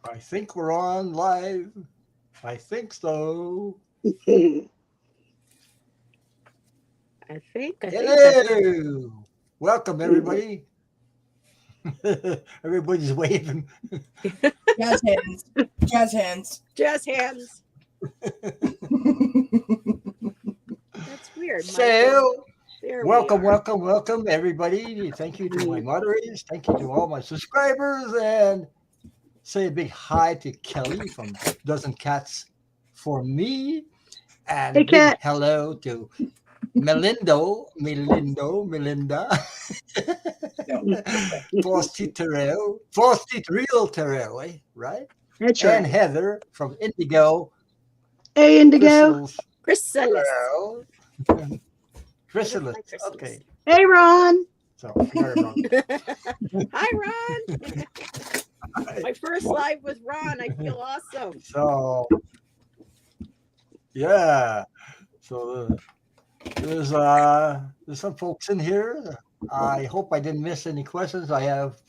I think we're on live. I think so. I think. Hello. Welcome, everybody. Everybody's waving. Jazz hands. Jazz hands. Jazz hands. That's weird. So, welcome, everybody. Thank you to my moderators. Thank you to all my subscribers. And say a big hi to Kelley from Dozen Cats for me. And a big hello to Melinda. False teeth real tarot, right? That's and right. Heather from Indigo. Hey, Indigo. Chrysalis. Chrysalis. Okay. Hey, Ron. So, Ron. Hi, Ron. My first live with Ron. I feel awesome. So, yeah. So there's some folks in here. I hope I didn't miss any questions. I have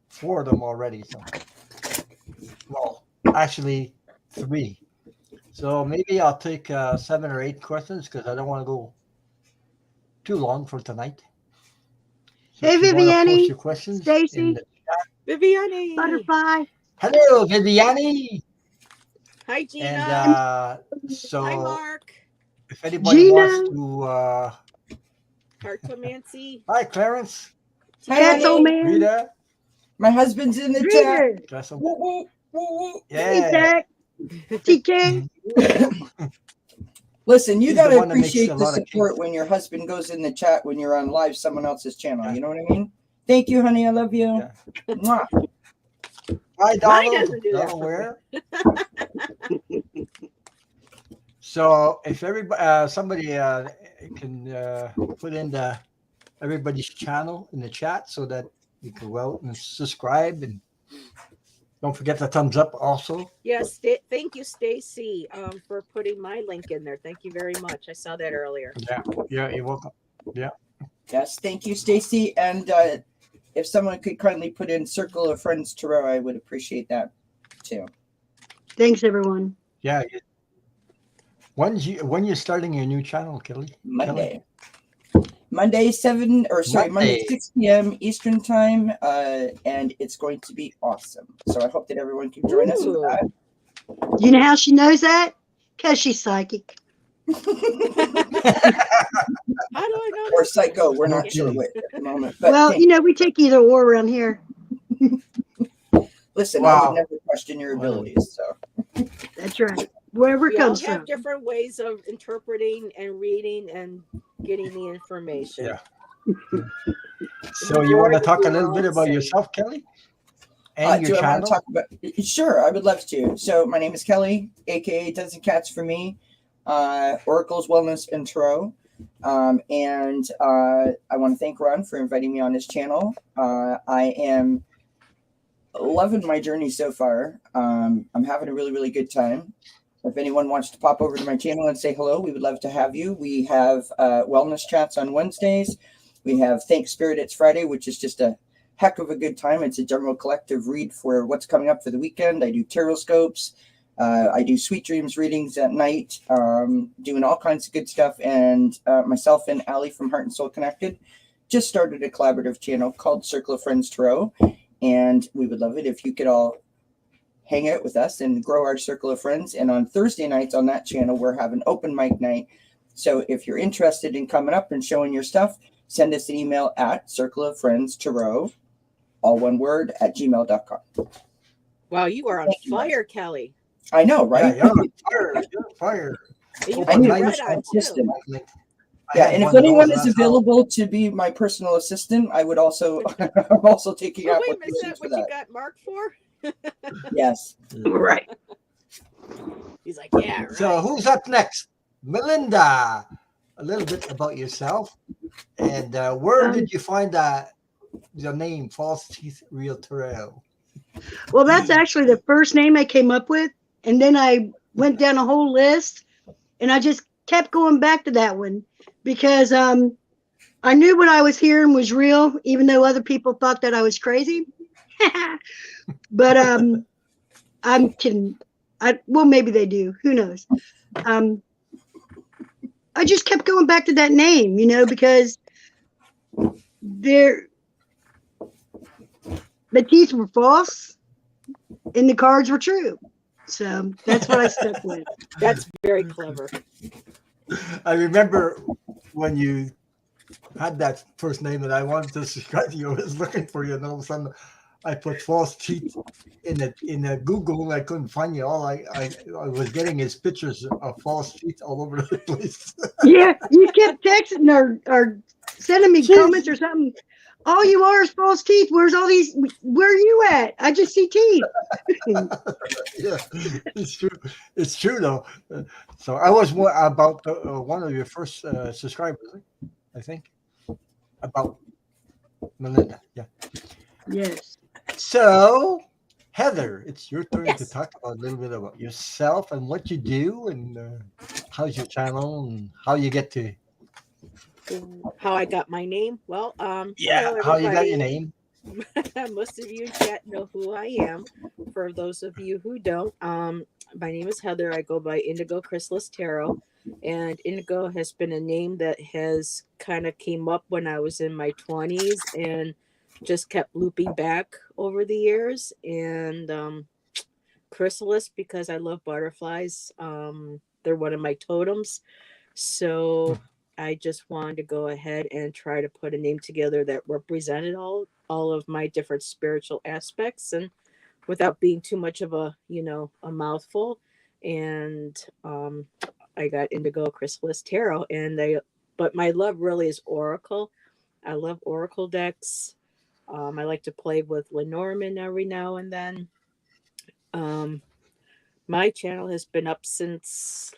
4 of them already. So, well, actually 3. So maybe I'll take 7 or 8 questions because I don't want to go too long for tonight. So hey, Viviani. Your questions Stacy. Viviani. Butterfly. Hello, Viviani. Hi, Gina. And so, hi, Mark. If anybody wants to, Cartomancy. Hi, Clarence. Hi, old man. Rita. My husband's in the chat. Yeah. TK. Listen, you got to appreciate the support when your husband goes in the chat when you're on live someone else's channel. You know what I mean? Thank you, honey. I love you. Yeah. Hi, Donald. Delaware. So if everybody, somebody can put in everybody's channel in the chat so that you can go out and subscribe, and don't forget the thumbs up also. Yes, thank you, Stacy, for putting my link in there. Thank you very much. I saw that earlier. Yeah, you're welcome. Yeah. Yes, thank you, Stacy. And if someone could kindly put in Circle of Friends Tarot, I would appreciate that too. Thanks, everyone. Yeah. When you're starting your new channel, Kelley? Monday 6 p.m. Eastern time, and it's going to be awesome. So I hope that everyone can join us for that. You know how she knows that? Because she's psychic. How do I know? Or psycho. We're not sure which at the moment. But well, we take either or around here. Listen, I would never question your abilities. So that's right. Wherever it comes from. We have different ways of interpreting and reading and getting the information. Yeah. So you want to talk a little bit about yourself, Kelley? And your channel? Sure, I would love to. So my name is Kelley, aka Dozen Cats for me, Oracles, Wellness, and Tarot. And I want to thank Ron for inviting me on his channel. I am loving my journey so far. I'm having a really, really good time. If anyone wants to pop over to my channel and say hello, we would love to have you. We have wellness chats on Wednesdays. We have Thank Spirit It's Friday, which is just a heck of a good time. It's a general collective read for what's coming up for the weekend. I do tarot scopes. I do sweet dreams readings at night, doing all kinds of good stuff. And myself and Allie from Heart and Soul Connected just started a collaborative channel called Circle of Friends Tarot. And we would love it if you could all hang out with us and grow our circle of friends. And on Thursday nights on that channel, we're having open mic night. So if you're interested in coming up and showing your stuff, send us an email at circleoffriendstarot, all one word, @gmail.com. Wow, you are on fire, Kelley. I know, right? Yeah, you're on fire. I need a system. Yeah, and if anyone is available to be my personal assistant, I would also. I'm also taking out. Wait, is that what you got Mark for? Yes. Right. He's like, yeah. Right. So who's up next? Melinda. A little bit about yourself, and where did you find your name, False Teeth Real Tarot? Well, that's actually the first name I came up with, and then I went down a whole list, and I just kept going back to that one because I knew what I was hearing was real, even though other people thought that I was crazy. But I'm kidding. Well, maybe they do. Who knows? I just kept going back to that name, because the teeth were false and the cards were true. So that's what I stuck with. That's very clever. I remember when you had that first name that I wanted to subscribe to you. I was looking for you, and all of a sudden I put false teeth in the Google, and I couldn't find you. All I was getting is pictures of false teeth all over the place. Yeah, you kept texting or sending me comments or something. All you are is false teeth. Where's all these? Where are you at? I just see teeth. Yeah, it's true. It's true though. So I was about one of your first subscribers, I think, about Melinda. Yeah. Yes. So, Heather, it's your turn Yes. to talk about a little bit about yourself and what you do, and how's your channel, and how you get to. How I got my name? Well, Yeah, hello, how you got your everybody. name? Most of you in chat know who I am. For those of you who don't, my name is Heather. I go by Indigo Chrysalis Tarot, and Indigo has been a name that has kind of came up when I was in my 20s and just kept looping back over the years. And Chrysalis, because I love butterflies. They're one of my totems. So I just wanted to go ahead and try to put a name together that represented all of my different spiritual aspects, and without being too much of a mouthful. And I got Indigo Chrysalis Tarot, but my love really is Oracle. I love Oracle decks. I like to play with Lenormand every now and then. My channel has been up since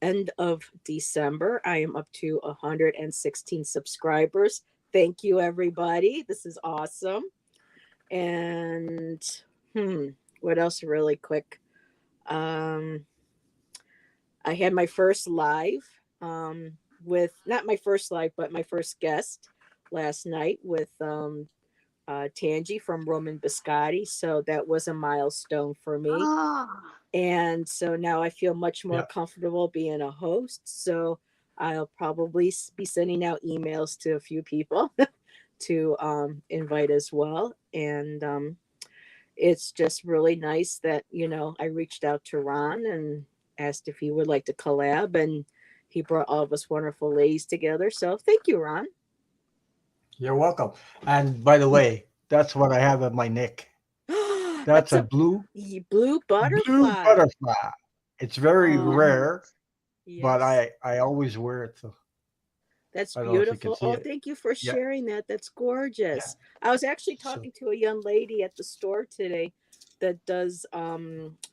end of December. I am up to 116 subscribers. Thank you, everybody. This is awesome. And what else really quick? I had my first live with, not my first live, but my first guest last night with Tangi from Roman Biscotti. So that was a milestone for me. And so now I feel much more comfortable being a host. So I'll probably be sending out emails to a few people to invite as well. And it's just really nice that, I reached out to Ron and asked if he would like to collab. And he brought all of us wonderful ladies together. So thank you, Ron. You're welcome. And by the way, that's what I have at my neck. That's a blue butterfly. Blue butterfly. It's very rare, Yes. but I always wear it. So that's I don't know if you can beautiful. see Oh, it. thank you for Yeah. sharing that. That's gorgeous. I was actually talking to a young lady at the store today that does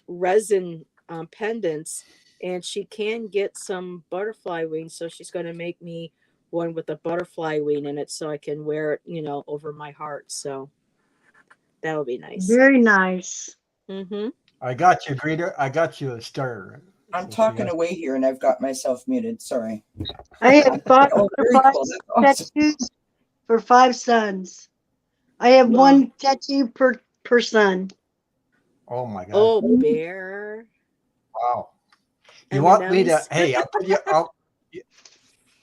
resin pendants, and she can get some butterfly wings. So she's going to make me one with a butterfly wing in it so I can wear it, over my heart. So that'll be nice. Very nice. Mm-hmm. I got you, greeter. I got you a star. I'm talking away here and I've got myself muted. Sorry. I have five Oh, very butterflies cool. That's awesome. tattoos for 5 sons. I have one tattoo per son. Oh my god! Oh, bear. Wow! You And want me to? M&Ms. Hey, I'll put you out.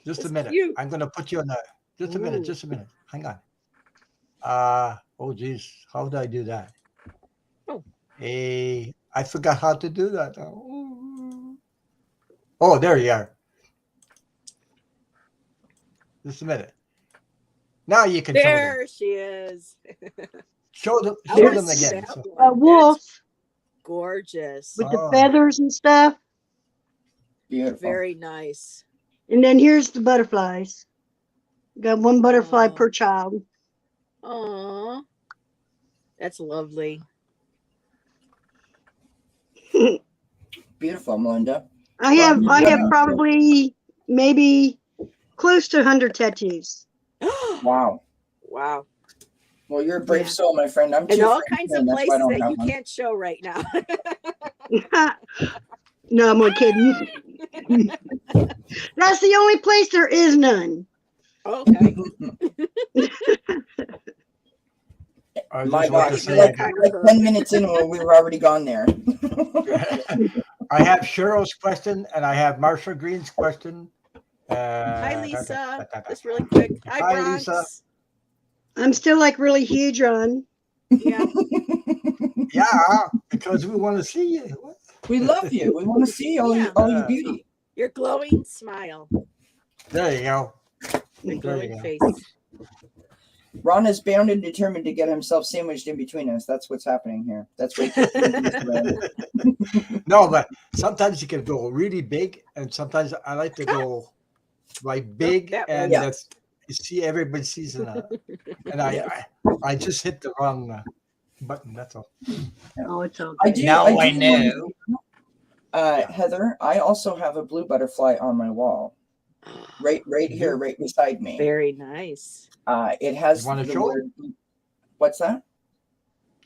Just It's a minute. cute. I'm gonna put you on the. Just a minute. Ooh. Just a minute. Hang on. Oh geez, how did I do that? Oh. Hey, I forgot how to do that. Oh, there you are. Just a minute. Now you can There she is. show them. I Show wanna them see again. that So- one. A wolf That's gorgeous. with Oh. the feathers and stuff. Beautiful. Very nice. And then here's the butterflies. Got one butterfly Aw. per child. Aw. That's lovely. Beautiful, Melinda. I have probably maybe close to 100 tattoos. Wow. Wow. Well, you're a brave Yeah. soul, my friend. I'm In too all afraid to kinds say, of that's why I places don't that have you one. can't show right now. No, I'm only kidding. That's the only place there is none. Okay. I My just want gosh, to we're say like 10 minutes in when we were already gone there. I have Cheryl's question and I have Marsha Green's question. Hi, Lisa. Just really quick. Hi, Hi, Bronx. Lisa. I'm still like really huge, Ron. Yeah. Yeah, because we want to see you. What? We love you. We want to see all, Yeah. all your beauty. Your glowing smile. There you go. And There you glowing go. face. Ron is bound and determined to get himself sandwiched in between us. That's what's happening here. That's what. No, but sometimes you can go really big, and sometimes I like to go like big, that and way. that's you see everybody sees it, and I just hit the wrong button. That's all. Oh, it's okay. I do. Now I do know. Heather, I also have a blue butterfly on my wall, right here, right beside me. Very nice. It has You wanna the show word. What's that?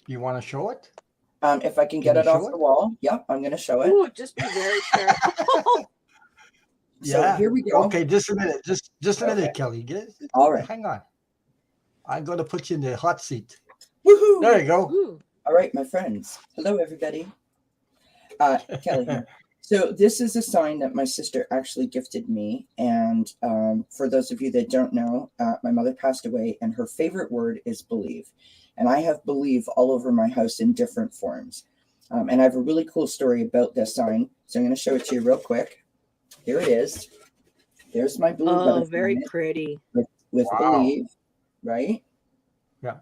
You want to show it? If I can get you it off show the it? wall, yeah, I'm going to show it. Ooh, just be very careful. So here we go. Okay, just a minute. Just a minute, Okay. Kelly. All right. Hang on. I'm going to put you in the hot seat. Woohoo! There you go. Ooh. All right, my friends. Hello, everybody. Kelley here. So this is a sign that my sister actually gifted me. And for those of you that don't know, my mother passed away, and her favorite word is believe. And I have believe all over my house in different forms. And I have a really cool story about this sign. So I'm going to show it to you real quick. Here it is. There's my blue butterfly. Oh, very pretty. With Wow. believe, right? Yeah.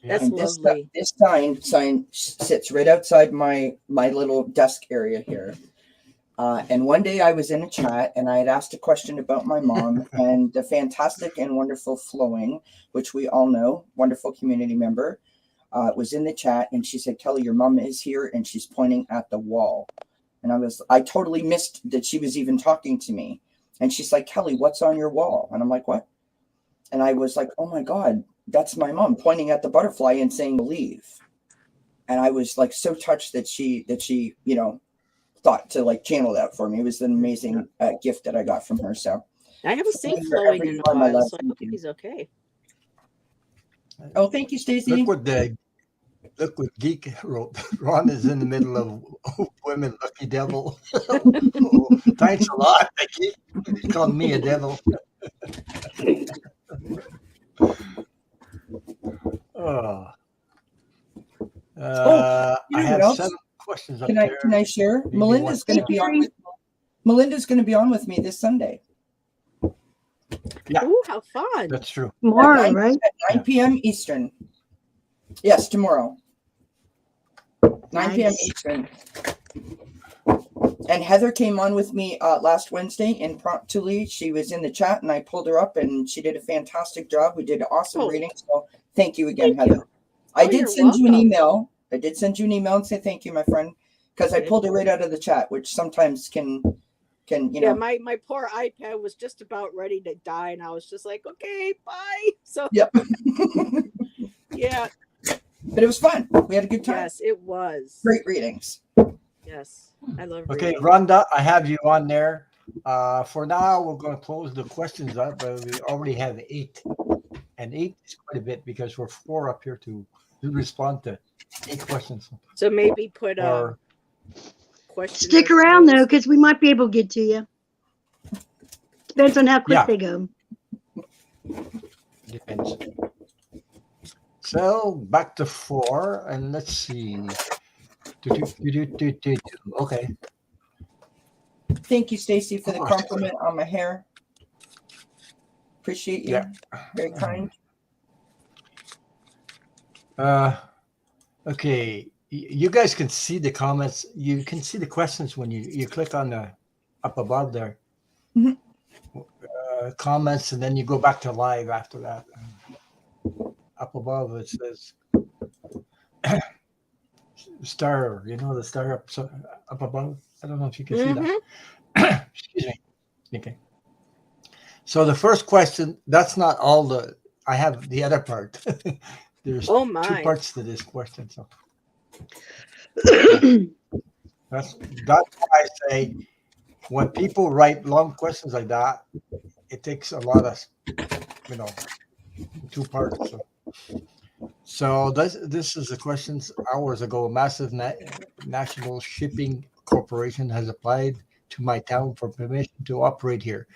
That's And lovely. this sign sits right outside my little desk area here. And one day I was in a chat and I had asked a question about my mom and the fantastic and wonderful Flowing, which we all know, wonderful community member, was in the chat, and she said, Kelley, your mom is here and she's pointing at the wall. And I totally missed that she was even talking to me. And she's like, Kelley, what's on your wall? And I'm like, what? And I was like, oh my God, that's my mom pointing at the butterfly and saying believe. And I was like so touched that she thought to like channel that for me. It was an amazing gift that I got from her. So I haven't seen wherever Flowing in you a are, my while, love, so I thank hope you. he's okay. Oh, thank you, Stacy. Look what Geek wrote. Ron is in the middle of women, lucky devil. Oh, thanks a lot, Geek. Calling me a devil. Oh. I have 7 questions up there. Can I share? Maybe Melinda's going to be on. Melinda's going to be on with me this Sunday. Yeah. Ooh, how fun. That's true. Tomorrow, right? At 9 p.m. Eastern. Yes, tomorrow. 9 p.m. Eastern. And Heather came on with me last Wednesday impromptu. She was in the chat and I pulled her up and she did a fantastic job. We did an awesome reading. So thank you again, Heather. You. I did send you an email. I did send you an email and say thank you, my friend, because I pulled it right out of the chat, which sometimes can Yeah, my poor iPad was just about ready to die, and I was just like, okay, bye. So yep. Yeah. But it was fun. We had a good time. Yes, it was. Great readings. Yes. I love Okay, reading. Rhonda, I have you on there. For now, we're going to close the questions up, but we already have 8. And 8 is quite a bit because we're 4 up here to respond to 8 questions. So maybe put Or questions. Stick around though, because we might be able to get to you. Depends on how quick they go. Depends. So back to 4, and let's see. Okay. Thank you, Stacy, for the compliment on my hair. Appreciate you. Yeah. Very kind. Okay. You guys can see the comments. You can see the questions when you click on the up above there. Mm-hmm. Comments, and then you go back to live after that. Up above it says star. You know the star up above. I don't know if you can see that. Excuse me. Okay. So the first question, that's not all the. I have the other part. There's 2 parts to this question. So that's why I say when people write long questions like that, it takes a lot of 2 parts. So this is a question hours ago. A massive national shipping corporation has applied to my town for permission to operate here.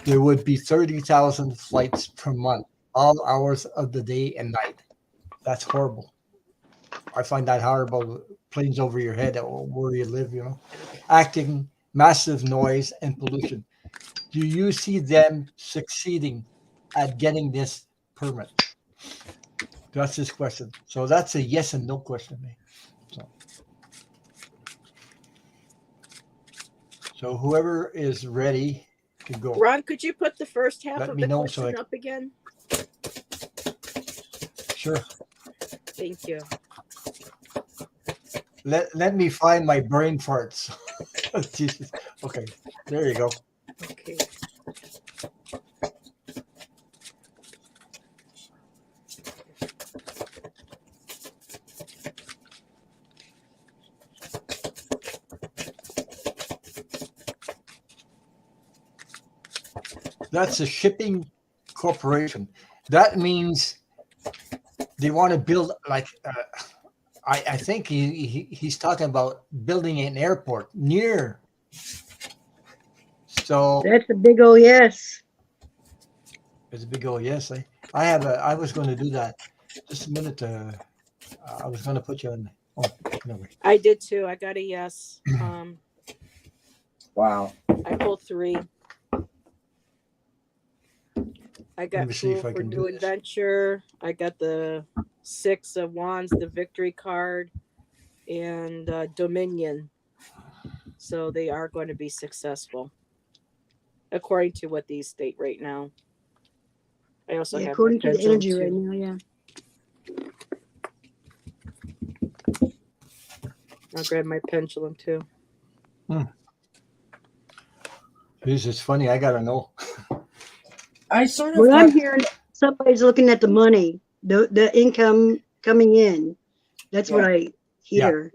There would be 30,000 flights per month, all hours of the day and night. That's horrible. I find that horrible. Planes over your head where you live, acting massive noise and pollution. Do you see them succeeding at getting this permit? That's his question. So that's a yes and no question. So whoever is ready to go. Ron, could you put the first half Let of me the know question up again? Sure. Thank you. Let me find my brain farts. Jesus. Okay, there you go. Okay. That's a shipping corporation. That means they want to build like I think he's talking about building an airport near. So That's a big old yes. it's a big old yes. I was going to do that. Just a minute. I was going to put you on. Oh, no way. I did too. I got a yes. Wow. I pulled 3. I Let got me see Fool if I for can do New this. Adventure. I got the 6 of Wands, the Victory card, and Dominion. So they are going to be successful, according to what these state right now. I also have According my to the energy pendulum, right too. now, yeah. I'll grab my pendulum too. This is funny. I got to know. I sort of Well, I'm got, hearing somebody's looking at the money, the income coming in. That's what I hear.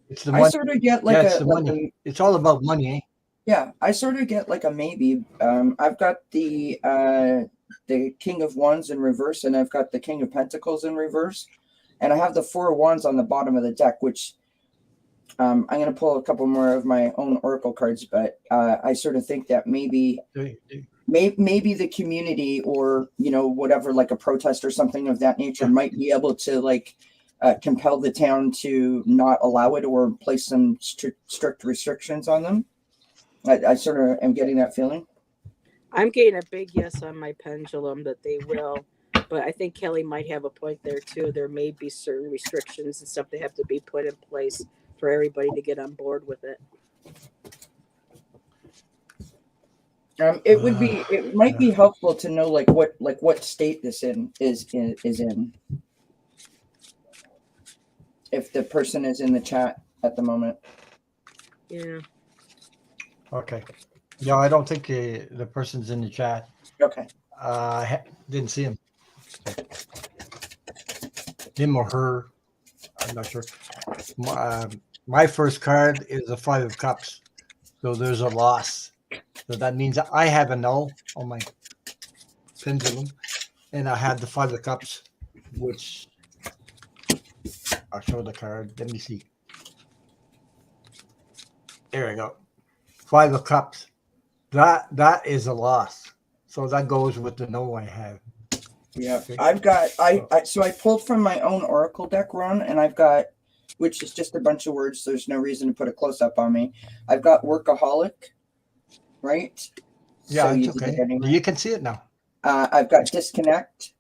It's the I money. sort of get like It's a the like money. It's all about money, eh? yeah, I sort of get like a maybe. I've got the King of Wands in reverse, and I've got the King of Pentacles in reverse, and I have the 4 of Wands on the bottom of the deck, which I'm going to pull a couple more of my own oracle cards, but I sort of think that maybe the community, or whatever, like a protest or something of that nature, might be able to like compel the town to not allow it or place some strict restrictions on them. I sort of am getting that feeling. I'm getting a big yes on my pendulum that they will, but I think Kelley might have a point there too. There may be certain restrictions and stuff that have to be put in place for everybody to get on board with it. It might be helpful to know what state this is in. If the person is in the chat at the moment. Yeah. Okay. No, I don't think the person's in the chat. Okay. Didn't see him. Him or her. I'm not sure. My first card is a 5 of Cups. So there's a loss. So that means I have a no on my pendulum. And I had the 5 of Cups, which I'll show the card. Let me see. There we go. 5 of Cups. That is a loss. So that goes with the no I have. Yeah. Okay. I've got so I pulled from my own oracle deck, Ron, and I've got, which is just a bunch of words, so there's no reason to put a close up on me. I've got workaholic, right? Yeah, So it's okay. Anyway. You can see it now. I've got disconnect,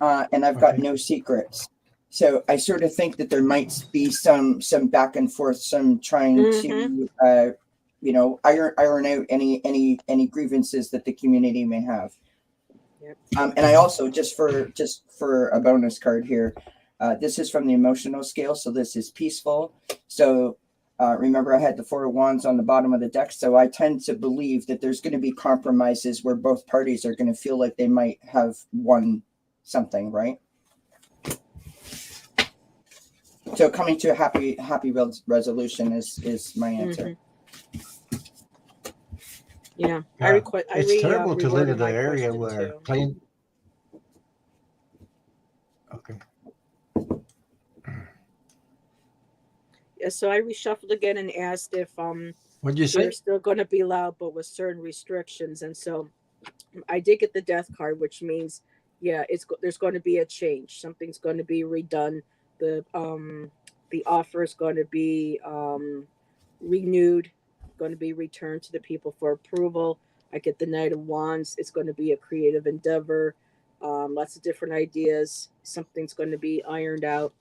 and I've got no secrets. So I sort of think that there might be some back and forth, some trying to iron out any grievances that the community may have. Yep. And I also, just for a bonus card here, this is from the emotional scale, so this is peaceful. So remember, I had the 4 of Wands on the bottom of the deck, so I tend to believe that there's going to be compromises where both parties are going to feel like they might have won something, right? So coming to a happy resolution is my answer. Yeah. It's terrible to live in an area where plane. Okay. So I reshuffled again and asked if What'd you say? they're still going to be allowed, but with certain restrictions. And so I did get the death card, which means there's going to be a change. Something's going to be redone. The offer is going to be renewed, going to be returned to the people for approval. I get the Knight of Wands. It's going to be a creative endeavor. Lots of different ideas. Something's going to be ironed out.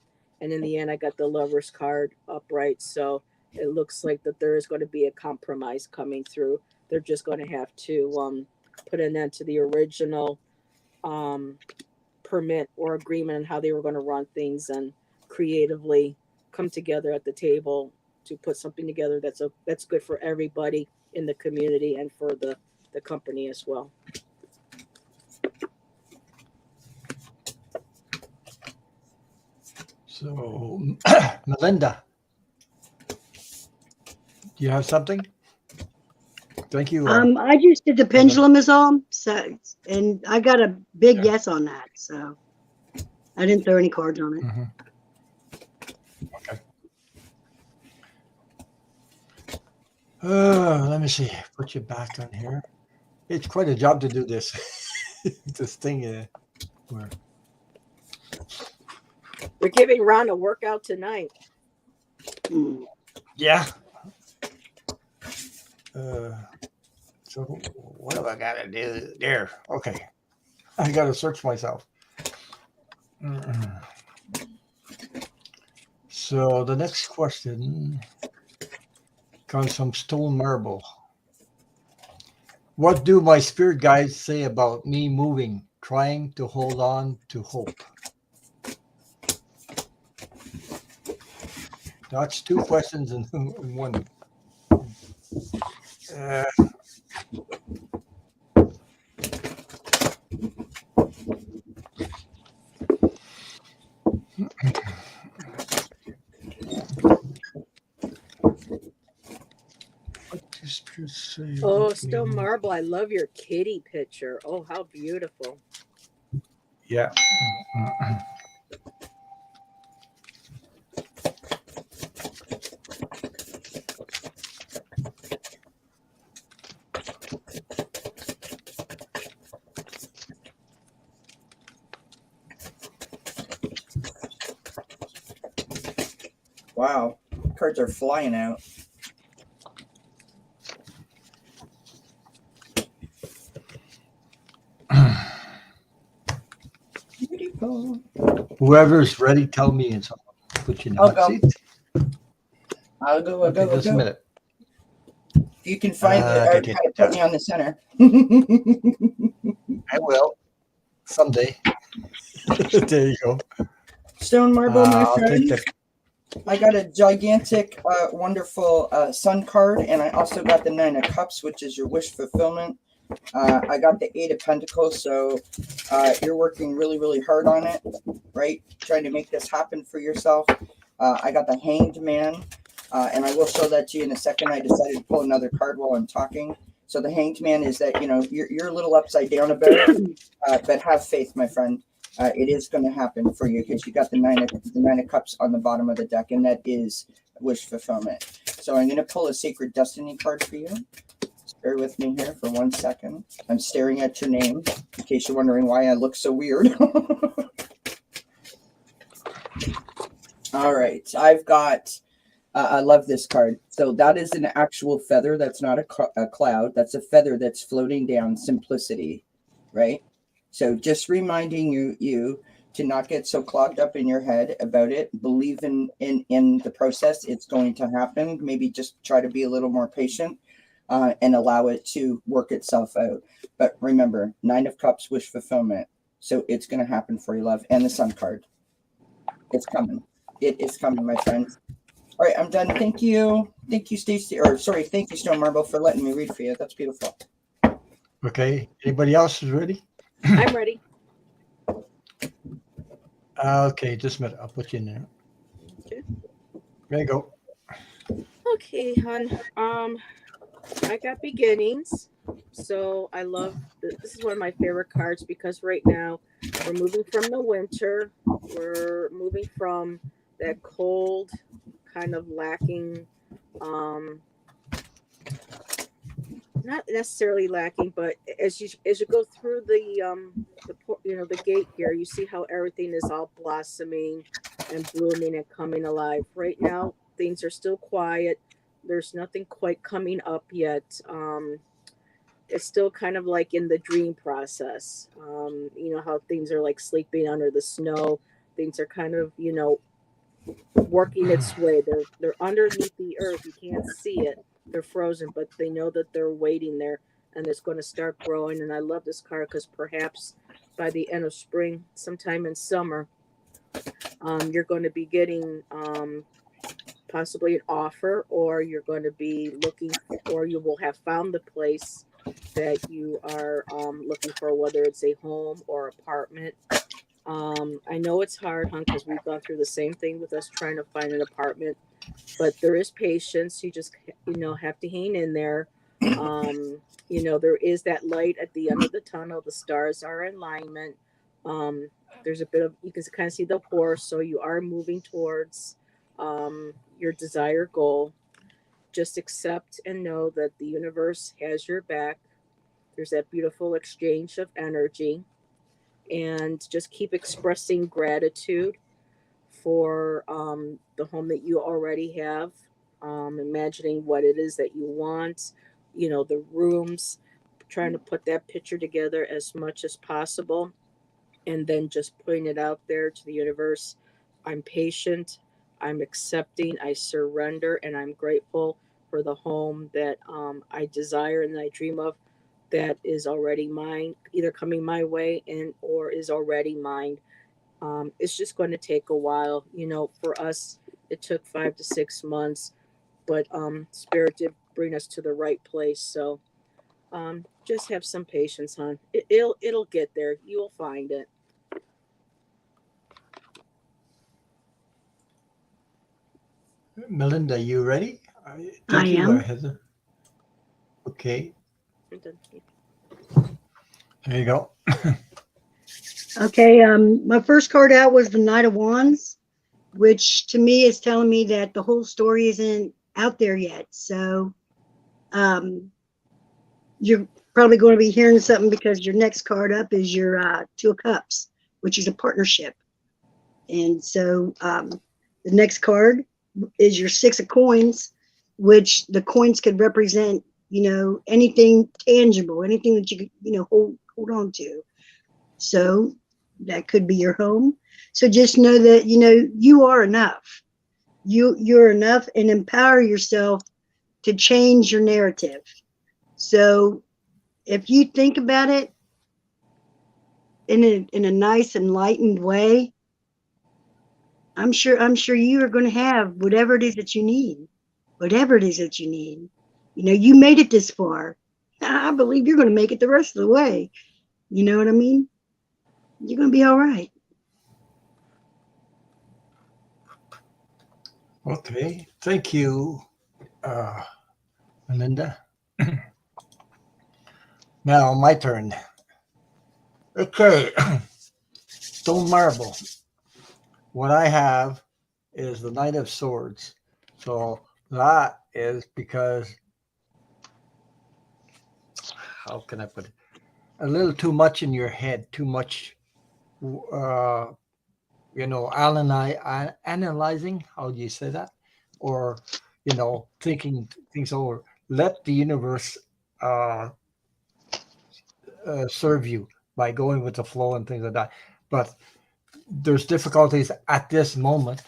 And in the end, I got the Lover's card upright. So it looks like that there is going to be a compromise coming through. They're just going to have to put an end to the original permit or agreement on how they were going to run things and creatively come together at the table to put something together that's good for everybody in the community and for the company as well. So, Melinda, do you have something? Thank you. I just did the pendulum is all, so, and I got a big yes on that. So I didn't throw any cards on it. Mm-hmm. Okay. Let me see. Put you back on here. It's quite a job to do this. This thing. Where? We're giving Ron a workout tonight. Yeah. So what have I got to do there? Okay. I got to search myself. So the next question comes from Stone Marble. What do my spirit guides say about me moving, trying to hold on to hope? That's two questions in one. Oh, Stone Marble, I love your kitty picture. Oh, how beautiful. Yeah. Wow, cards are flying out. Beautiful. Whoever's ready, tell me and something. Put you in the I'll hot go. seat. I'll go. Just a minute. If you can find how to put me on the center. I will. Someday. There you go. Stone Marble, my I'll friend. take that. I got a gigantic, wonderful sun card, and I also got the 9 of Cups, which is your wish fulfillment. I got the 8 of Pentacles, so you're working really, really hard on it, right? Trying to make this happen for yourself. I got the Hanged Man, and I will show that to you in a second. I decided to pull another card while I'm talking. So the Hanged Man is that, you know, you're a little upside down about it, but have faith, my friend. It is going to happen for you because you got the 9 of Cups on the bottom of the deck, and that is wish fulfillment. So I'm going to pull a Sacred Destiny card for you. Just bear with me here for 1 second. I'm staring at your name in case you're wondering why I look so weird. All right, I've got. I love this card. So that is an actual feather. That's not a cloud. That's a feather that's floating down. Simplicity, right? So just reminding you to not get so clogged up in your head about it. Believe in the process. It's going to happen. Maybe just try to be a little more patient and allow it to work itself out. But remember, 9 of Cups, wish fulfillment. So it's going to happen for you, love. And the Sun card. It's coming. It is coming, my friend. All right, I'm done. Thank you. Thank you, Stacey. Thank you, Stone Marble, for letting me read for you. That's beautiful. Okay. Anybody else is ready? I'm ready. Okay, just a minute. I'll put you in there. Okay. There you go. Okay, hon. I got beginnings. So I love this is one of my favorite cards because right now we're moving from the winter. We're moving from that cold kind of lacking, not necessarily lacking, but as you go through the gate here, you see how everything is all blossoming and blooming and coming alive. Right now, things are still quiet. There's nothing quite coming up yet. It's still kind of like in the dream process. You know how things are like sleeping under the snow. Things are kind of, working its way. They're underneath the earth. You can't see it. They're frozen, but they know that they're waiting there, and it's going to start growing. And I love this card because perhaps by the end of spring, sometime in summer, you're going to be getting possibly an offer, or you're going to be looking, or you will have found the place that you are looking for, whether it's a home or apartment. I know it's hard, hon, because we've gone through the same thing with us trying to find an apartment, but there is patience. You just, have to hang in there. There is that light at the end of the tunnel. The stars are in alignment. There's a bit of, you can kind of see the horse, so you are moving towards your desired goal. Just accept and know that the universe has your back. There's that beautiful exchange of energy. And just keep expressing gratitude for the home that you already have. Imagining what it is that you want, the rooms, trying to put that picture together as much as possible. And then just putting it out there to the universe. I'm patient, I'm accepting, I surrender, and I'm grateful for the home that I desire and I dream of, that is already mine, either coming my way or is already mine. It's just going to take a while. For us, it took 5 to 6 months, but Spirit did bring us to the right place. So just have some patience, hon. It'll get there. You will find it. Melinda, you ready? I am. Okay. There you go. Okay, my first card out was the Knight of Wands, which to me is telling me that the whole story isn't out there yet. So you're probably going to be hearing something, because your next card up is your Two of Cups, which is a partnership. And so the next card is your Six of Coins, which the coins could represent, anything tangible, anything that you could, hold on to. So that could be your home. So just know that, you are enough. You're enough, and empower yourself to change your narrative. So if you think about it in a nice, enlightened way, I'm sure you are going to have whatever it is that you need. Whatever it is that you need. You made it this far. I believe you're going to make it the rest of the way. You know what I mean? You're going to be all right. Okay. Thank you, Melinda. Now my turn. Okay. Stone marble. What I have is the Knight of Swords. So that is because, how can I put it? A little too much in your head, too much, analyzing, how do you say that? Or, thinking things over. Let the universe serve you by going with the flow and things like that. But there's difficulties at this moment.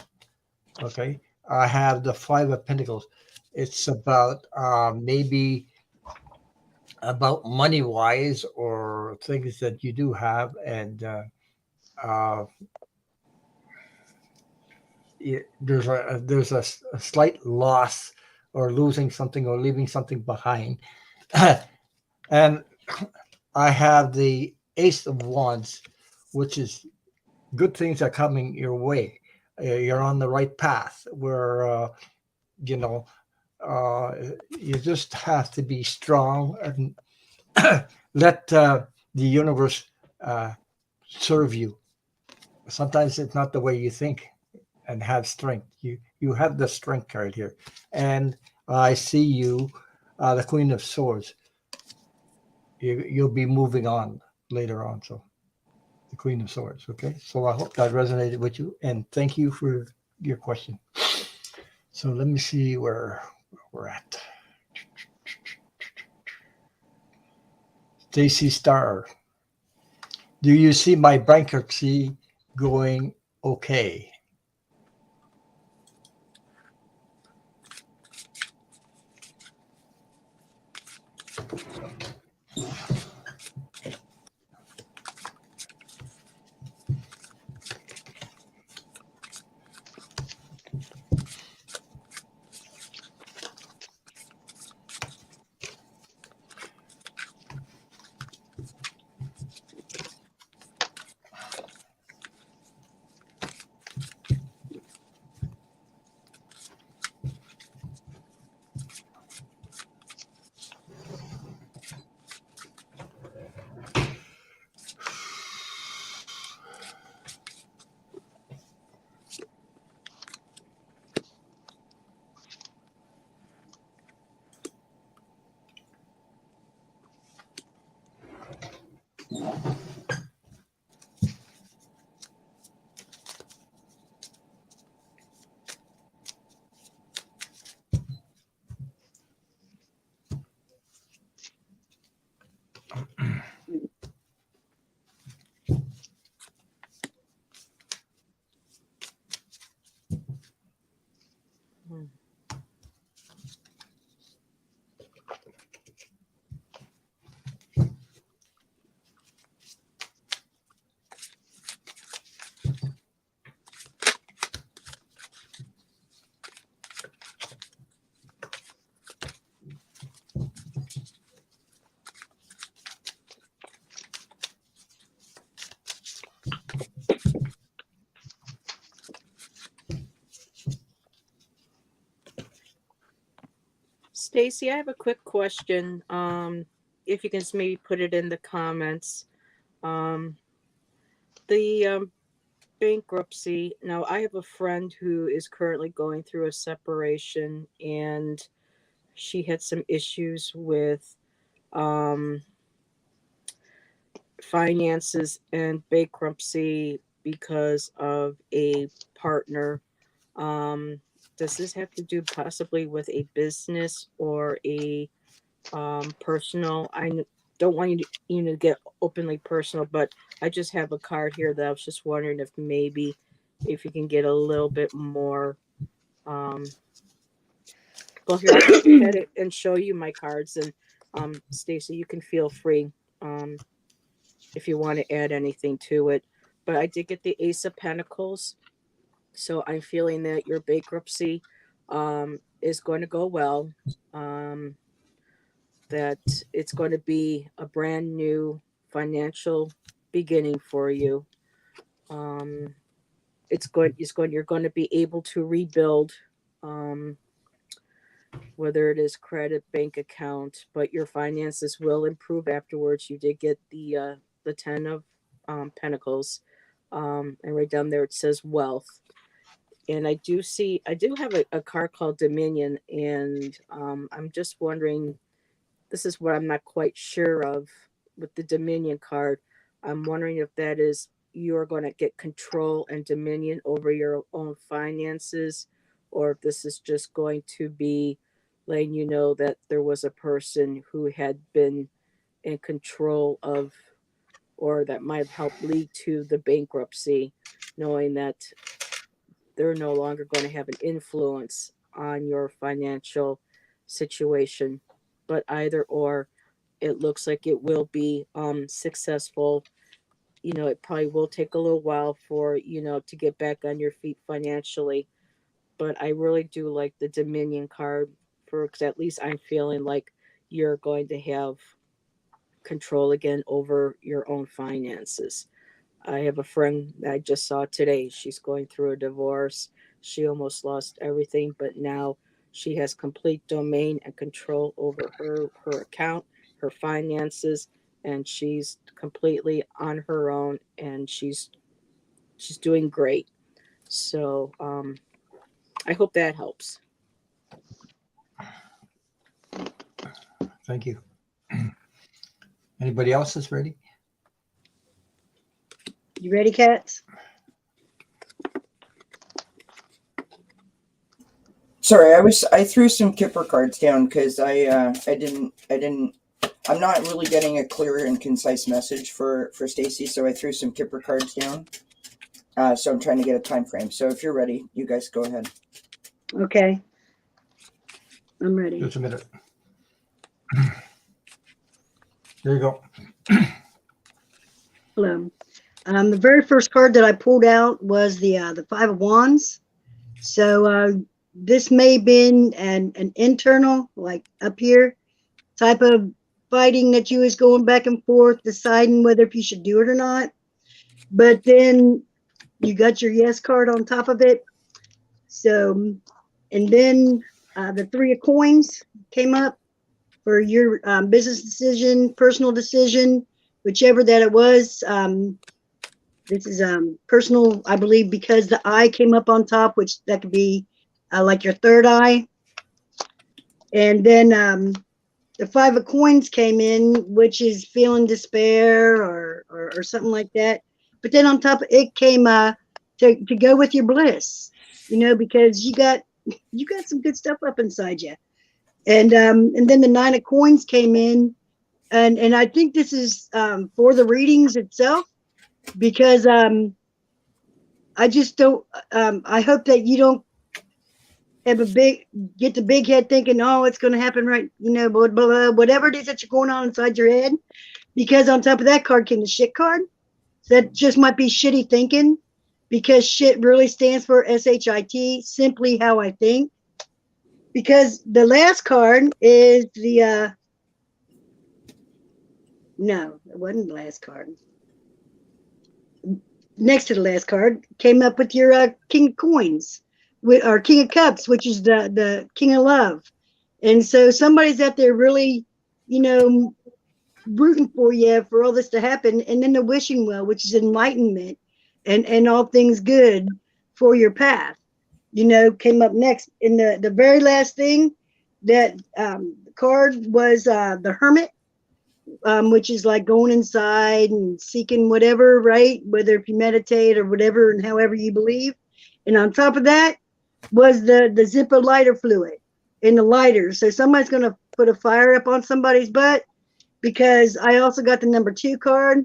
Okay. I have the Five of Pentacles. It's about maybe about money wise, or things that you do have, and there's a slight loss, or losing something, or leaving something behind. And I have the Ace of Wands, which is good things are coming your way. You're on the right path, where you just have to be strong and let the universe serve you. Sometimes it's not the way you think, and have strength. You have the strength card here, and I see you, the Queen of Swords. You'll be moving on later on. So the Queen of Swords. Okay, so I hope that resonated with you, and thank you for your question. So let me see where we're at. Stacy Starr, do you see my bankruptcy going okay? Stacy, I have a quick question. If you can just maybe put it in the comments. The bankruptcy. Now, I have a friend who is currently going through a separation, and she had some issues with finances and bankruptcy because of a partner. Does this have to do possibly with a business or a personal? Don't want you to get openly personal, but I just have a card here that I was just wondering if maybe if you can get a little bit more. Well, here I'll go ahead and show you my cards, and Stacy, you can feel free if you want to add anything to it. But I did get the Ace of Pentacles, so I'm feeling that your bankruptcy is going to go well. That it's going to be a brand new financial beginning for you. You're going to be able to rebuild, whether it is credit, bank account, but your finances will improve afterwards. You did get the 10 of Pentacles, and right down there it says wealth. And I do have a card called Dominion, and I'm just wondering, this is what I'm not quite sure of with the Dominion card. I'm wondering if that is you're going to get control and dominion over your own finances, or if this is just going to be letting you know that there was a person who had been in control of, or that might have helped lead to the bankruptcy, knowing that they're no longer going to have an influence on your financial situation. But either or, it looks like it will be successful. It probably will take a little while for to get back on your feet financially, but I really do like the Dominion card, because at least I'm feeling like you're going to have control again over your own finances. I have a friend that I just saw today. She's going through a divorce. She almost lost everything, but now she has complete domain and control over her account, her finances, and she's completely on her own, and she's doing great. So I hope that helps. Thank you. Anybody else is ready? You ready, Cats? Sorry, I threw some Kipper cards down because I'm not really getting a clear and concise message for Stacy, so I threw some Kipper cards down. So I'm trying to get a time frame. So if you're ready, you guys go ahead. Okay. I'm ready. Just a minute. There you go. Hello. The very first card that I pulled out was the Five of Wands. So this may have been an internal, like up here, type of fighting that you was going back and forth, deciding whether if you should do it or not. But then you got your yes card on top of it. So, and then the Three of Coins came up for your business decision, personal decision, whichever that it was. This is personal, I believe, because the eye came up on top, which that could be like your third eye. And then the Five of Coins came in, which is feeling despair or something like that. But then on top, it came to go with your bliss, because you got some good stuff up inside you. And then the Nine of Coins came in, and I think this is for the readings itself, because I just don't. I hope that you don't have get the big head thinking, oh, it's going to happen right, blah, blah, blah, whatever it is that you're going on inside your head. Because on top of that card came the shit card. So that just might be shitty thinking, because shit really stands for SHIT, simply how I think. Because the last card is the no, it wasn't the last card. Next to the last card came up with your King of Coins, or King of Cups, which is the King of Love. And so somebody's out there really, rooting for you for all this to happen. And then the wishing well, which is enlightenment and all things good for your path, came up next. And the very last thing that card was the Hermit, which is like going inside and seeking whatever, right? Whether if you meditate or whatever and however you believe. And on top of that was the Zippo lighter fluid in the lighter. So somebody's going to put a fire up on somebody's butt, because I also got the number 2 card.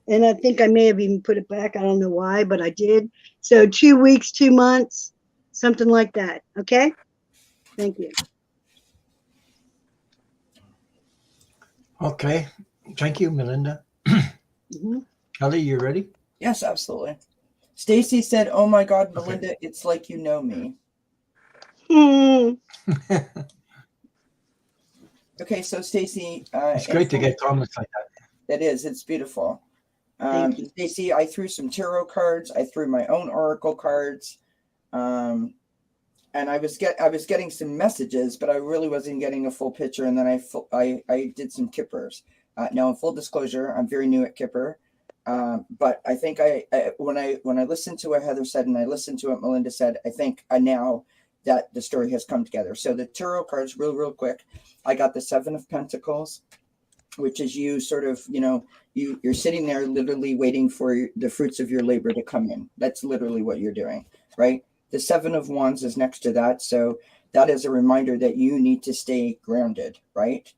And I think I may have even put it back. I don't know why, but I did. So 2 weeks, 2 months, something like that. Okay. Thank you. Okay. Thank you, Melinda. Kelley, you ready? Yes, absolutely. Stacy said, "Oh my God, Melinda, it's like you know me." Okay, so Stacy, it's great to get comments like that. It is. It's beautiful. Stacy, I threw some tarot cards. I threw my own oracle cards, and I was getting some messages, but I really wasn't getting a full picture. And then I did some Kippers. Now, in full disclosure, I'm very new at Kipper, but I think when I listened to what Heather said and I listened to what Melinda said, I think now that the story has come together. So the tarot cards, real quick. I got the Seven of Pentacles, which is you sort of, you're sitting there literally waiting for the fruits of your labor to come in. That's literally what you're doing, right? The Seven of Wands is next to that. So that is a reminder that you need to stay grounded, right?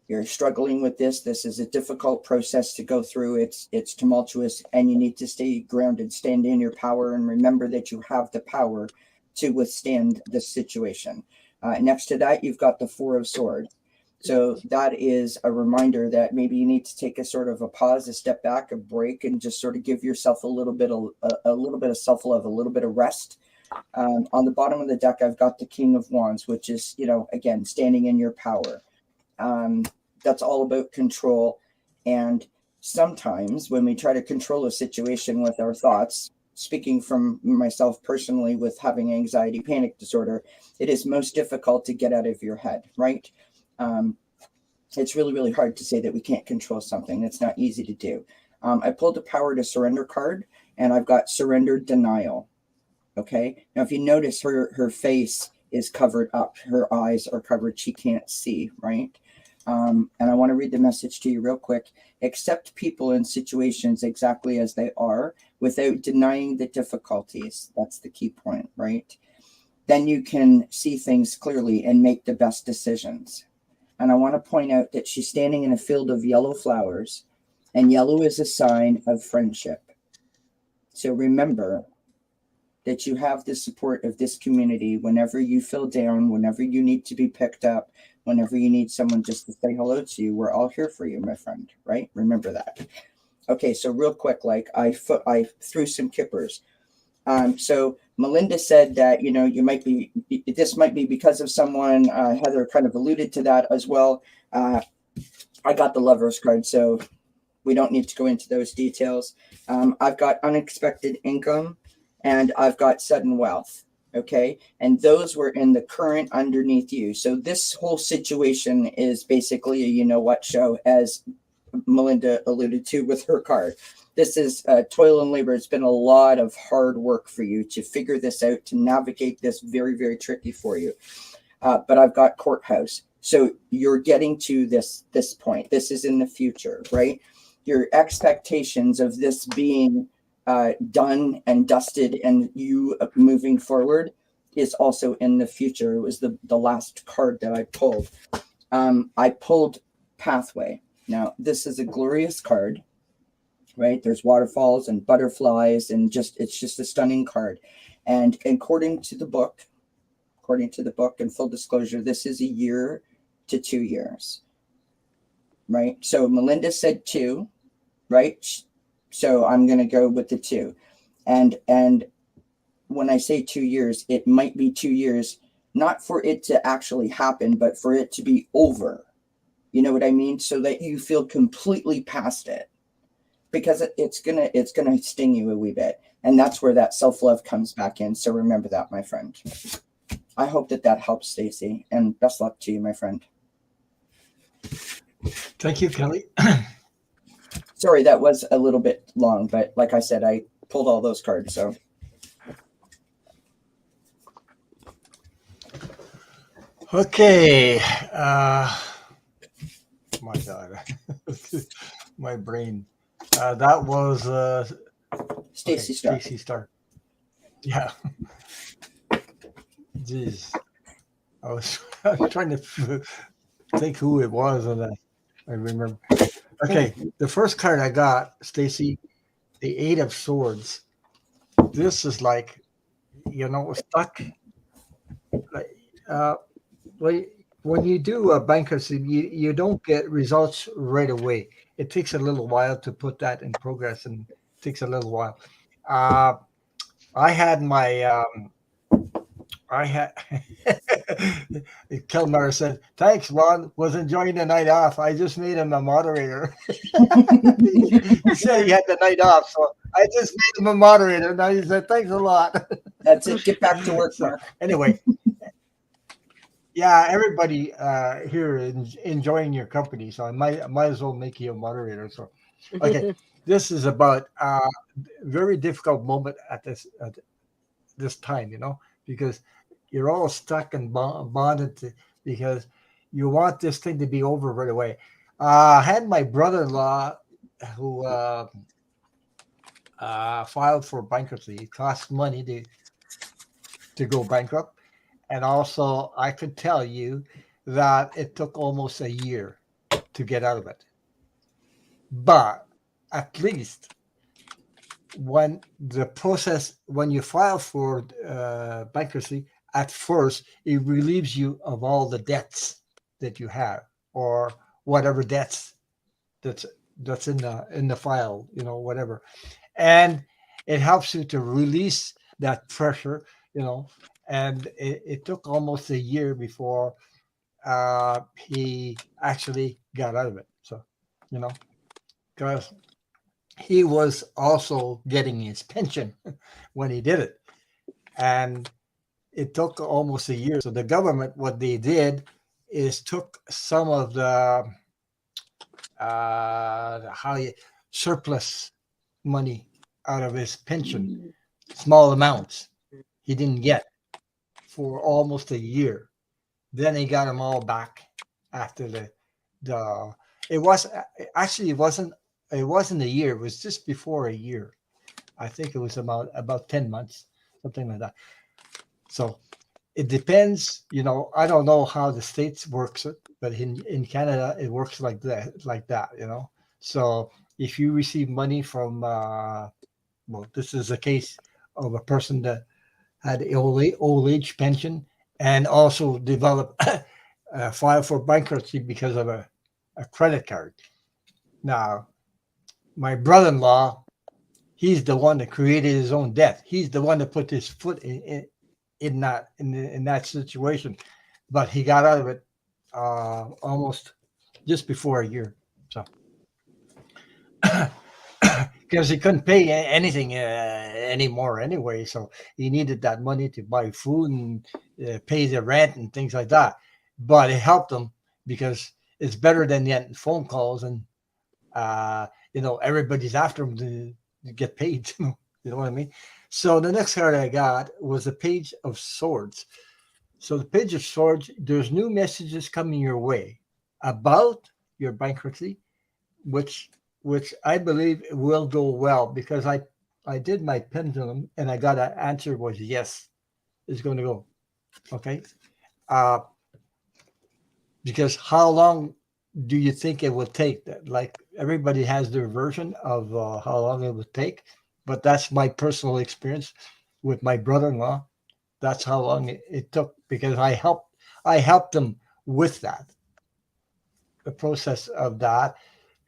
You're struggling with this. This is a difficult process to go through. It's tumultuous, and you need to stay grounded, stand in your power, and remember that you have the power to withstand this situation. Next to that, you've got the Four of Swords. So that is a reminder that maybe you need to take a sort of a pause, a step back, a break, and just sort of give yourself a little bit of self-love, a little bit of rest. On the bottom of the deck, I've got the King of Wands, which is, again, standing in your power. That's all about control. And sometimes when we try to control a situation with our thoughts, speaking from myself personally with having anxiety, panic disorder, it is most difficult to get out of your head, right? It's really hard to say that we can't control something. It's not easy to do. I pulled the Power to Surrender card, and I've got Surrender Denial. Okay. Now, if you notice, her face is covered up. Her eyes are covered. She can't see, right? And I want to read the message to you real quick. Accept people and situations exactly as they are without denying the difficulties. That's the key point, right? Then you can see things clearly and make the best decisions. And I want to point out that she's standing in a field of yellow flowers, and yellow is a sign of friendship. So remember that you have the support of this community whenever you feel down, whenever you need to be picked up, whenever you need someone just to say hello to you. We're all here for you, my friend, right? Remember that. Okay, so real quick, like I threw some kippers. So Melinda said that, you know, this might be because of someone. Heather kind of alluded to that as well. I got the Lover's card, so we don't need to go into those details. I've got unexpected income, and I've got sudden wealth. Okay. And those were in the current underneath you. So this whole situation is basically a you know what show, as Melinda alluded to with her card. This is toil and labor. It's been a lot of hard work for you to figure this out, to navigate this very, very tricky for you. But I've got courthouse. So you're getting to this point. This is in the future, right? Your expectations of this being done and dusted and you moving forward is also in the future. It was the last card that I pulled. I pulled Pathway. Now, this is a glorious card, right? There's waterfalls and butterflies and it's just a stunning card. And according to the book, and full disclosure, this is a year to 2 years, right? So Melinda said 2, right? So I'm going to go with the 2. And when I say 2 years, it might be 2 years, not for it to actually happen, but for it to be over. You know what I mean? So that you feel completely past it, because it's going to sting you a wee bit. And that's where that self-love comes back in. So remember that, my friend. I hope that helps, Stacey, and best luck to you, my friend. Thank you, Kelley. Sorry, that was a little bit long, but like I said, I pulled all those cards. So, Okay. My God, my brain. That was Stacey Star. Stacey Star. Yeah. Jeez, I was trying to think who it was, and I remember. Okay, the first card I got, Stacey, the 8 of Swords. This is like, you know, stuck. Like, when you do a bankruptcy, you don't get results right away. It takes a little while to put that in progress, and it takes a little while. I had my Kelmar said, "Thanks, Ron. Was enjoying the night off. I just made him a moderator." He said he had the night off, so I just made him a moderator. Now he said, "Thanks a lot." That's it. Get back to work, So, Mark. anyway, yeah, everybody here is enjoying your company, so I might as well make you a moderator. So, okay, this is about very difficult moment at this time, you know, because you're all stuck and bonded because you want this thing to be over right away. I had my brother-in-law who filed for bankruptcy. It cost money to go bankrupt. And also, I could tell you that it took almost a year to get out of it. But at least when you file for bankruptcy, at first it relieves you of all the debts that you have, or whatever debts that's in the file, you know, whatever, and it helps you to release that pressure, you know. And it took almost a year before he actually got out of it. So, you know, because he was also getting his pension when he did it. And it took almost a year. So the government, what they did is took some of the surplus money out of his pension, small amounts, he didn't get for almost a year. Then he got them all back after the. It was actually it wasn't a year. It was just before a year. I think it was about 10 months, something like that. So it depends. I don't know how the states works it, but in Canada it works like that. So if you receive money from well, this is a case of a person that had old age pension and also developed file for bankruptcy because of a credit card. Now, my brother-in-law, he's the one that created his own debt. He's the one that put his foot in that situation, but he got out of it almost just before a year. So because he couldn't pay anything anymore anyway, so he needed that money to buy food and pay the rent and things like that. But it helped him because it's better than getting phone calls and everybody's after him to get paid. You know what I mean? So the next card I got was the Page of Swords. So the Page of Swords, there's new messages coming your way about your bankruptcy, which I believe will go well because I did my pendulum and I got an answer was yes, it's going to go. Okay. Because how long do you think it would take? Like everybody has their version of how long it would take, but that's my personal experience with my brother-in-law. That's how long it took because I helped him with that, the process of that.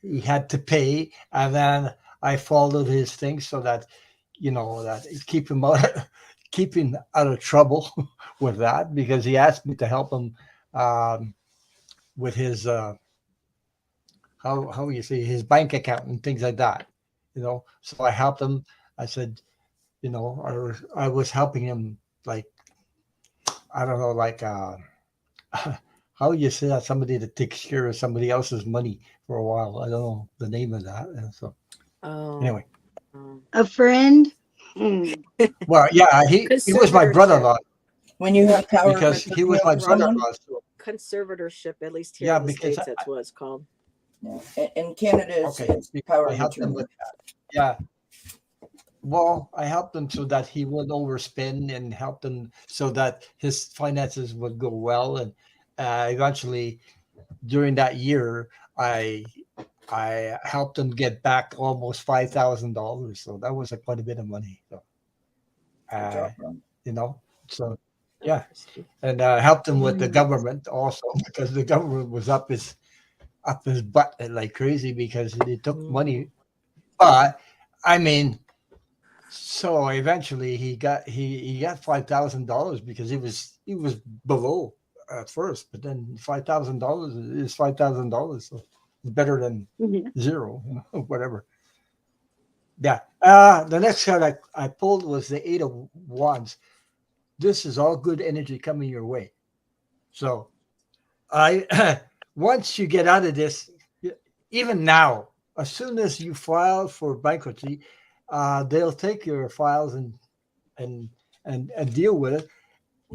He had to pay, and then I followed his things so that that keep him out of trouble with that because he asked me to help him with his how you say his bank account and things like that. So I helped him. I said, I was helping him like I don't know like how you say that somebody that takes care of somebody else's money for a while. I don't know the name of that. And so anyway, A friend. Hmm. well, yeah, he was my brother-in-law When you have power of because he was my attorney over someone, brother-in-law. So, Conservatorship, at least here yeah, in the because States, that's what it's called. yeah. In Canada, it's because power I of helped him attorney. with that. Yeah. Well, I helped him so that he wouldn't overspend and helped him so that his finances would go well. And eventually, during that year, I helped him get back almost $5,000. So that was quite a bit of money. So, Good job, Ron. So Oh, yeah, interesting. and helped him with the government also because the government was up his butt like crazy because they took money. But I mean, so eventually he got $5,000 because he was below at first, but then $5,000 is $5,000, so it's better than Yeah. zero, whatever. Yeah. The next card I pulled was the Eight of Wands. This is all good energy coming your way. So I once you get out of this, even now, as soon as you file for bankruptcy, they'll take your files and and deal with it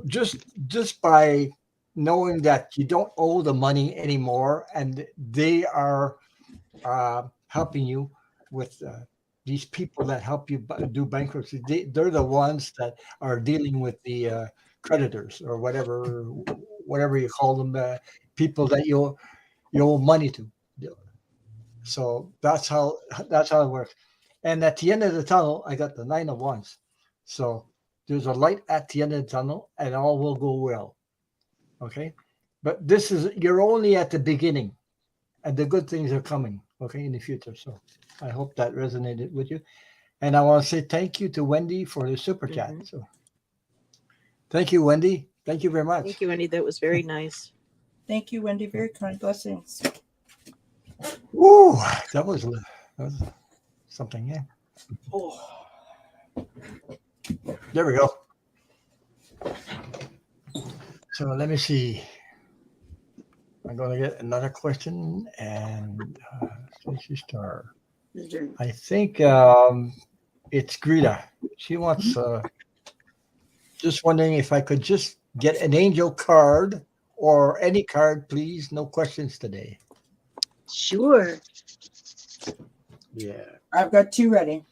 just by knowing that you don't owe the money anymore, and they are helping you with these people that help you do bankruptcy. They're the ones that are dealing with the creditors or whatever you call them, people that you owe money to. So that's how it works. And at the end of the tunnel, I got the Nine of Wands. So there's a light at the end of the tunnel, and all will go well. Okay, but you're only at the beginning, and the good things are coming. Okay, in the future. So I hope that resonated with you. And I want to say thank you to Wendy for the super chat. So thank you, Wendy. Thank you very much. Thank you, Andy. That was very nice. Thank you, Wendy. Very kind. Blessings. Ooh, that was something. Yeah. Oh. There we go. So let me see. I'm going to get another question, and Stacy Star. I think it's Greta. She wants Just wondering if I could just get an angel card or any card, please. No questions today. Sure. Yeah. I've got 2 ready.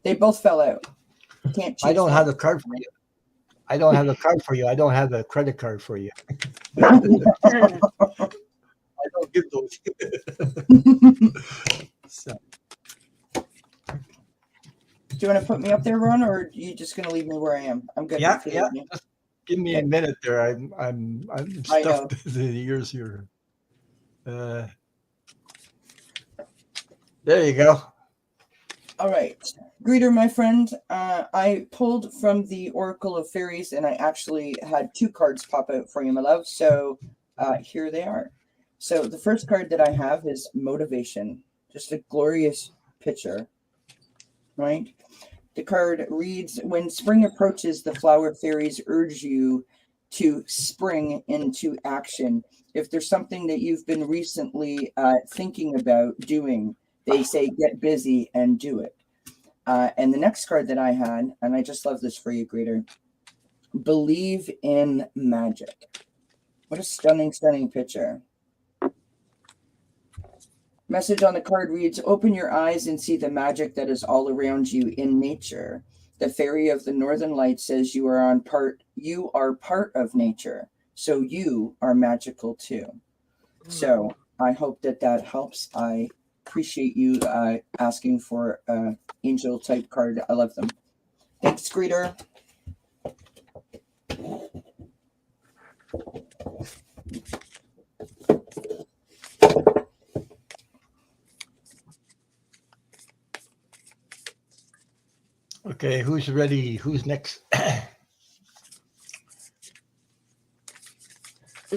They both fell out. Can't choose. I don't one. have the card for you. I don't have the card for you. I don't have the credit card for you. I don't give those. So, Do you want to put me up there, Ron, or are you just going to leave me where I am? I'm good. yeah, if you yeah. leave me. Just give me a minute there. I'm I know. stuffed to the ears here. There you go. All right. Greeter, my friend, I pulled from the Oracle of Fairies, and I actually had 2 cards pop out for you, my love. So here they are. So the first card that I have is Motivation. Just a glorious picture, right? The card reads, when spring approaches, the flower fairies urge you to spring into action. If there's something that you've been recently thinking about doing, they say get busy and do it. And the next card that I had, and I just love this for you, Greeter, Believe in Magic. What a stunning, stunning picture. Message on the card reads, open your eyes and see the magic that is all around you in nature. The fairy of the Northern Light says you are part of nature, so you are magical too. So I hope that helps. I appreciate you asking for an angel type card. I love them. Thanks, Greeter. Okay, who's ready? Who's next? I'm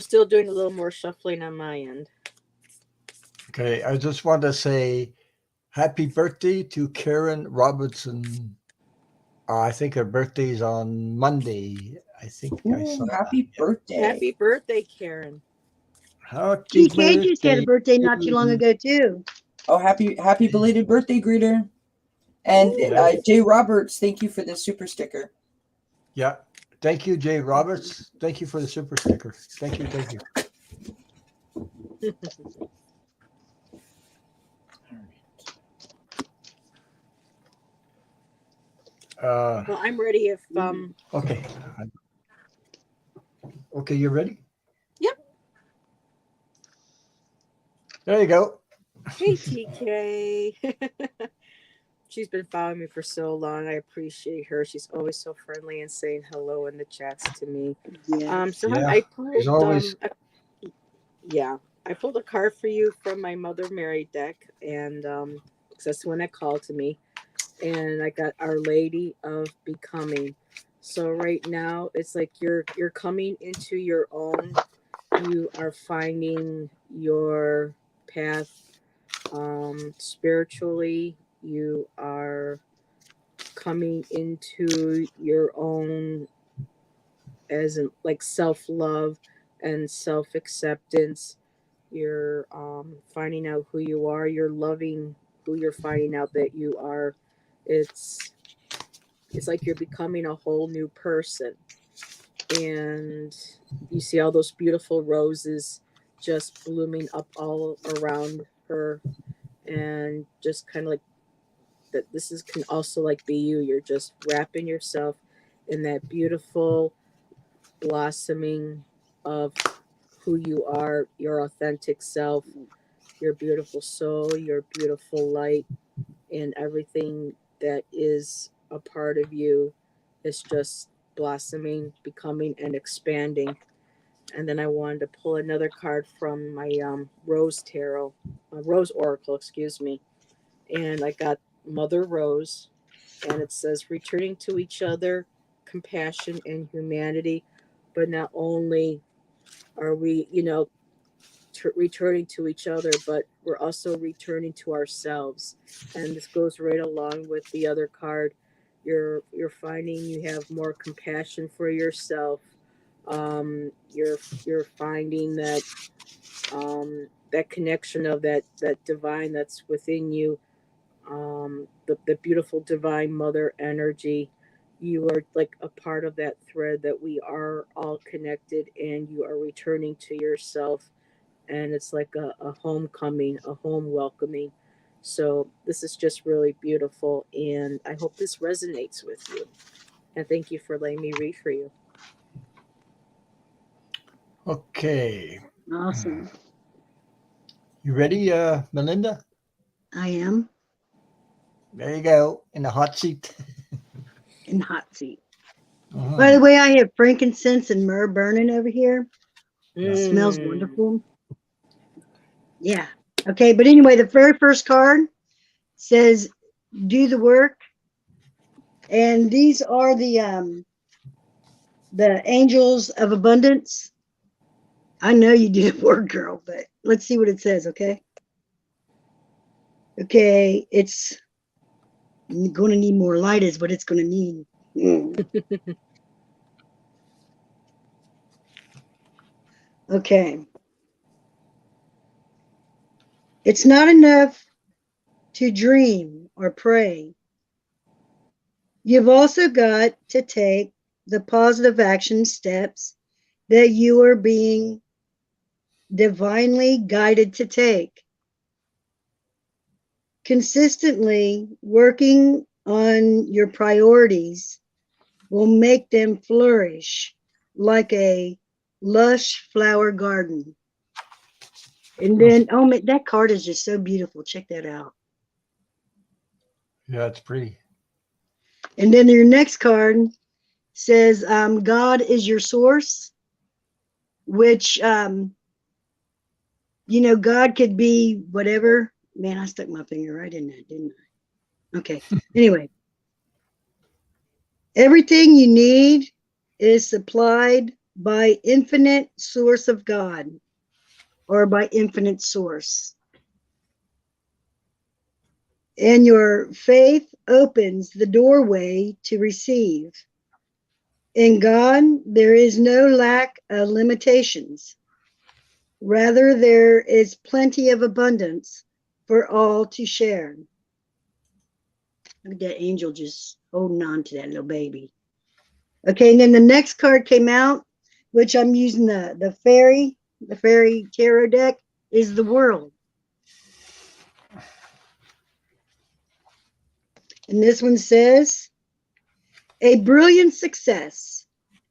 still doing a little more shuffling on my end. Okay, I just want to say happy birthday to Karen Robertson. I think her birthday's on Monday. I think I saw Ooh, happy birthday. Happy birthday, Karen. Happy GK just had a birthday not too long ago too. Oh, happy belated birthday, Greeter. And Yeah. Jay Roberts, thank you for the super sticker. Yeah. Thank you, Jay Roberts. Thank you for the super sticker. Thank you. Thank you. Well, I'm ready if Okay. Okay, you ready? Yep. There you go. Hey, TK. She's been following me for so long. I appreciate her. She's always so friendly and saying hello in the chats to me. So Yeah, I pulled she's always- I pulled a card for you from my Mother Mary deck, and because that's the one that called to me, and I got Our Lady of Becoming. So right now it's like you're coming into your own. You are finding your path spiritually. You are coming into your own as in like self-love and self-acceptance. You're finding out who you are. You're loving who you're finding out that you are. It's like you're becoming a whole new person. And you see all those beautiful roses just blooming up all around her, and just kind of like that can also like be you. You're just wrapping yourself in that beautiful blossoming of who you are, your authentic self, your beautiful soul, your beautiful light, and everything that is a part of you is just blossoming, becoming, and expanding. And then I wanted to pull another card from my Rose Tarot, Rose Oracle, excuse me. And I got Mother Rose, and it says returning to each other, compassion and humanity. But not only are we, returning to each other, but we're also returning to ourselves. And this goes right along with the other card. You're finding you have more compassion for yourself. You're finding that that connection of that divine that's within you, the beautiful divine mother energy. you are like a part of that thread, that we are all connected, and you are returning to yourself, and it's like a homecoming, a home welcoming. So this is just really beautiful, and I hope this resonates with you. And thank you for letting me read for you. Okay. Awesome. You ready, Melinda? I am There you go, in the hot seat. in hot seat. Mhm. By the way, I have frankincense and myrrh burning over here. It smells Mm. wonderful. Yeah. Okay, but anyway, the very first card says do the work. And these are the angels of abundance. I know you did the work, girl, but let's see what it says, okay? Okay, it's going to need more light is what it's going to need. Okay. It's not enough to dream or pray. You've also got to take the positive action steps that you are being divinely guided to take. Consistently working on your priorities will make them flourish like a lush flower garden. And then, oh, that card is just so beautiful. Check that out. Yeah, it's pretty. And then your next card says, God is your source, which, God could be whatever. Man, I stuck my finger right in that, didn't I? Okay. Anyway, everything you need is supplied by infinite source of God, or by infinite source. And your faith opens the doorway to receive. In God, there is no lack of limitations. Rather, there is plenty of abundance for all to share. Look at that angel just holding on to that little baby. Okay, and then the next card came out, which I'm using the fairy tarot deck, is the world. And this one says, a brilliant success,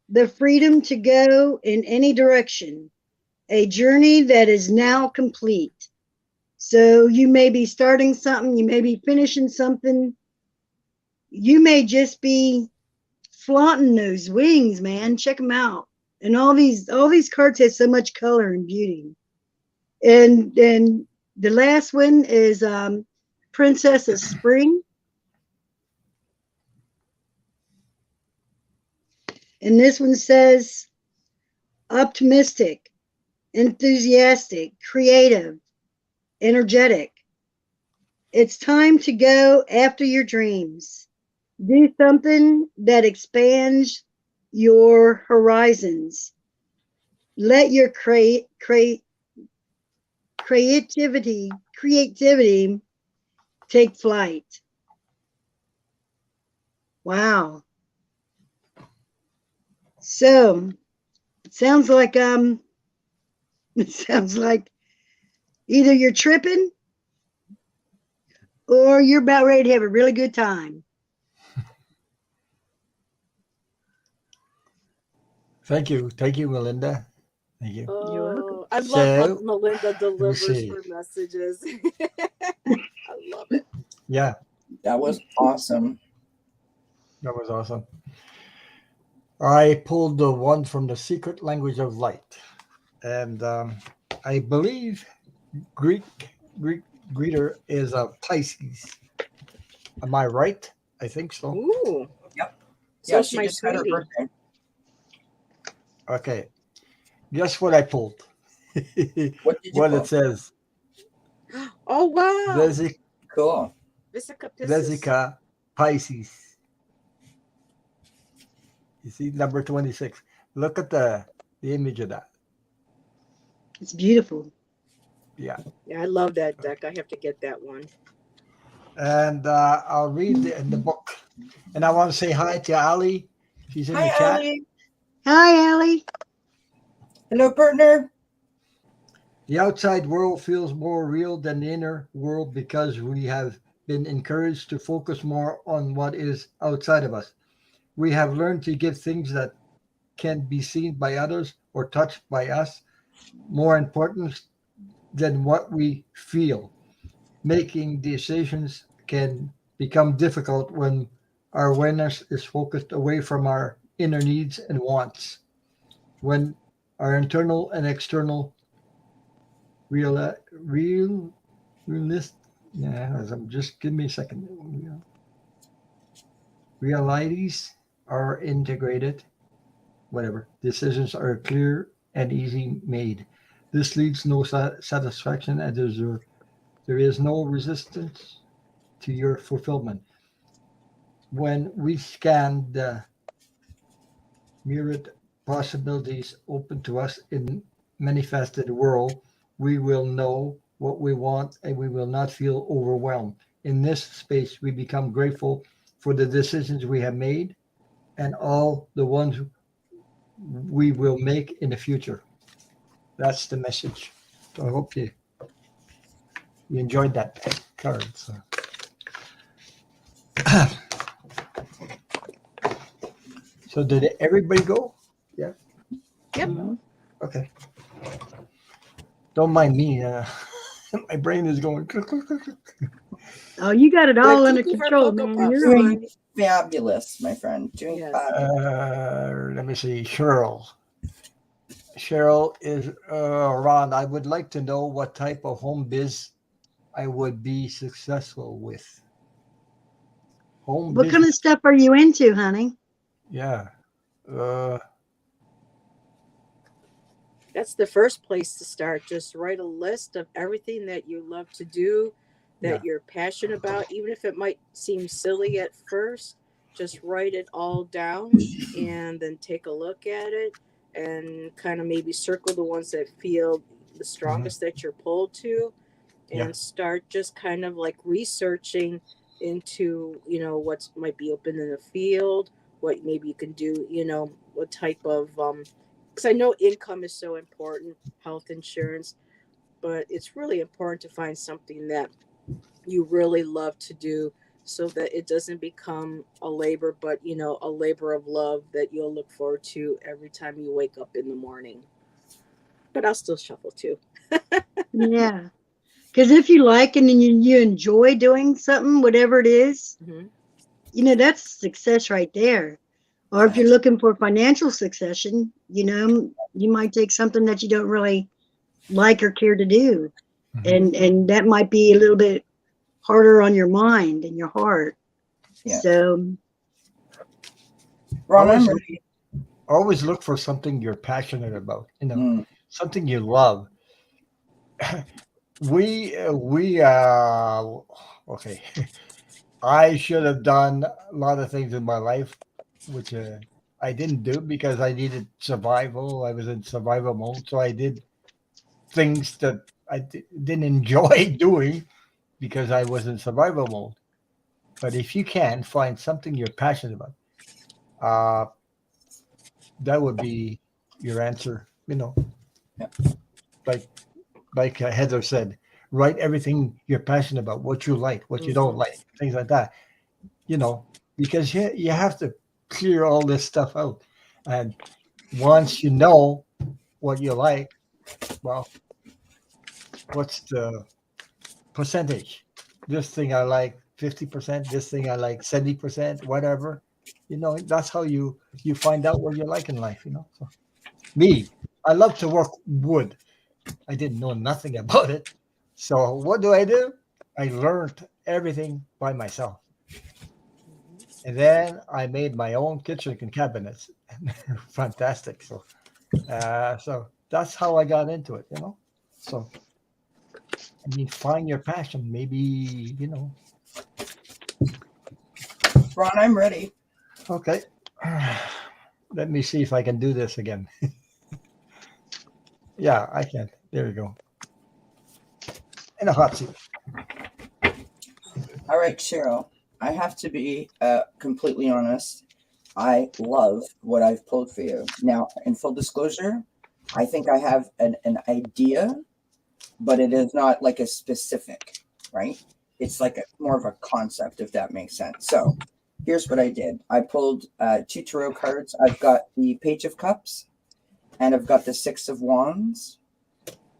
the freedom to go in any direction, a journey that is now complete. So you may be starting something, you may be finishing something, you may just be flaunting those wings, man. Check them out. And all these cards have so much color and beauty. And then the last one is Princess of Spring. And this one says optimistic, enthusiastic, creative, energetic. It's time to go after your dreams. Do something that expands your horizons. Let your creativity take flight. Wow. So it sounds like either you're tripping or you're about ready to have a really good time. Thank you, Melinda. Thank you. You're welcome. I love how So, Melinda delivers see. her messages. I love it. Yeah, That was awesome. that was awesome. I pulled the one from the Secret Language of Light, and I believe Greek greeter is a Pisces. Am I right? I think so. Ooh. Yep. So Yeah, it's she my just had her sweetie. birthday. Okay. Guess what I pulled? What did you What pull? it says. Oh wow. Cool. Vesica Pisces. You see number 26. Look at the image of that. It's beautiful. Yeah. Yeah, I love that deck. I have to get that one. And I'll read in the book And I want to say hi to Ali. She's in Hi, the chat. Ellie. Hi, Allie. Hello, partner. The outside world feels more real than the inner world because we have been encouraged to focus more on what is outside of us. We have learned to give things that can be seen by others or touched by us more importance than what we feel. Making decisions can become difficult when our awareness is focused away from our inner needs and wants. When our internal and external real realist just give me a second. Realities are integrated, whatever. Decisions are clear and easy made. This leads no satisfaction and there is no resistance to your fulfillment. When we scan the myriad possibilities open to us in manifested world, we will know what we want and we will not feel overwhelmed. In this space, we become grateful for the decisions we have made and all the ones we will make in the future. That's the message. So I hope you enjoyed that card. So. So did everybody go? Yeah. Yep. Okay. Don't mind me. My brain is going. Oh, you got it all Good under cookie for control, Cocoa man. Puffs. You're all right. Doing fabulous, my friend. Doing Yes. fabulous. Let me see. Cheryl. Cheryl is Ron. I would like to know what type of home biz I would be successful with. Home What kind business. of stuff are you into, honey? Yeah. That's the first place to start. Just write a list of everything that you love to do, that Yeah. you're passionate about, even if it might seem silly at first. Just write it all down and then take a look at it and kind of maybe circle the ones that feel the strongest that you're pulled to, and Yeah. start just kind of like researching into, what might be open in the field, what maybe you can do, what type of because I know income is so important, health insurance, but it's really important to find something that you really love to do so that it doesn't become a labor, but a labor of love that you'll look forward to every time you wake up in the morning. But I'll still shuffle too. Yeah. Because if you like and you enjoy doing something, whatever it is, that's success right there. Or if you're looking for financial succession, you might take something that you don't really like or care to do. And that might be a little bit harder on your mind and your heart. Yeah. So Ron, I'm ready. Always look for something you're passionate about. Mm. Something you love. we okay. I should have done a lot of things in my life, which I didn't do because I needed survival. I was in survival mode, so I did things that I didn't enjoy doing because I was in survival mode. But if you can find something you're passionate about, that would be your answer. Yeah. Like Heather said, write everything you're passionate about, what you like, what you don't like, things like that. Because you have to clear all this stuff out. And once you know what you like, well, what's the percentage? This thing I like 50%, this thing I like 70%, whatever. That's how you find out what you like in life, So me, I love to work wood. I didn't know nothing about it. So what do? I learned everything by myself. And then I made my own kitchen cabinets. Fantastic. So that's how I got into it, So, find your passion. Maybe, Ron, I'm ready. Okay. Let me see if I can do this again. Yeah, I can. There you go. In a hot seat. All right, Cheryl. I have to be completely honest. I love what I've pulled for you. Now, in full disclosure, I think I have an idea, but it is not like a specific, right? It's like more of a concept, if that makes sense. So here's what I did. I pulled 2 tarot cards. I've got the Page of Cups, and I've got the Six of Wands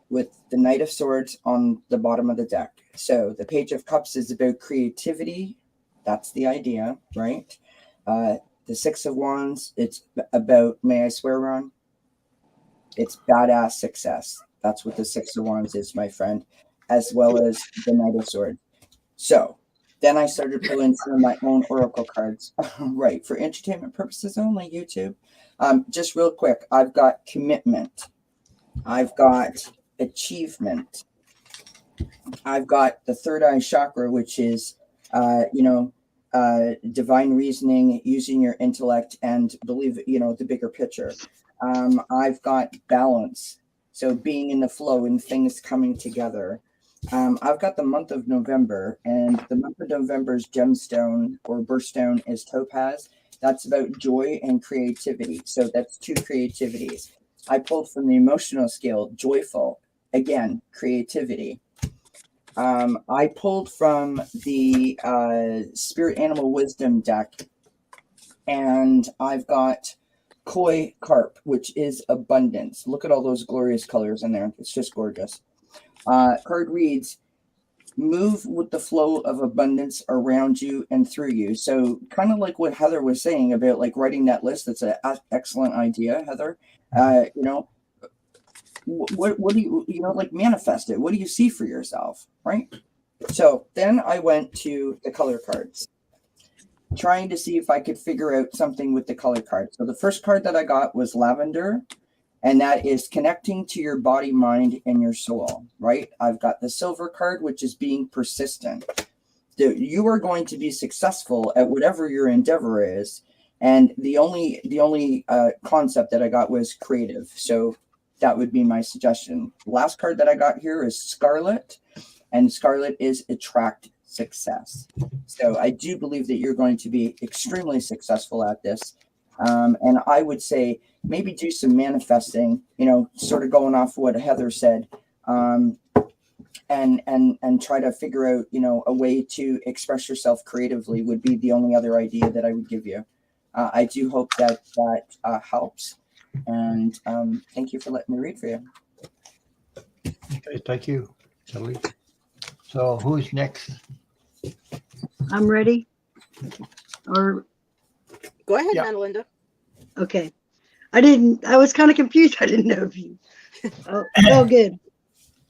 with the Knight of Swords on the bottom of the deck. So the Page of Cups is about creativity. That's the idea, right? The Six of Wands, it's about, may I swear, Ron? It's badass success. That's what the Six of Wands is, my friend, as well as the Knight of Swords. So then I started pulling some of my own oracle cards, right, for entertainment purposes only, YouTube. Just real quick, I've got commitment. I've got achievement. I've got the third eye chakra, which is, divine reasoning, using your intellect and believe, the bigger picture. I've got balance. So being in the flow and things coming together. I've got the month of November, and the month of November's gemstone or birthstone is topaz. That's about joy and creativity. So that's 2 creativities. I pulled from the emotional scale, joyful, again, creativity. I pulled from the Spirit Animal Wisdom deck, and I've got Koi Carp, which is abundance. Look at all those glorious colors in there. It's just gorgeous. Card reads, move with the flow of abundance around you and through you. So kind of like what Heather was saying about like writing that list. That's an excellent idea, Heather. What do you, like manifest it? What do you see for yourself, right? So then I went to the color cards, trying to see if I could figure out something with the color cards. So the first card that I got was lavender, and that is connecting to your body, mind, and your soul, right? I've got the silver card, which is being persistent. You are going to be successful at whatever your endeavor is. And the only concept that I got was creative. So that would be my suggestion. The last card that I got here is Scarlet, and Scarlet is attract success. So I do believe that you're going to be extremely successful at this. And I would say maybe do some manifesting, sort of going off what Heather said, and try to figure out, a way to express yourself creatively would be the only other idea that I would give you. I do hope that helps. And thank you for letting me read for you. Okay, thank you, Kelley. So who's next? I'm ready. Or Go ahead, Yeah. Melinda. okay. I was kind of confused. I didn't know if you. Oh, good.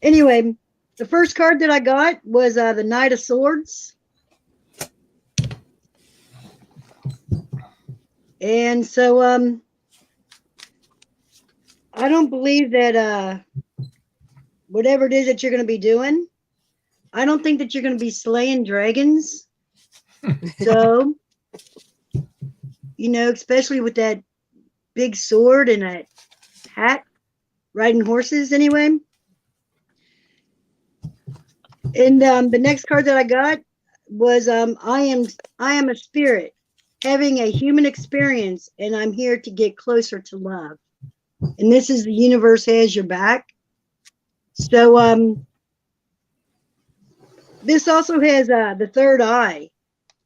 Anyway, the first card that I got was the Knight of Swords. And so I don't believe that whatever it is that you're going to be doing, I don't think that you're going to be slaying dragons. So, especially with that big sword and that hat, riding horses anyway. And the next card that I got was I am a spirit having a human experience, and I'm here to get closer to love. And this is the universe has your back. So this also has the third eye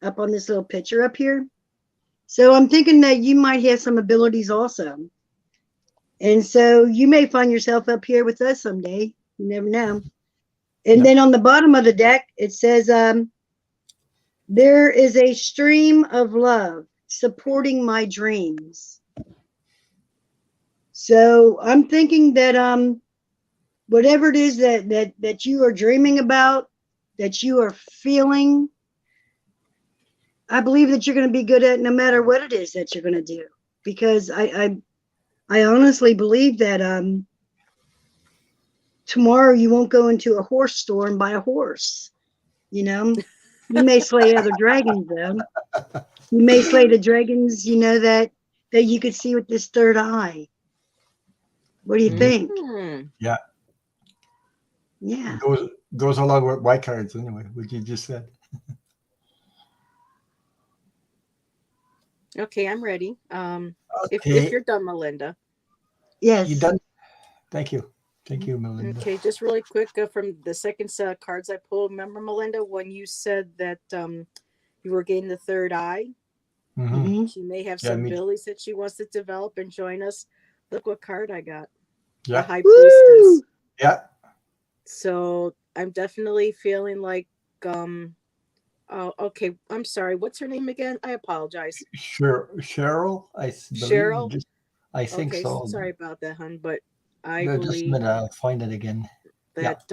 up on this little picture up here. So I'm thinking that you might have some abilities also. And so you may find yourself up here with us someday. You never know. And then on the bottom of the deck, it says, there is a stream of love supporting my dreams. So I'm thinking that whatever it is that you are dreaming about, that you are feeling, I believe that you're going to be good at no matter what it is that you're going to do. Because I honestly believe that tomorrow you won't go into a horse store and buy a horse. You may slay other dragons though. You may slay the dragons, that you could see with this third eye. What do you think? Yeah. Yeah. Goes along with white cards anyway, what you just said. Okay, I'm ready. If Okay, you're done, Melinda. Yes. you done? Thank you. Thank you, Melinda. Okay, just really quick from the second set of cards I pulled. Remember, Melinda, when you said that you were getting the third eye? Hmm. Hmm. She may have Yeah, some me. abilities that she wants to develop and join us. Look what card I got. The Yeah, High Priestess. Woo! yeah. So I'm definitely feeling like oh, okay. I'm sorry. What's her name again? I apologize. Sure, Cheryl, believe. Cheryl. I think Okay, so. sorry about that, hun, but I No, just a believe minute. I'll find it again. Yeah, that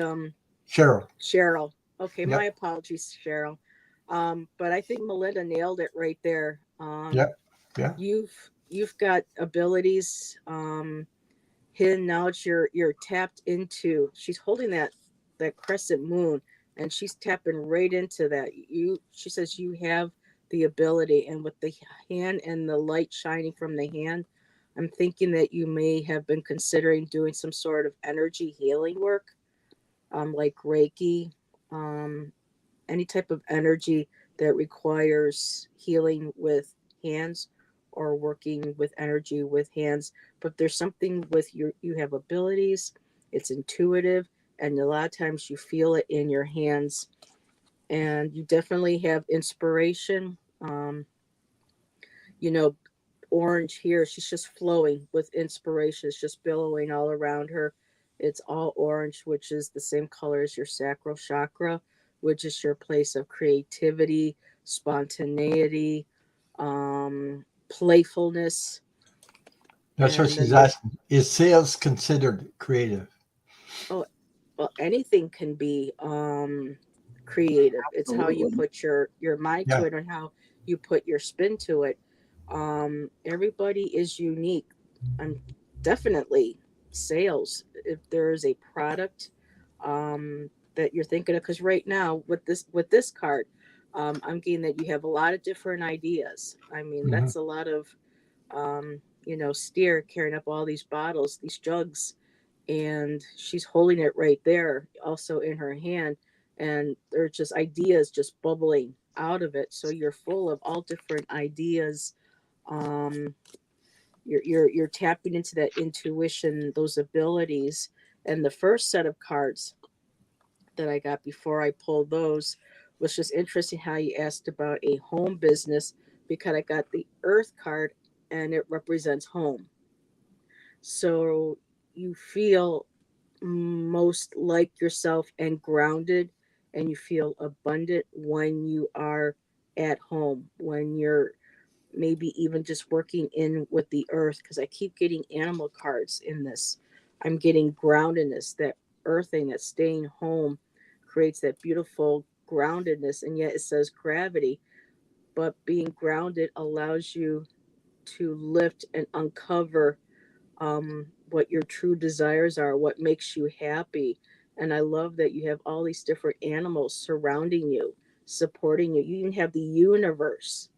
Cheryl. Cheryl. Okay, my Yep, apologies, Cheryl. But I think Melinda nailed it right there. yep, yeah. You've got abilities, hidden knowledge you're tapped into. She's holding that crescent moon and she's tapping right into that. She says you have the ability, and with the hand and the light shining from the hand, I'm thinking that you may have been considering doing some sort of energy healing work, like Reiki, um, any type of energy that requires healing with hands or working with energy with hands. But there's something with you have abilities, it's intuitive, and a lot of times you feel it in your hands. And you definitely have inspiration. You know, orange here, she's just flowing with inspiration. It's just billowing all around her. It's all orange, which is the same color as your sacral chakra, which is your place of creativity, spontaneity, playfulness. That's what And she's then the asking. Is sales considered creative? oh, well, anything can be creative. It's how you Absolutely. put your mind to Yeah. it and how you put your spin to it. Everybody is unique. And definitely sales. If there is a product that you're thinking of, because right now with this card, I'm getting that you have a lot of different ideas. I mean, Hmm. that's a lot of steer carrying up all these bottles, these jugs, and she's holding it right there also in her hand, and there's just ideas just bubbling out of it, so you're full of all different ideas. um you're tapping into that intuition, those abilities. And the first set of cards that I got before I pulled those was just interesting how you asked about a home business, because I got the earth card and it represents home. So you feel most like yourself and grounded, and you feel abundant when you are at home, when you're maybe even just working in with the earth, because I keep getting animal cards in this. I'm getting groundedness, that earthing, that staying home creates that beautiful groundedness, and yet it says gravity, but being grounded allows you to lift and uncover what your true desires are, what makes you happy. And I love that you have all these different animals surrounding you, supporting you. You even have the universe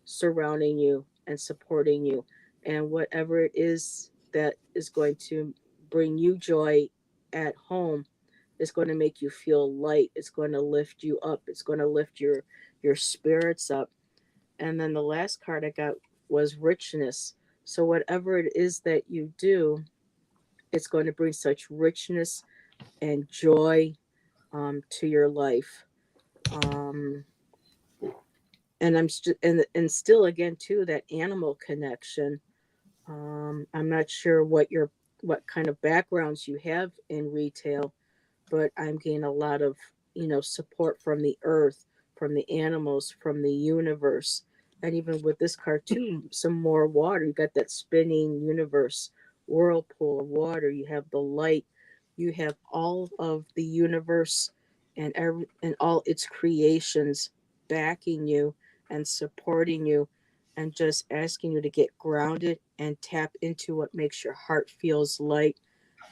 surrounding you and supporting you. And whatever it is that is going to bring you joy at home is going to make you feel light. It's going to lift you up. It's going to lift your spirits up. And then the last card I got was richness. So whatever it is that you do, it's going to bring such richness and joy to your life. Um, and and still again too that animal connection. I'm not sure what kind of backgrounds you have in retail, but I'm getting a lot of support from the earth, from the animals, from the universe, and even with this card too, some more water. You got that spinning universe, whirlpool of water. You have the light. You have all of the universe and all its creations backing you and supporting you, and just asking you to get grounded and tap into what makes your heart feels light,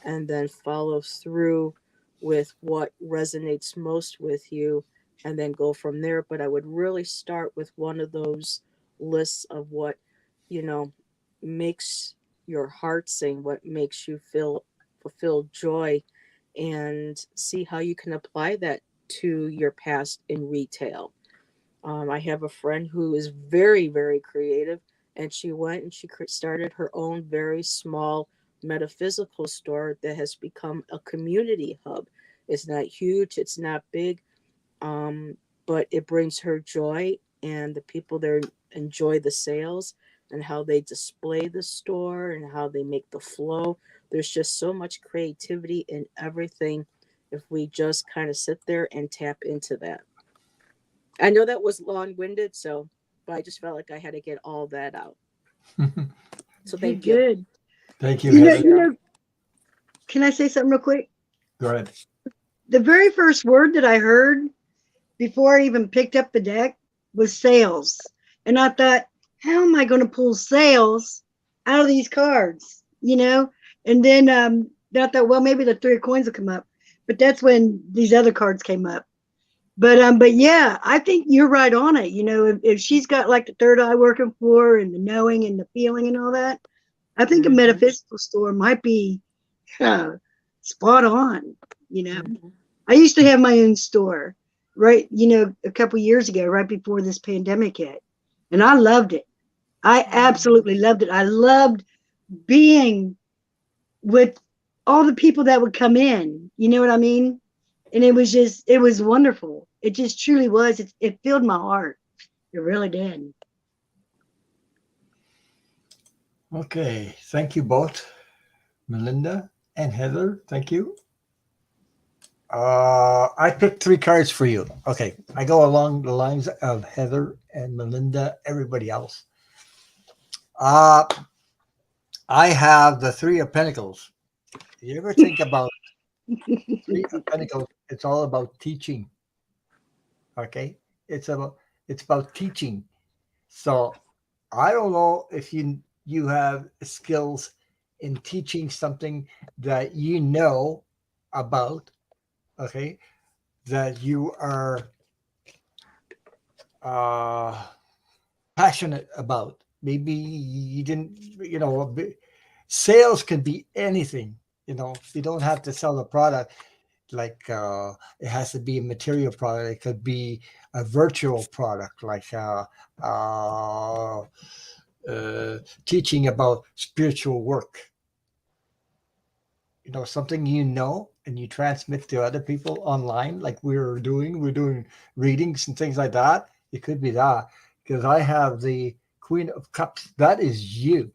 and then follow through with what resonates most with you, and then go from there. But I would really start with one of those lists of what you know makes your heart sing, what makes you feel fulfilled joy, and see how you can apply that to your past in retail. I have a friend who is very, very creative, and she went and she started her own very small metaphysical store that has become a community hub. It's not huge, it's not big, but it brings her joy, and the people there enjoy the sales and how they display the store and how they make the flow. There's just so much creativity in everything if we just kind of sit there and tap into that. I know that was long-winded, but I just felt like I had to get all that out. So thank you. Good. Thank you, You know, Heather. can I say something real quick? Go ahead. The very first word that I heard before I even picked up the deck was sales. And I thought, how am I going to pull sales out of these cards? And then I thought, well, maybe the 3 of coins will come up. But that's when these other cards came up. But yeah, I think you're right on it. If she's got like the third eye working for her and the knowing and the feeling and all that, I think a metaphysical store might be spot on. I used to have my own store, right? A couple years ago, right before this pandemic hit, and I loved it. I absolutely loved it. I loved being with all the people that would come in. You know what I mean? And it was wonderful. It just truly was. It filled my heart. It really did. Okay. Thank you both, Melinda and Heather. Thank you. I picked 3 cards for you. Okay. I go along the lines of Heather and Melinda, everybody else. I have the 3 of Pentacles. You ever think about 3 of Pentacles? It's all about teaching. Okay. It's about teaching. So I don't know if you have skills in teaching something that you know about, okay, that you are passionate about. Maybe you didn't, sales can be anything. You don't have to sell a product like it has to be a material product. It could be a virtual product, like teaching about spiritual work. Something and you transmit to other people online, like we're doing readings and things like that. It could be that, because I have the Queen of Cups. That is you,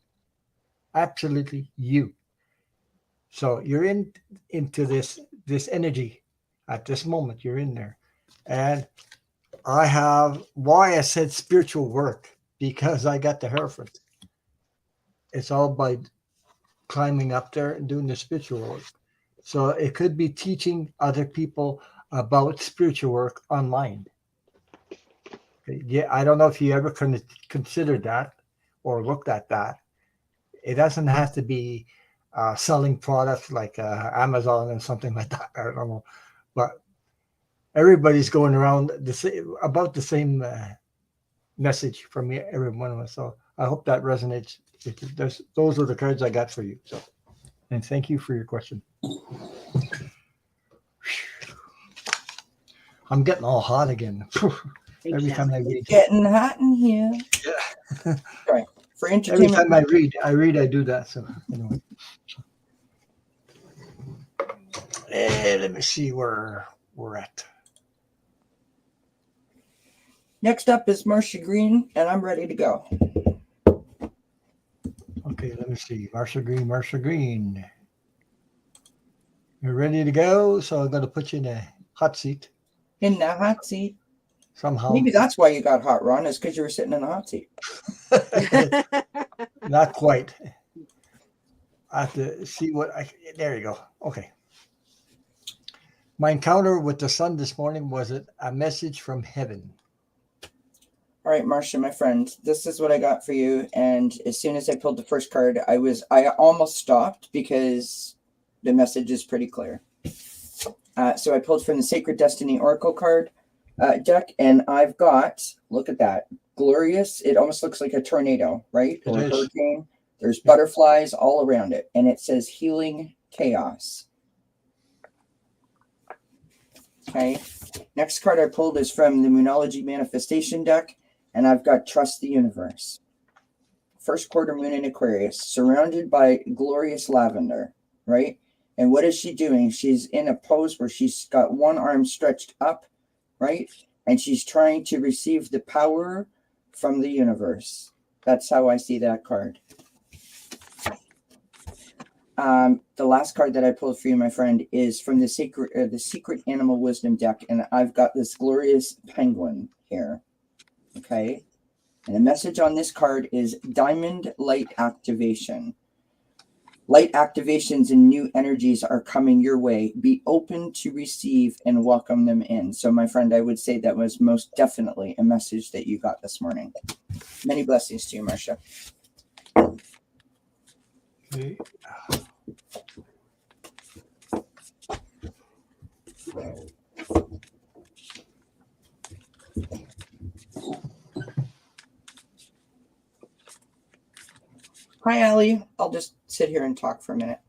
absolutely you. So you're into this energy at this moment. You're in there, and I have why I said spiritual work, because I got the Hereford. It's all by climbing up there and doing the spiritual work. So it could be teaching other people about spiritual work online. Yeah, I don't know if you ever considered that or looked at that. It doesn't have to be selling products like Amazon and something like that. I don't know, but everybody's going around about the same message from every one of us. So I hope that resonates. Those are the cards I got for you. So, and thank you for your question. I'm getting all hot again. Every time I read. It's getting hot in here. Yeah. Sorry. For entertainment. Every time I do that. So anyway. Let me see where we're at. Next up is Marcia Green, and I'm ready to go. Okay, let me see. Marcia Green. You're ready to go, so I'm going to put you in a hot seat. In the hot seat. Somehow. Maybe that's why you got hot, Ron, is because you were sitting in the hot seat. Not quite. I have to see there you go. Okay. My encounter with the sun this morning was a message from heaven. All right, Marcia, my friend, this is what I got for you. And as soon as I pulled the first card, I almost stopped because the message is pretty clear. So I pulled from the Sacred Destiny Oracle card deck, and I've got, look at that, glorious. It almost looks like a tornado, right? Or a hurricane. There's butterflies all around it, and it says healing chaos. Okay. Next card I pulled is from the Moonology Manifestation deck, and I've got Trust the Universe. first quarter moon in Aquarius, surrounded by glorious lavender, right? And what is she doing? She's in a pose where she's got one arm stretched up, right? And she's trying to receive the power from the universe. That's how I see that card. The last card that I pulled for you, my friend, is from the Secret Animal Wisdom deck, and I've got this glorious penguin here. Okay, and the message on this card is Diamond Light Activation. Light activations and new energies are coming your way. Be open to receive and welcome them in. So, my friend, I would say that was most definitely a message that you got this morning. Many blessings to you, Marcia. Okay. Hi, Allie. I'll just sit here and talk for a minute.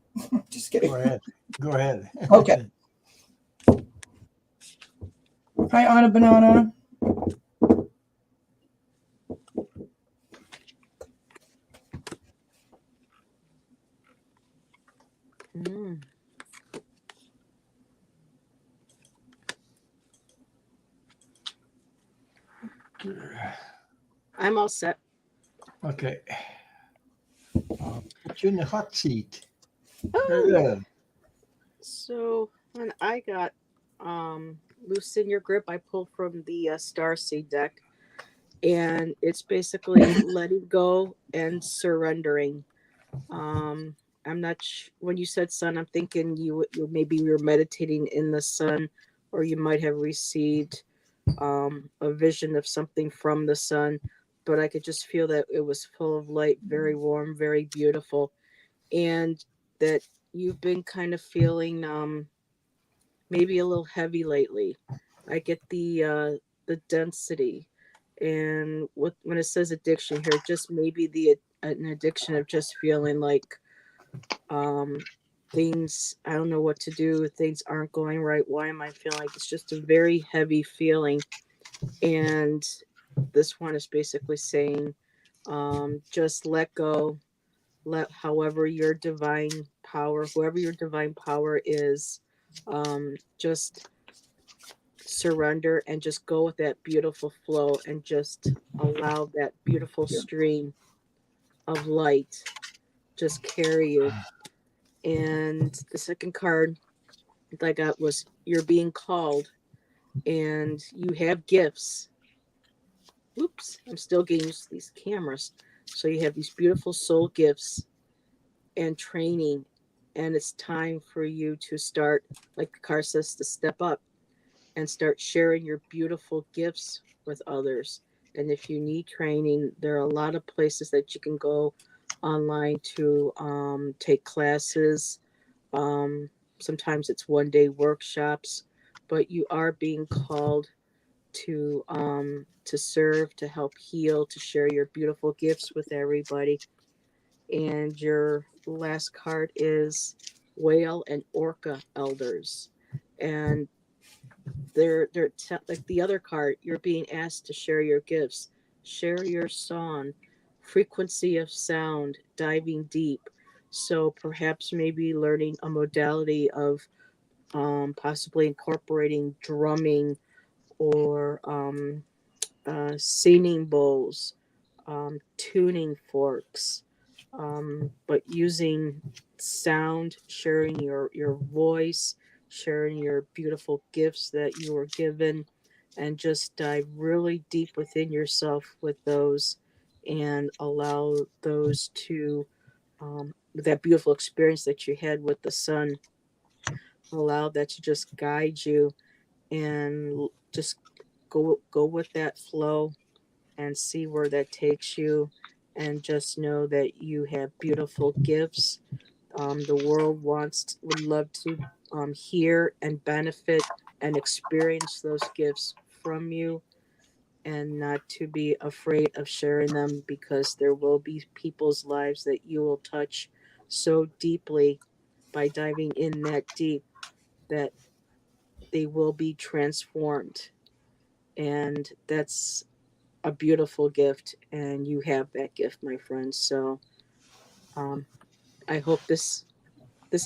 Just kidding. Go ahead. Go ahead. Okay. Hi, Anna Banana. Mm. I'm all set. Okay. Put you in the hot seat. Oh, Very good. so when I got Loosen Your Grip, I pulled from the Starseed deck, and it's basically letting go and surrendering. I'm not when you said sun, I'm thinking you maybe you were meditating in the sun, or you might have received a vision of something from the sun, but I could just feel that it was full of light, very warm, very beautiful, and that you've been kind of feeling maybe a little heavy lately. I get the density, and when it says addiction here, just maybe an addiction of just feeling like um things, I don't know what to do, things aren't going right, why am I feeling like it's just a very heavy feeling. And this one is basically saying just let go, let whoever your divine power is, just surrender and just go with that beautiful flow and just allow that beautiful stream of light just carry you. And the second card that I got was you're being called and you have gifts. Oops, I'm still getting used to these cameras. So you have these beautiful soul gifts and training, and it's time for you to start, like the card says, to step up and start sharing your beautiful gifts with others. And if you need training, there are a lot of places that you can go online to take classes. Sometimes it's 1 day workshops, but you are being called to serve, to help heal, to share your beautiful gifts with everybody. And your last card is Whale and Orca Elders, and they're like the other card. You're being asked to share your gifts, share your song, frequency of sound, diving deep. So perhaps maybe learning a modality of possibly incorporating drumming or singing bowls, tuning forks, but using sound, sharing your voice, sharing your beautiful gifts that you were given, and just dive really deep within yourself with those and allow those to, that beautiful experience that you had with the sun, allow that to just guide you and just go with that flow and see where that takes you, and just know that you have beautiful gifts. The world would love to hear and benefit and experience those gifts from you, and not to be afraid of sharing them, because there will be people's lives that you will touch so deeply by diving in that deep, that they will be transformed. And that's a beautiful gift, and you have that gift, my friend. So I hope this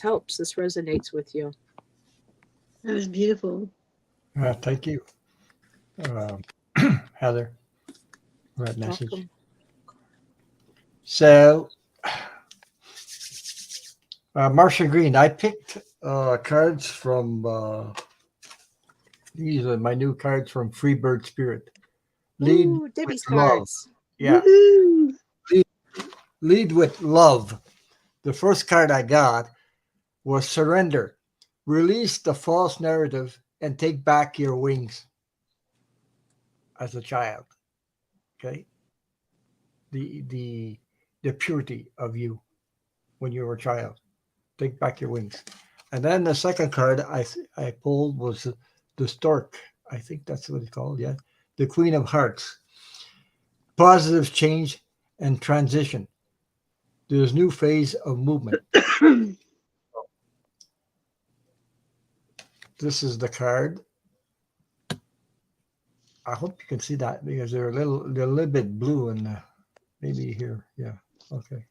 helps. This resonates with you. That was beautiful. Thank you, um, Heather, for that message. Welcome. So, Marcia Green, I picked cards from, these are my new cards from Freebird Spirit. Lead Ooh, with Debbie's love. cards. Yeah, Woohoo! lead with love. The first card I got was surrender. Release the false narrative and take back your wings as a child. Okay. The purity of you when you were a child. Take back your wings. And then the second card I pulled was the stork. I think that's what it's called. Yeah. The Queen of Hearts. Positive change and transition. There's new phase of movement. This is the card. I hope you can see that because they're a little bit blue and maybe here. Yeah. Okay.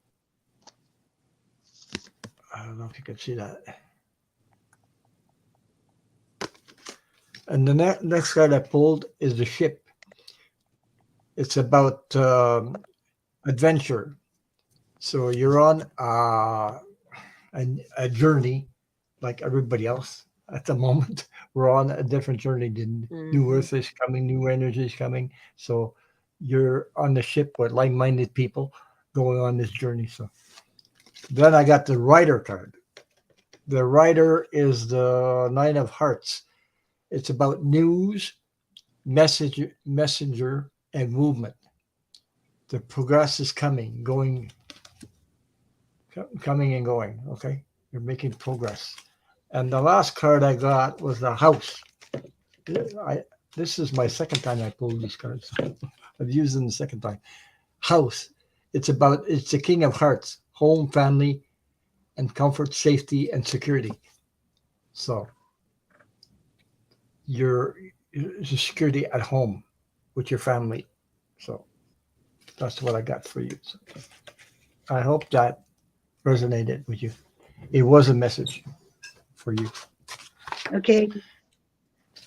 I don't know if you can see that. And the next card I pulled is the ship. It's about adventure. So you're on a journey like everybody else at the moment. We're on a different journey. New Earth is coming, new energy is coming. So you're on the ship with like-minded people going on this journey. So then I got the Rider card. The Rider is the Nine of Hearts. It's about news, messenger, and movement. The progress is coming and going. Okay, you're making progress. And the last card I got was the House. This is my second time I pulled these cards. I've used them the second time. House. It's the King of Hearts, home, family, and comfort, safety, and security. So your security at home with your family. So that's what I got for you. So I hope that resonated with you. It was a message for you. Okay.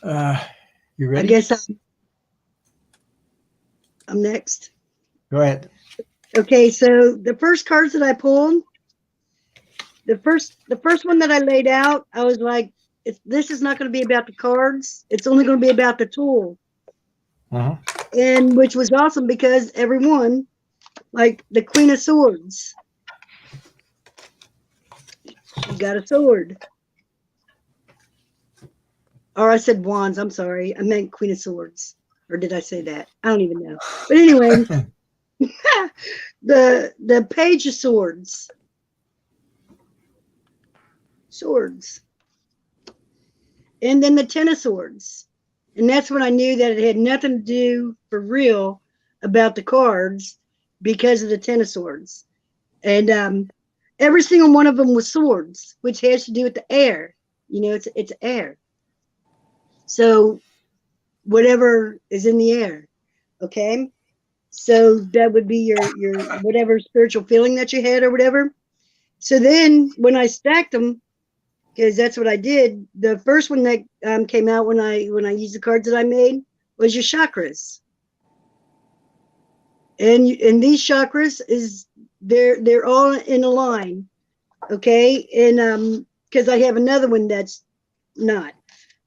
You ready? I guess I'm next. Go ahead. Okay, so the first cards that I pulled, the first one that I laid out, I was like, this is not going to be about the cards. It's only going to be about the tool. Uh-huh. And which was awesome because everyone, like the Queen of Swords, she got a sword. Or I said wands. I'm sorry. I meant Queen of Swords. Or did I say that? I don't even know. But anyway, the Page of Swords. Swords. And then the Ten of Swords. And that's when I knew that it had nothing to do for real about the cards because of the Ten of Swords. And every single one of them was swords, which has to do with the air. You know, it's air. So whatever is in the air, okay? So that would be your whatever spiritual feeling that you had or whatever. So then when I stacked them, because that's what I did, the first one that came out when I used the cards that I made was your chakras. And these chakras they're all in a line, okay? And because I have another one that's not.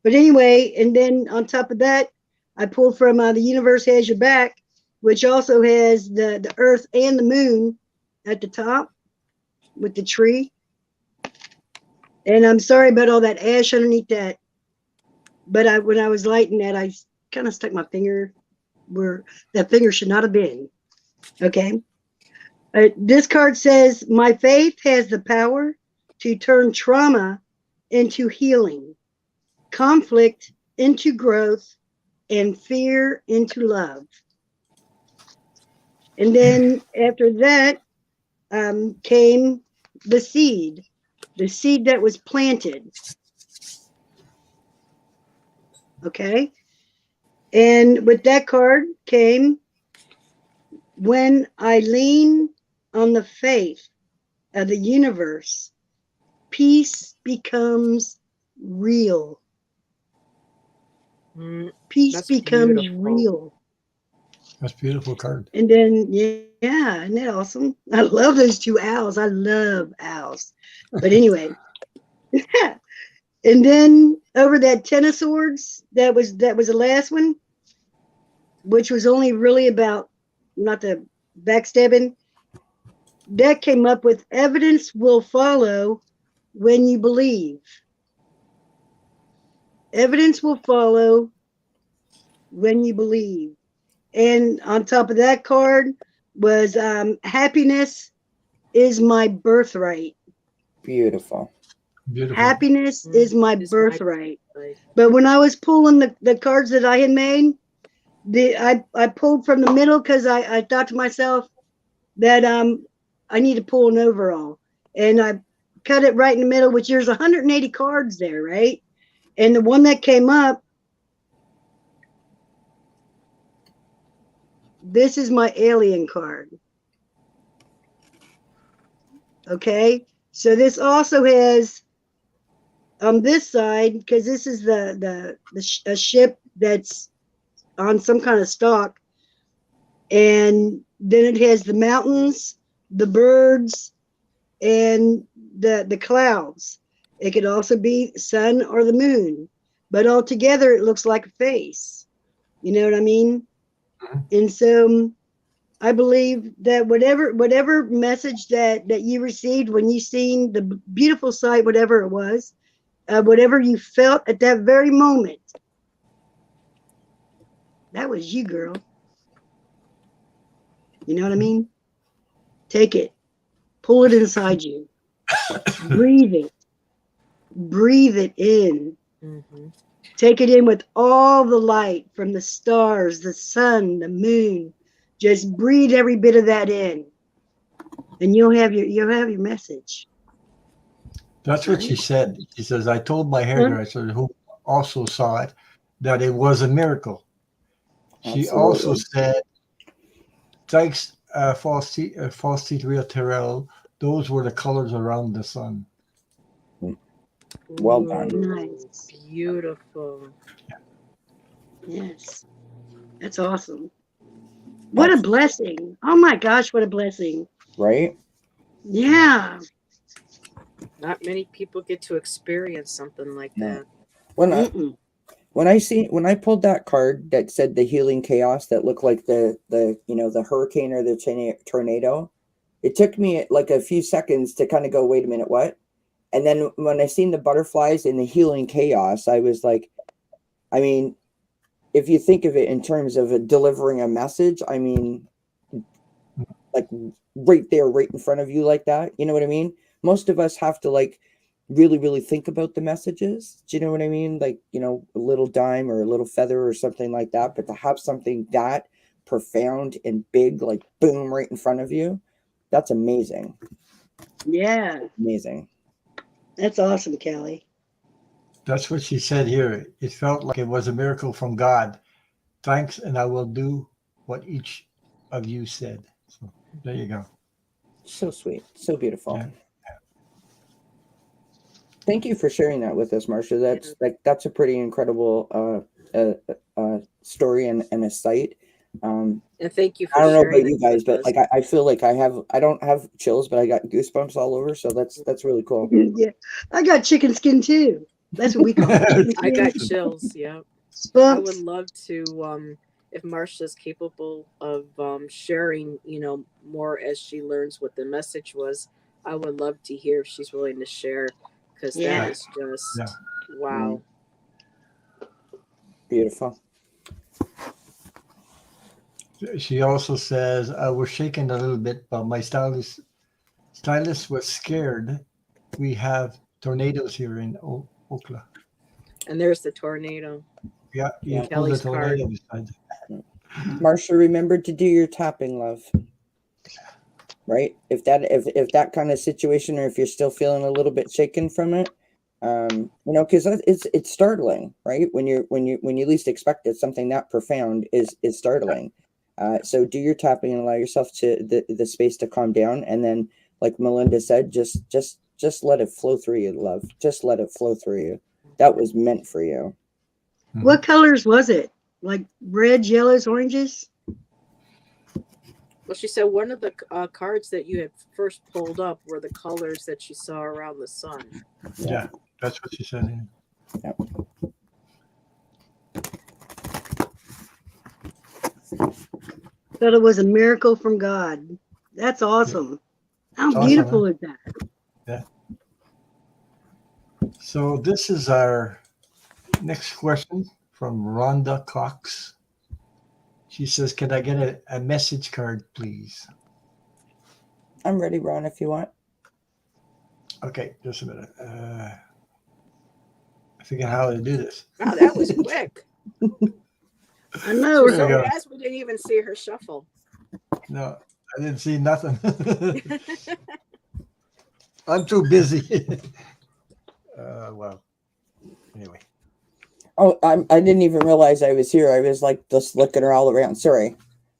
But anyway, and then on top of that, I pulled from The Universe Has Your Back, which also has the earth and the moon at the top with the tree. And I'm sorry about all that ash underneath that. But when I was lighting that, I kind of stuck my finger where that finger should not have been. Okay. This card says, my faith has the power to turn trauma into healing, conflict into growth, and fear into love. And then after that came the seed that was planted. Okay. And with that card came when I lean on the faith of the universe, peace becomes real. Peace That's becomes beautiful. real. That's a beautiful card. And then, yeah, isn't that awesome? I love those two owls. I love owls. But anyway, and then over that Ten of Swords, that was the last one, which was only really about not the backstabbing. That came up with evidence will follow when you believe. Evidence will follow when you believe. And on top of that card was happiness is my birthright. Beautiful. Beautiful. Happiness is my It's my birthright. birthright. But when I was pulling the cards that I had made, I pulled from the middle because I thought to myself that I need to pull an overall. And I cut it right in the middle, which there's 180 cards there, right? And the one that came up, this is my alien card. Okay, so this also has on this side, because this is a ship that's on some kind of stalk, and then it has the mountains, the birds, and the clouds. It could also be sun or the moon, but all together it looks like a face. You know what I mean? And so I believe that whatever message that you received when you seen the beautiful sight, whatever it was, whatever you felt at that very moment, that was you, girl. You know what I mean? Take it, pull it inside you, breathe it in. Mm-hmm. Take it in with all the light from the stars, the sun, the moon. Just breathe every bit of that in, and you'll have your message. That's what she said. She says, I told my hairdresser, who also saw it, that it was a miracle. She also Absolutely. said, thanks, false teeth real Terrell, those were the colors around the sun. Well done. Nice. Beautiful. Yes, that's awesome. What a blessing. Oh my gosh, what a blessing. Right? Yeah. Not many people get to experience something like No. that. When I pulled that card that said the healing chaos that looked like the hurricane or the tornado, it took me like a few seconds to kind of go, wait a minute, what? And then when I seen the butterflies and the healing chaos, I was like, I mean, if you think of it in terms of delivering a message, I mean, like right there, right in front of you like that. You know what I mean? Most of us have to like really, really think about the messages. Do you know what I mean? Like, a little dime or a little feather or something like that. But to have something that profound and big, like boom, right in front of you, that's amazing. Yeah. Amazing. That's awesome, Kelley. That's what she said here. It felt like it was a miracle from God. Thanks, and I will do what each of you said. So there you go. So sweet. So beautiful. Yeah. Thank you for sharing that with us, Marcia. That's a pretty incredible story and a sight. And thank you for I don't know sharing about you it guys, with but us. like I feel like I don't have chills, but I got goosebumps all over. So that's really cool. Yeah. I got chicken skin too. That's what we call it. Chicken I got skin. chills. Yeah. I would Bumps. love to, if Marcia's capable of sharing, more as she learns what the message was. I would love to hear if she's willing to share, because Yeah. that is just Yeah. wow. Beautiful. She also says, I was shaken a little bit, but my stylist was scared. We have tornadoes here in Oklahoma. And there's the tornado. Yeah, you pulled the Kelley's card. tornado beside. Marcia, remember to do your tapping, love. Right? If that kind of situation, or if you're still feeling a little bit shaken from it, because it's startling, right? When you least expect it, something that profound is startling. So do your tapping and allow yourself to the space to calm down. And then, like Melinda said, just let it flow through you, love. Just let it flow through you. That was meant for you. What colors was it? Like reds, yellows, oranges? Well, she said one of the cards that you had first pulled up were the colors that she saw around the sun. Yeah, that's what she said. Yeah. Thought it was a miracle from God. That's awesome. How It's awesome, beautiful huh? is that? Yeah. So this is our next question from Rhonda Cox. She says, "Can I get a message card, please?" I'm ready, Ron, if you want. Okay, just a minute. I figure how to do this. Wow, that was quick. I know. There we So go. fast we didn't even see her shuffle. No, I didn't see nothing. I'm too busy. Well, anyway. Oh, I didn't even realize I was here. I was like just looking all around. Sorry.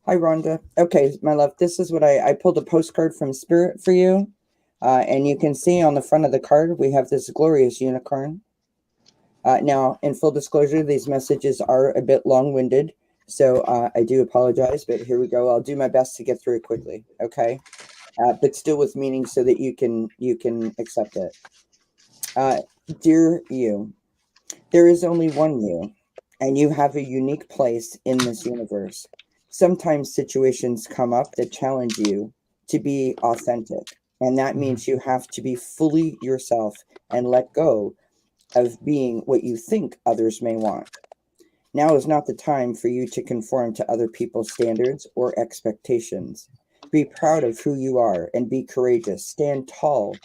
Hi, Rhonda. Okay, my love, this is what I pulled a postcard from Spirit for you. And you can see on the front of the card, we have this glorious unicorn. Now, in full disclosure, these messages are a bit long-winded, so I do apologize, but here we go. I'll do my best to get through it quickly, okay? But still with meaning so that you can accept it. Dear you, there is only one you, and you have a unique place in this universe. Sometimes situations come up that challenge you to be authentic, and that means you have to be fully yourself and let go of being what you think others may want. Now is not the time for you to conform to other people's standards or expectations. Be proud of who you are and be courageous. Stand tall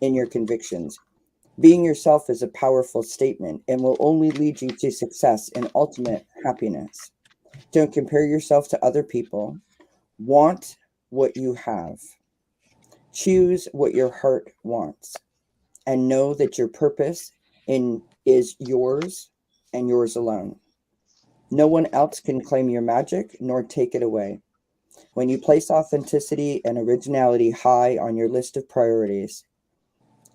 in your convictions. Being yourself is a powerful statement and will only lead you to success and ultimate happiness. Don't compare yourself to other people. Want what you have. Choose what your heart wants. And know that your purpose is yours and yours alone. No one else can claim your magic nor take it away. When you place authenticity and originality high on your list of priorities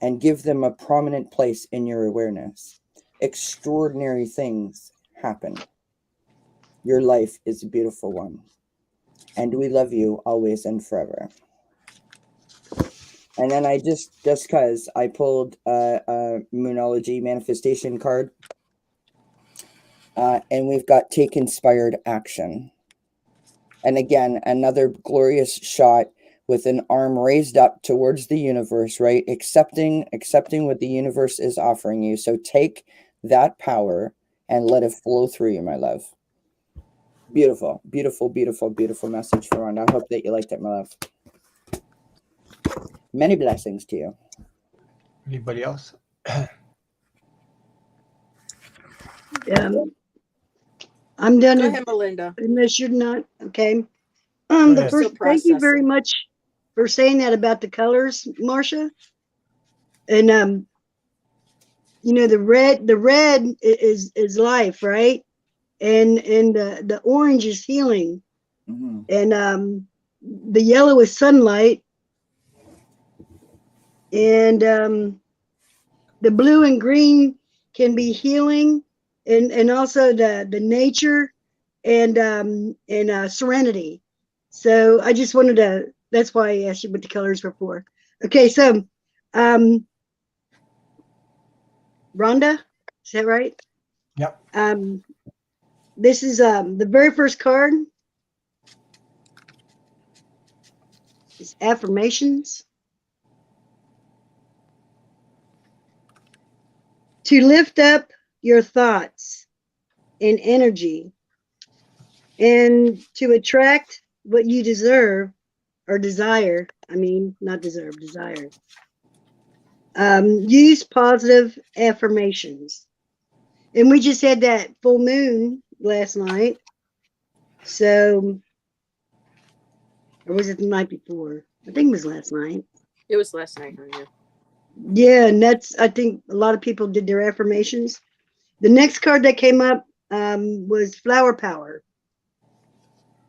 and give them a prominent place in your awareness, extraordinary things happen. Your life is a beautiful one. And we love you always and forever. And then I just because I pulled a Moonology manifestation card. And we've got take inspired action. And again, another glorious shot with an arm raised up towards the universe, right? Accepting what the universe is offering you. So take that power and let it flow through you, my love. Beautiful, beautiful, beautiful, beautiful message for Rhonda. I hope that you liked it, my love. Many blessings to you. Anybody else? I'm done. Go ahead, Melinda. Unless you're not. Okay. Go The ahead. first, Still thank you very processing. much for saying that about the colors, Marcia. And the red is life, right? And the orange is healing. Mm-hmm. And the yellow is sunlight. And the blue and green can be healing, and also the nature and serenity. So I just wanted to. That's why I asked you what the colors were for. Okay, so Rhonda, is that right? Yep. This is the very first card. It's affirmations. To lift up your thoughts and energy and to attract what you deserve or desire. I mean, not deserve, desire. Use positive affirmations. And we just had that full moon last night. So, or was it the night before? I think it was last night. It was last night, honey. Yeah, and I think a lot of people did their affirmations. The next card that came up was Flower Power.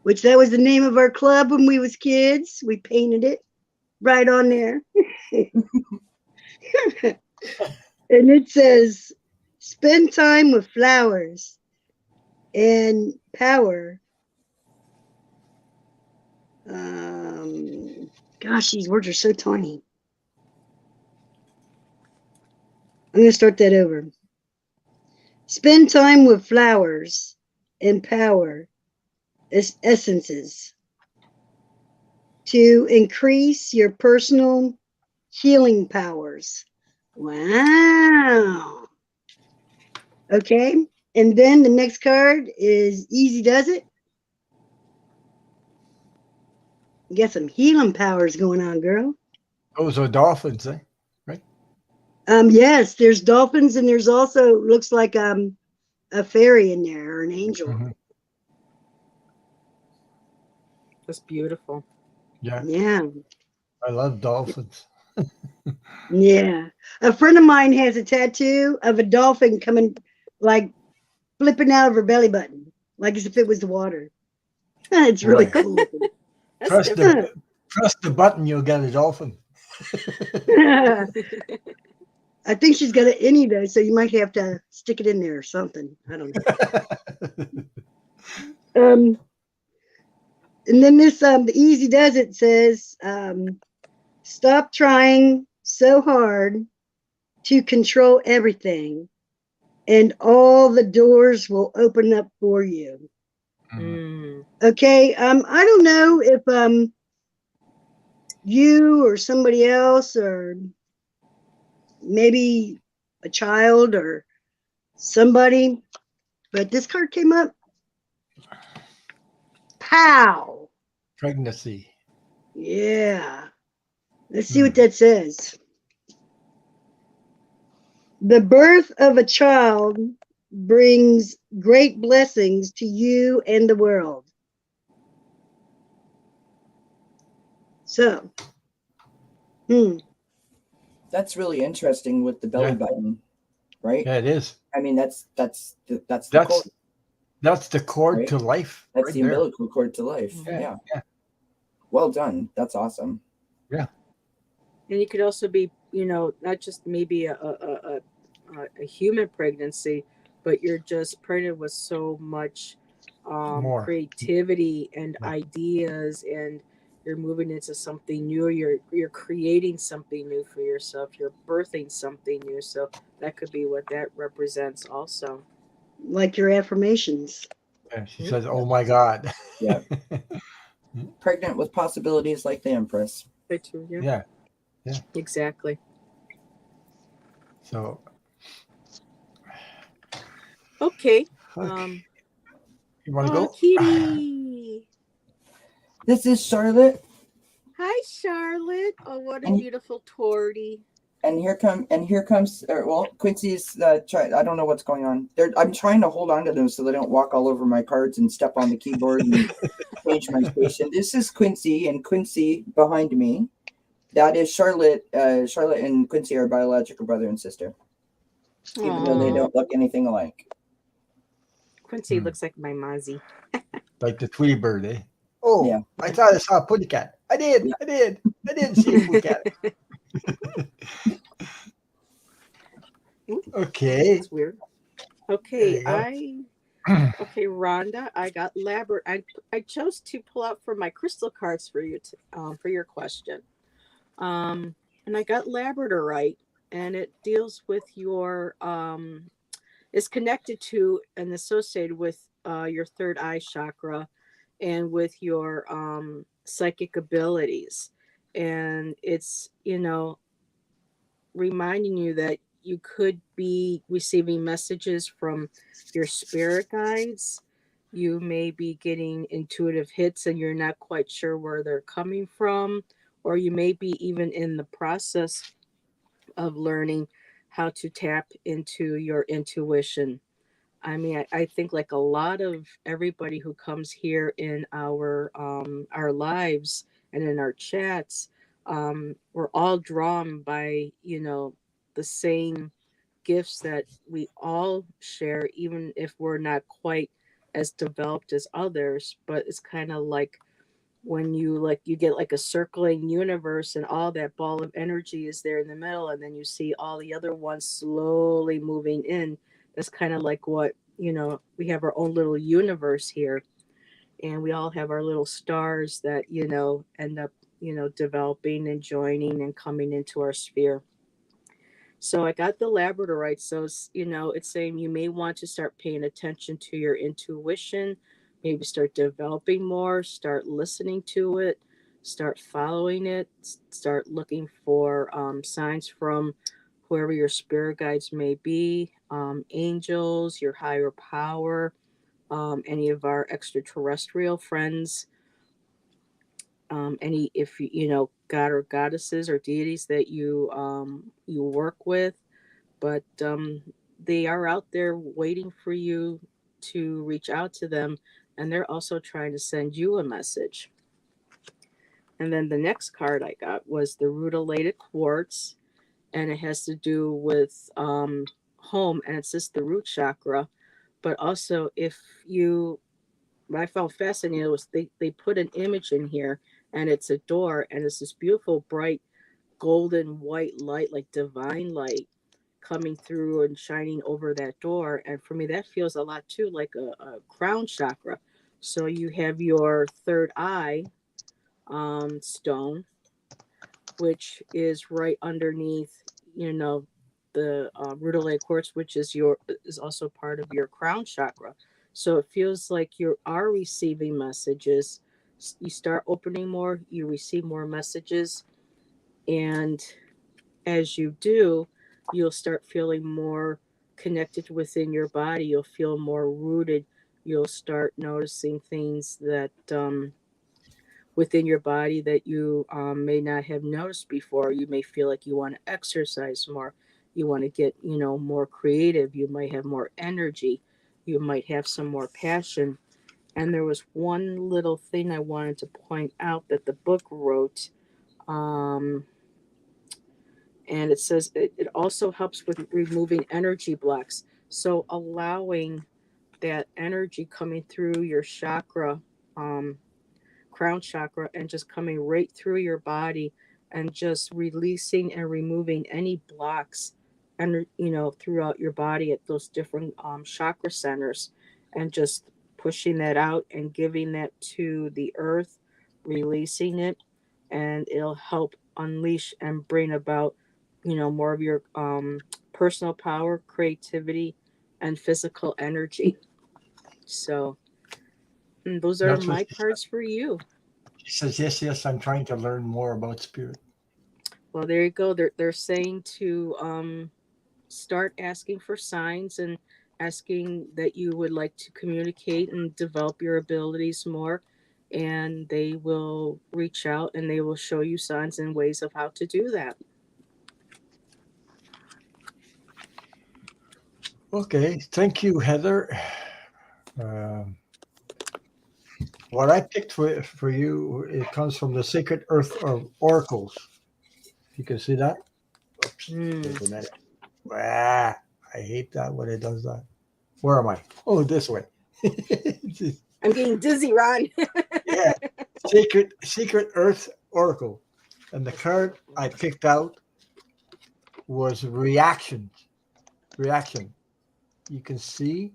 which that was the name of our club when we was kids. We painted it right on there. And it says, spend time with flowers and power. Gosh, these words are so tiny. I'm going to start that over. Spend time with flowers and power essences to increase your personal healing powers. Wow. Okay. And then the next card is Easy Does It. You got some healing powers going on, girl. Those are dolphins, eh? Right? Yes, there's dolphins, and there's also looks like a fairy in there or an angel. Mm-hmm. That's beautiful. Yeah, Yeah. I love dolphins. Yeah. A friend of mine has a tattoo of a dolphin coming, like flipping out of her belly button, like as if it was the water. It's really Boy. cool. That's Press different. press the button, you'll get a dolphin. I think she's got an innie though, so you might have to stick it in there or something. I don't know. And then this the Easy Does It says, stop trying so hard to control everything, and all the doors will open up for you. Mm. Okay. I don't know if you or somebody else or maybe a child or somebody, but this card came up. Pow. Pregnancy. Yeah. Let's see what that says. The birth of a child brings great blessings to you and the world. So, That's really interesting with the belly Yeah. button, right? Yeah, it is. I mean, that's the cord. That's the cord Right. to life. That's right the there. umbilical cord to life. Yeah. Yeah. Well done. That's awesome. And you could also be, not just maybe a human pregnancy, but you're just pregnant with so much More. creativity and Yeah. ideas, and you're moving into something new. You're creating something new for yourself. You're birthing something new. So that could be what that represents, also. like your affirmations. Yeah, she says, "Oh my God." Yeah. Pregnant with possibilities like the Empress. Right, too, Yeah. exactly. So, Okay. okay. You want to Oh, go? Kitty. This is Charlotte, Hi, Charlotte. Oh, what a And- beautiful tortie. and here comes. Quincy's. I don't know what's going on. I'm trying to hold on to them so they don't walk all over my cards and step on the keyboard and change my station. This is Quincy, and Quincy behind me. That is Charlotte. Charlotte and Quincy are biological brother and sister, even though they Aw. don't look anything alike. Quincy looks like my Mozzie. Like the Tweety Bird, eh? Oh, Yeah. I thought I saw a putty cat. I did. Yeah. I didn't see a putty cat. Okay. That's weird. There Okay, you go. okay, Rhonda, I got Labrador. I chose to pull out from my crystal cards for you for your question. And I got Labradorite, and it deals with your is connected to and associated with your third eye chakra, and with your psychic abilities, and it's reminding you that you could be receiving messages from your spirit guides. You may be getting intuitive hits and you're not quite sure where they're coming from, or you may be even in the process of learning how to tap into your intuition. I mean, I think like a lot of everybody who comes here in our lives and in our chats, we're all drawn by the same gifts that we all share, even if we're not quite as developed as others, but it's kind of like when you get like a circling universe and all that ball of energy is there in the middle, and then you see all the other ones slowly moving in. That's kind of like what, we have our own little universe here, and we all have our little stars that, end up, developing and joining and coming into our sphere. So I got the labradorite. So it's saying you may want to start paying attention to your intuition, maybe start developing more, start listening to it, start following it, start looking for signs from whoever your spirit guides may be, angels, your higher power, any of our extraterrestrial friends, any, if god or goddesses or deities that you work with, but they are out there waiting for you to reach out to them, and they're also trying to send you a message. And then the next card I got was the Rutilated Quartz, and it has to do with home, and it's just the root chakra. But also, what I found fascinating was they put an image in here, and it's a door, and it's this beautiful bright golden white light, like divine light, coming through and shining over that door. And for me, that feels a lot too like a crown chakra. So you have your third eye stone, which is right underneath, the Rutilated Quartz, which is also part of your crown chakra. So it feels like you are receiving messages. You start opening more, you receive more messages. And as you do, you'll start feeling more connected within your body. You'll feel more rooted. You'll start noticing things that within your body that you may not have noticed before. You may feel like you want to exercise more. You want to get, more creative. You might have more energy. You might have some more passion. And there was one little thing I wanted to point out that the book wrote. And it says it also helps with removing energy blocks. So allowing that energy coming through your chakra, crown chakra, and just coming right through your body, and just releasing and removing any blocks, and throughout your body at those different chakra centers, and just pushing that out and giving that to the earth, releasing it, and it'll help unleash and bring about more of your personal power, creativity, and physical energy. So those are That's what my she cards for you. She says, yes, I'm trying to learn more about spirit. Well, there you go. They're saying to start asking for signs, and asking that you would like to communicate and develop your abilities more, and they will reach out and they will show you signs and ways of how to do that. Okay, thank you, Heather. Um, what I picked for you, it comes from the Sacred Earth of Oracles. You can see that. Oops, wait a minute. Ah, I hate that when it does that. Where am I? Oh, this way. I'm getting dizzy, Ron. Yeah, Secret Earth Oracle, and the card I picked out was reaction. Reaction. You can see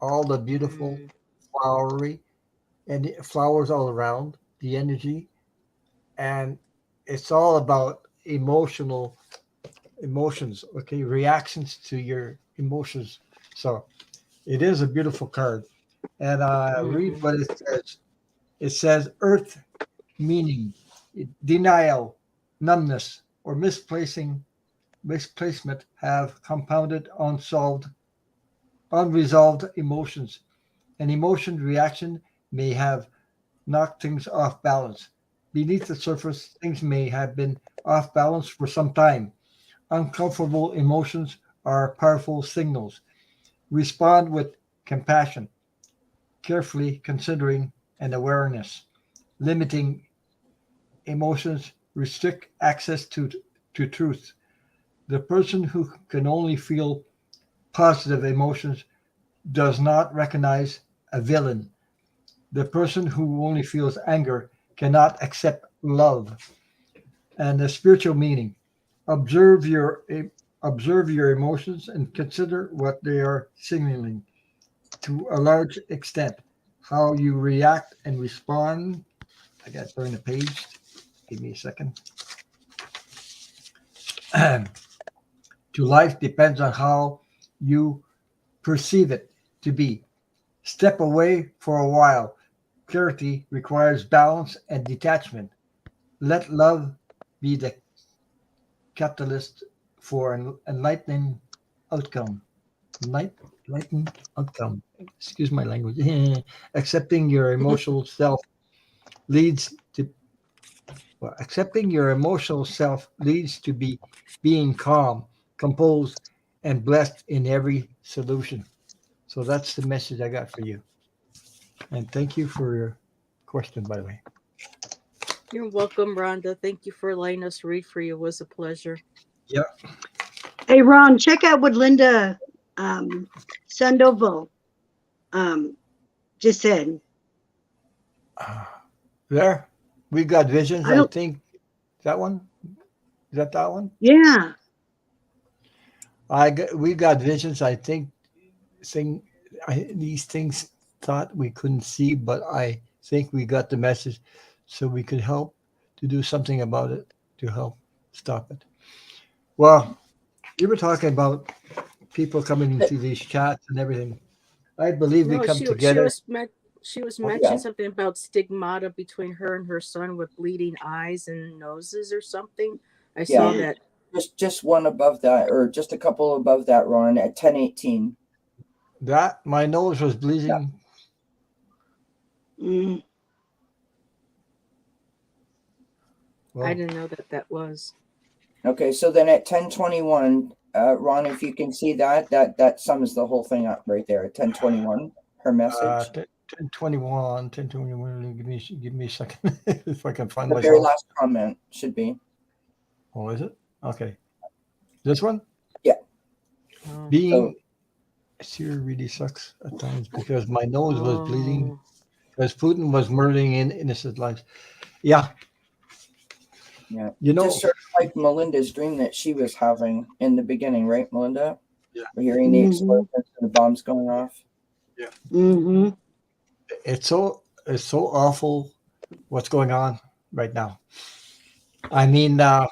all the beautiful flowery and flowers all around, the energy, and it's all about emotions. Okay, reactions to your emotions. So it is a beautiful card, and read what it says. It says earth meaning denial, numbness, or misplacement have compounded unresolved emotions. An emotion reaction may have knocked things off balance. Beneath the surface, things may have been off balance for some time. Uncomfortable emotions are powerful signals. Respond with compassion, carefully considering and awareness. Limiting emotions restrict access to truth. The person who can only feel positive emotions does not recognize a villain. The person who only feels anger cannot accept love. And the spiritual meaning. Observe your observe your emotions and consider what they are signaling to a large extent. How you react and respond. I got to turn the page. Give me a second. To life depends on how you perceive it to be. Step away for a while. Clarity requires balance and detachment. Let love be the catalyst for an enlightening outcome. Enlightened outcome. Excuse my language. Accepting your emotional self leads to accepting your emotional self leads to being calm, composed, and blessed in every solution. So that's the message I got for you. And thank you for your question, by the way. You're welcome, Rhonda. Thank you for letting us read for you. It was a pleasure. Yep. Hey, Ron, check out what Linda Sandoval just said. There, we got visions. I I don't. think that one. Is that one? Yeah. We got visions. I think these things thought we couldn't see, but I think we got the message, so we could help to do something about it to help stop it. Well, you were talking about people coming into these chats and everything. I believe we No, come she together. was Oh, mentioning yeah. something about stigmata between her and her son with bleeding eyes and noses or something. I saw Yeah. that. Just one above that, or just a couple above that, Ron, at 1018. That my nose was bleeding. Mm. Well, I didn't know that was. Okay, so then at 1021, Ron, if you can see that sums the whole thing up right there at 1021. Her message. 1021, 1021. Give me a second if I can find The very myself. last comment should be. Oh, is it? Okay. This one? Yeah. Oh. Being here really sucks at times because my nose was bleeding because Putin was murdering innocent lives. Yeah. Yeah. You know, just sort of like Melinda's dream that she was having in the beginning, right, Melinda? Yeah. We're hearing the explosions and the bombs going off. Yeah. Mm-hmm. It's so awful what's going on right now. I mean, I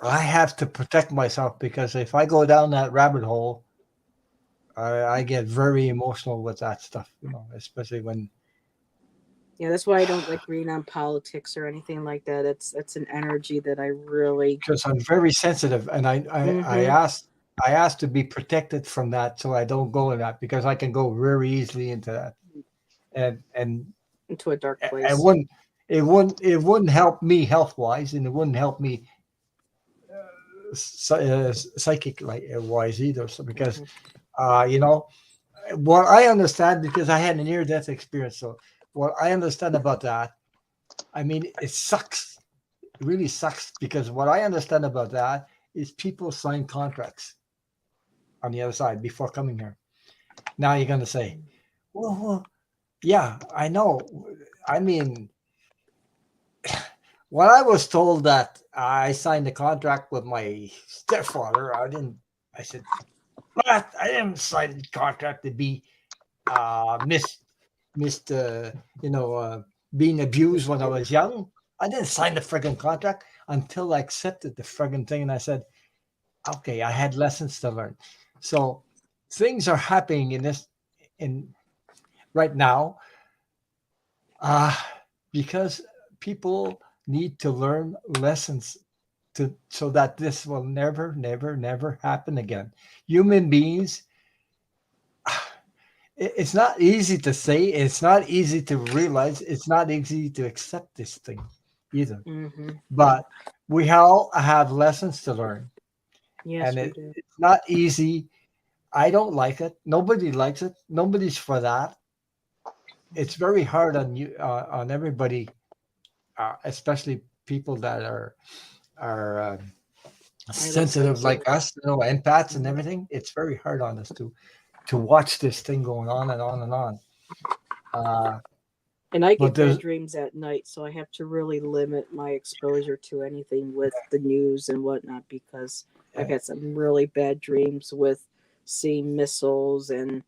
have to protect myself because if I go down that rabbit hole, I get very emotional with that stuff, especially when. Yeah, that's why I don't like reading on politics or anything like that. That's an energy that I really. Because I'm very sensitive, and I asked to be protected from that, so I don't go in that because I can go very easily into that, and into a dark place. It wouldn't help me health wise, and it wouldn't help me psychic wise either. So because what I understand, because I had a near death experience, so what I understand about that, I mean, it sucks. It really sucks because what I understand about that is people sign contracts on the other side before coming here. Now you're going to say, well, yeah, I know. I mean, when I was told that I signed a contract with my stepfather, I said, what? I didn't sign the contract to be being abused when I was young. I didn't sign the friggin' contract until I accepted the friggin' thing. And I said, okay, I had lessons to learn. So things are happening in right now because people need to learn lessons so that this will never, never, never happen again. Human beings, it's not easy to say, it's not easy to realize, it's not easy to accept this thing either. Mm-hmm. But we all have lessons to learn. Yes, and we do. it's not easy. I don't like it. Nobody likes it. Nobody's for that. It's very hard on you, on everybody, especially people that are sensitive like us, empaths and everything. It's very hard on us to watch this thing going on and on and on. And I But get there's bad dreams at night, so I have to really limit my exposure to anything with the news and whatnot because I've had some really bad dreams with seeing missiles and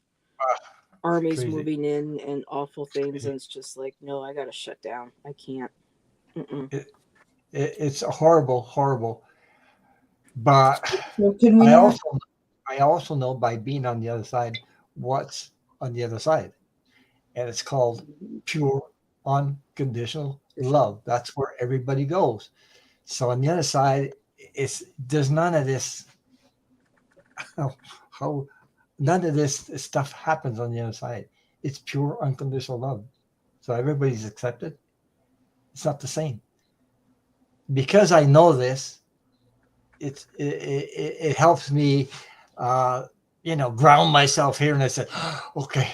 armies crazy. moving in and awful things, and it's just like, no, I gotta shut down. I can't. Mm-mm. It's horrible, horrible. But So can we I not? also I also know by being on the other side what's on the other side, and it's called pure unconditional love. That's where everybody goes. So on the other side, there's none of this. How none of this stuff happens on the other side. It's pure unconditional love. So everybody's accepted. It's not the same because I know this. It helps me, uh, ground myself here. And I said, okay,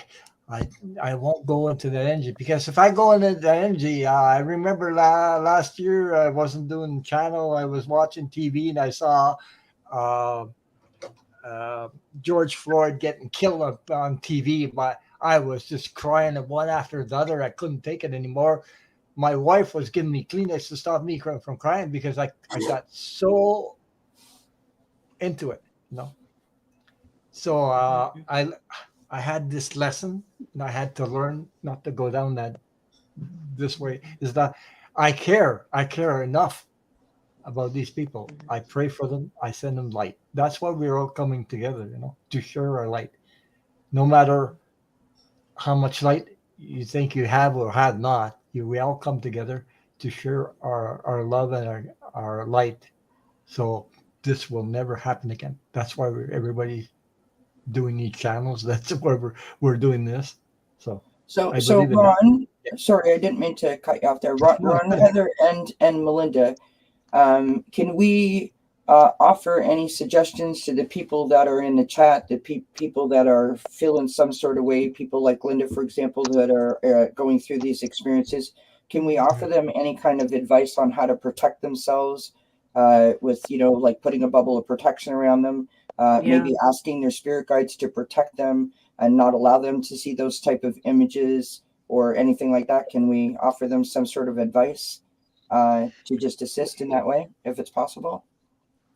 I I won't go into that energy because if I go into that energy, I remember last year I wasn't doing channel. I was watching TV and I saw uh, uh, George Floyd getting killed on TV. But I was just crying one after the other. I couldn't take it anymore. My wife was giving me Kleenex to stop me from crying because I got so into it. So I had this lesson and I had to learn not to go down that this way. Is that I care enough about these people. I pray for them. I send them light. That's why we're all coming together, to share our light. No matter how much light you think you have or have not, we all come together to share our love and our light. So this will never happen again. That's why everybody's doing these channels. That's why we're doing this. So I So believe in that. Ron, Yeah. sorry, I didn't mean to cut you off there. No, Ron, Heather, and Melinda, can we offer any suggestions to the people that are in the chat, the people that are feeling some sort of way, people like Linda, for example, that are going through these experiences? Can we offer them any kind of advice on how to protect themselves with, like putting a bubble of protection around them, maybe asking their spirit guides to protect them and not allow them to see those type of images or anything like that? Can we offer them some sort of advice to just assist in that way, if it's possible?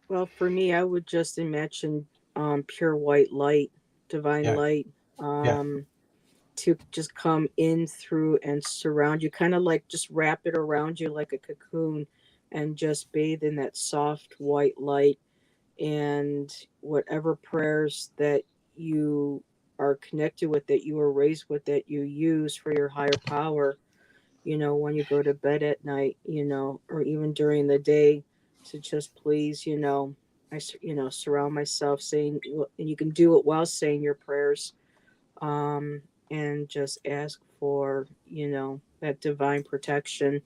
Well, for me, I would just imagine pure white light, divine yeah, light, yeah, to just come in through and surround you, kind of like just wrap it around you like a cocoon and just bathe in that soft white light. And whatever prayers that you are connected with, that you were raised with, that you use for your higher power, when you go to bed at night, or even during the day, to just please, surround myself saying, and you can do it while saying your prayers, um, and just ask for, that divine protection.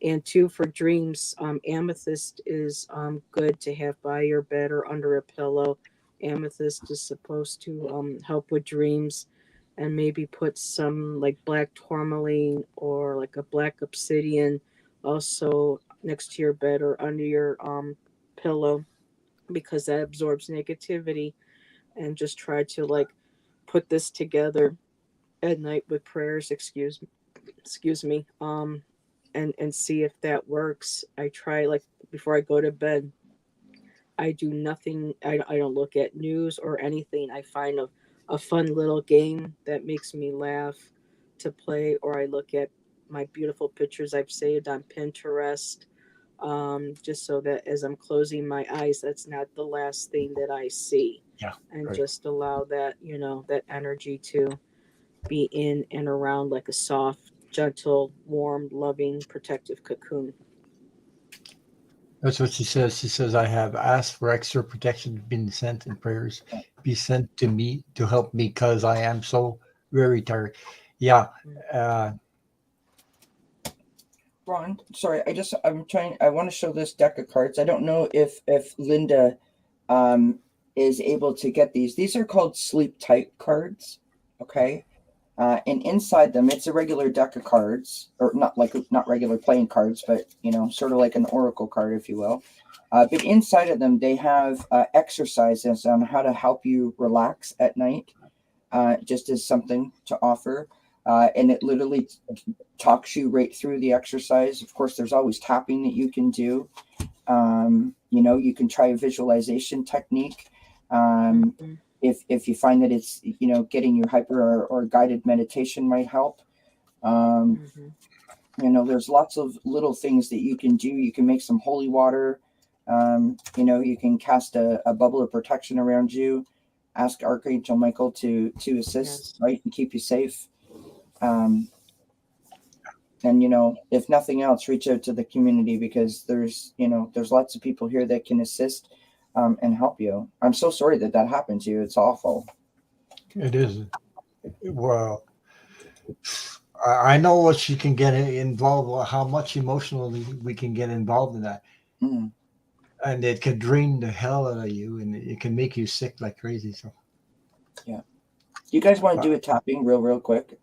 And two, for dreams, amethyst is good to have by your bed or under a pillow. Amethyst is supposed to help with dreams, and maybe put some like black tourmaline or like a black obsidian also next to your bed or under your pillow, because that absorbs negativity. And just try to like put this together at night with prayers. Excuse me. And see if that works. I try, like, before I go to bed, I do nothing. I don't look at news or anything. I find a fun little game that makes me laugh to play, or I look at my beautiful pictures I've saved on Pinterest, just so that as I'm closing my eyes, that's not the last thing that I see. yeah. And Right. just allow that, that energy to be in and around like a soft, gentle, warm, loving, protective cocoon. That's what she says. She says, I have asked for extra protection being sent and prayers be sent to me to help me because I am so very tired. Yeah. Uh, Ron, sorry, I want to show this deck of cards. I don't know if Linda is able to get these. These are called sleep tight cards. Okay. And inside them, it's a regular deck of cards, or not regular playing cards, but sort of like an oracle card, if you will. But inside of them, they have exercises on how to help you relax at night, just as something to offer. and it literally talks you right through the exercise. Of course, there's always tapping that you can do. You know, you can try a visualization technique. If you find that it's, you know, getting you hyper or guided meditation might help. You know, there's lots of little things that you can do. You can make some holy water. You know, you can cast a bubble of protection around you. Ask Archangel Michael to assist, right, and keep you safe. And, you know, if nothing else, reach out to the community, because there's, you know, there's lots of people here that can assist and help you. I'm so sorry that that happened to you. It's awful. It is. Well, I know what she can get involved, how much emotionally we can get involved in that. And it can drain the hell out of you, and it can make you sick like crazy. So, yeah. You guys want to do a tapping real quick?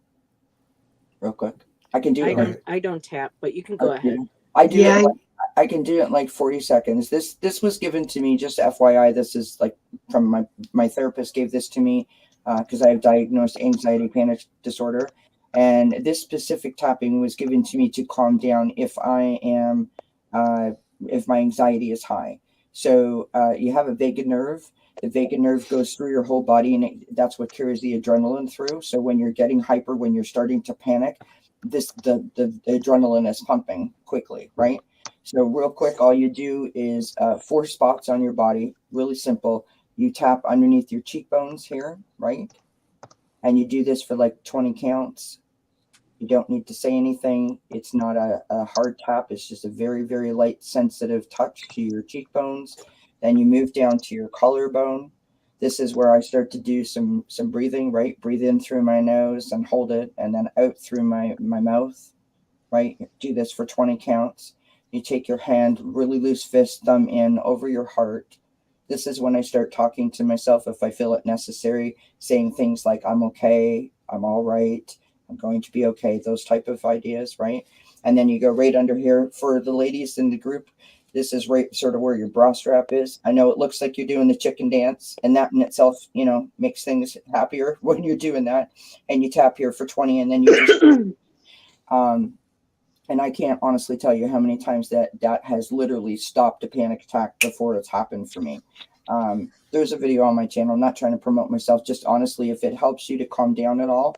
Real quick. I can do it. I don't tap, but you can go ahead. I do. Yeah. I can do it in like 40 seconds. This was given to me, just FYI. This is like from my therapist gave this to me because I have diagnosed anxiety panic disorder. And this specific tapping was given to me to calm down if I am, if my anxiety is high. So you have a vagus nerve. The vagus nerve goes through your whole body, and that's what carries the adrenaline through. So when you're getting hyper, when you're starting to panic, the adrenaline is pumping quickly, right? So real quick, all you do is 4 spots on your body, really simple. You tap underneath your cheekbones here, right? And you do this for like 20 counts. You don't need to say anything. It's not a hard tap. It's just a very, very light, sensitive touch to your cheekbones. Then you move down to your collarbone. This is where I start to do some breathing, right? Breathe in through my nose and hold it, and then out through my mouth, right? Do this for 20 counts. You take your hand, really loose fist, thumb in over your heart. This is when I start talking to myself, if I feel it necessary, saying things like, I'm okay, I'm all right, I'm going to be okay, those type of ideas, right? And then you go right under here. For the ladies in the group, this is right sort of where your bra strap is. I know it looks like you're doing the chicken dance, and that in itself, you know, makes things happier when you're doing that. And you tap here for 20, and then you just, and I can't honestly tell you how many times that has literally stopped a panic attack before it's happened for me. There's a video on my channel. I'm not trying to promote myself, just honestly, if it helps you to calm down at all,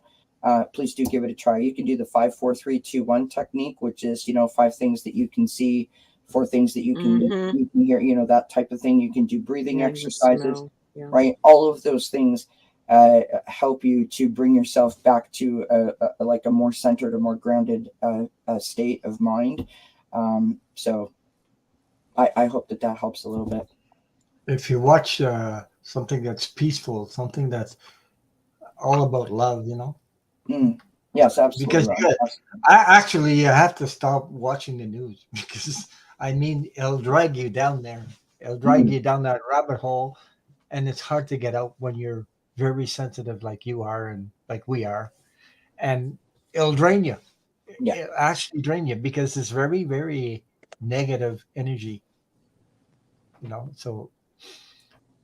please do give it a try. You can do the 5, 4, 3, 2, 1 technique, which is, you know, 5 things that you can see, 4 things that you can hear, you know, that type of thing. You can do breathing exercises, right? All of those things help you to bring yourself back to like a more centered, a more grounded state of mind. So I hope that helps a little bit. If you watch something that's peaceful, something that's all about love, you know. Yes, absolutely. Because I have to stop watching the news, because I mean, it'll drag you down there. It'll drag you down that rabbit hole, and it's hard to get out when you're very sensitive like you are and like we are. And it'll drain you. Yeah. It'll actually drain you, because it's very, very negative energy. You know, so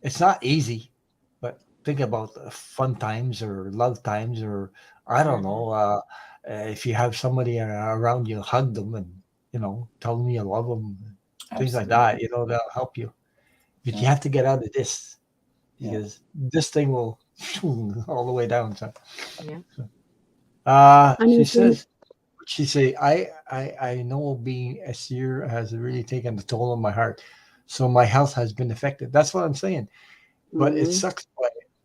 it's not easy, but think about the fun times or love times, or I don't know, if you have somebody around you, hug them and, you know, tell them you love them, things like that, you know, that'll help you. But you have to get out of this, because this thing will all the way down. So, she say, I know being a seer has really taken a toll on my heart, so my health has been affected. That's what I'm saying. But it sucks.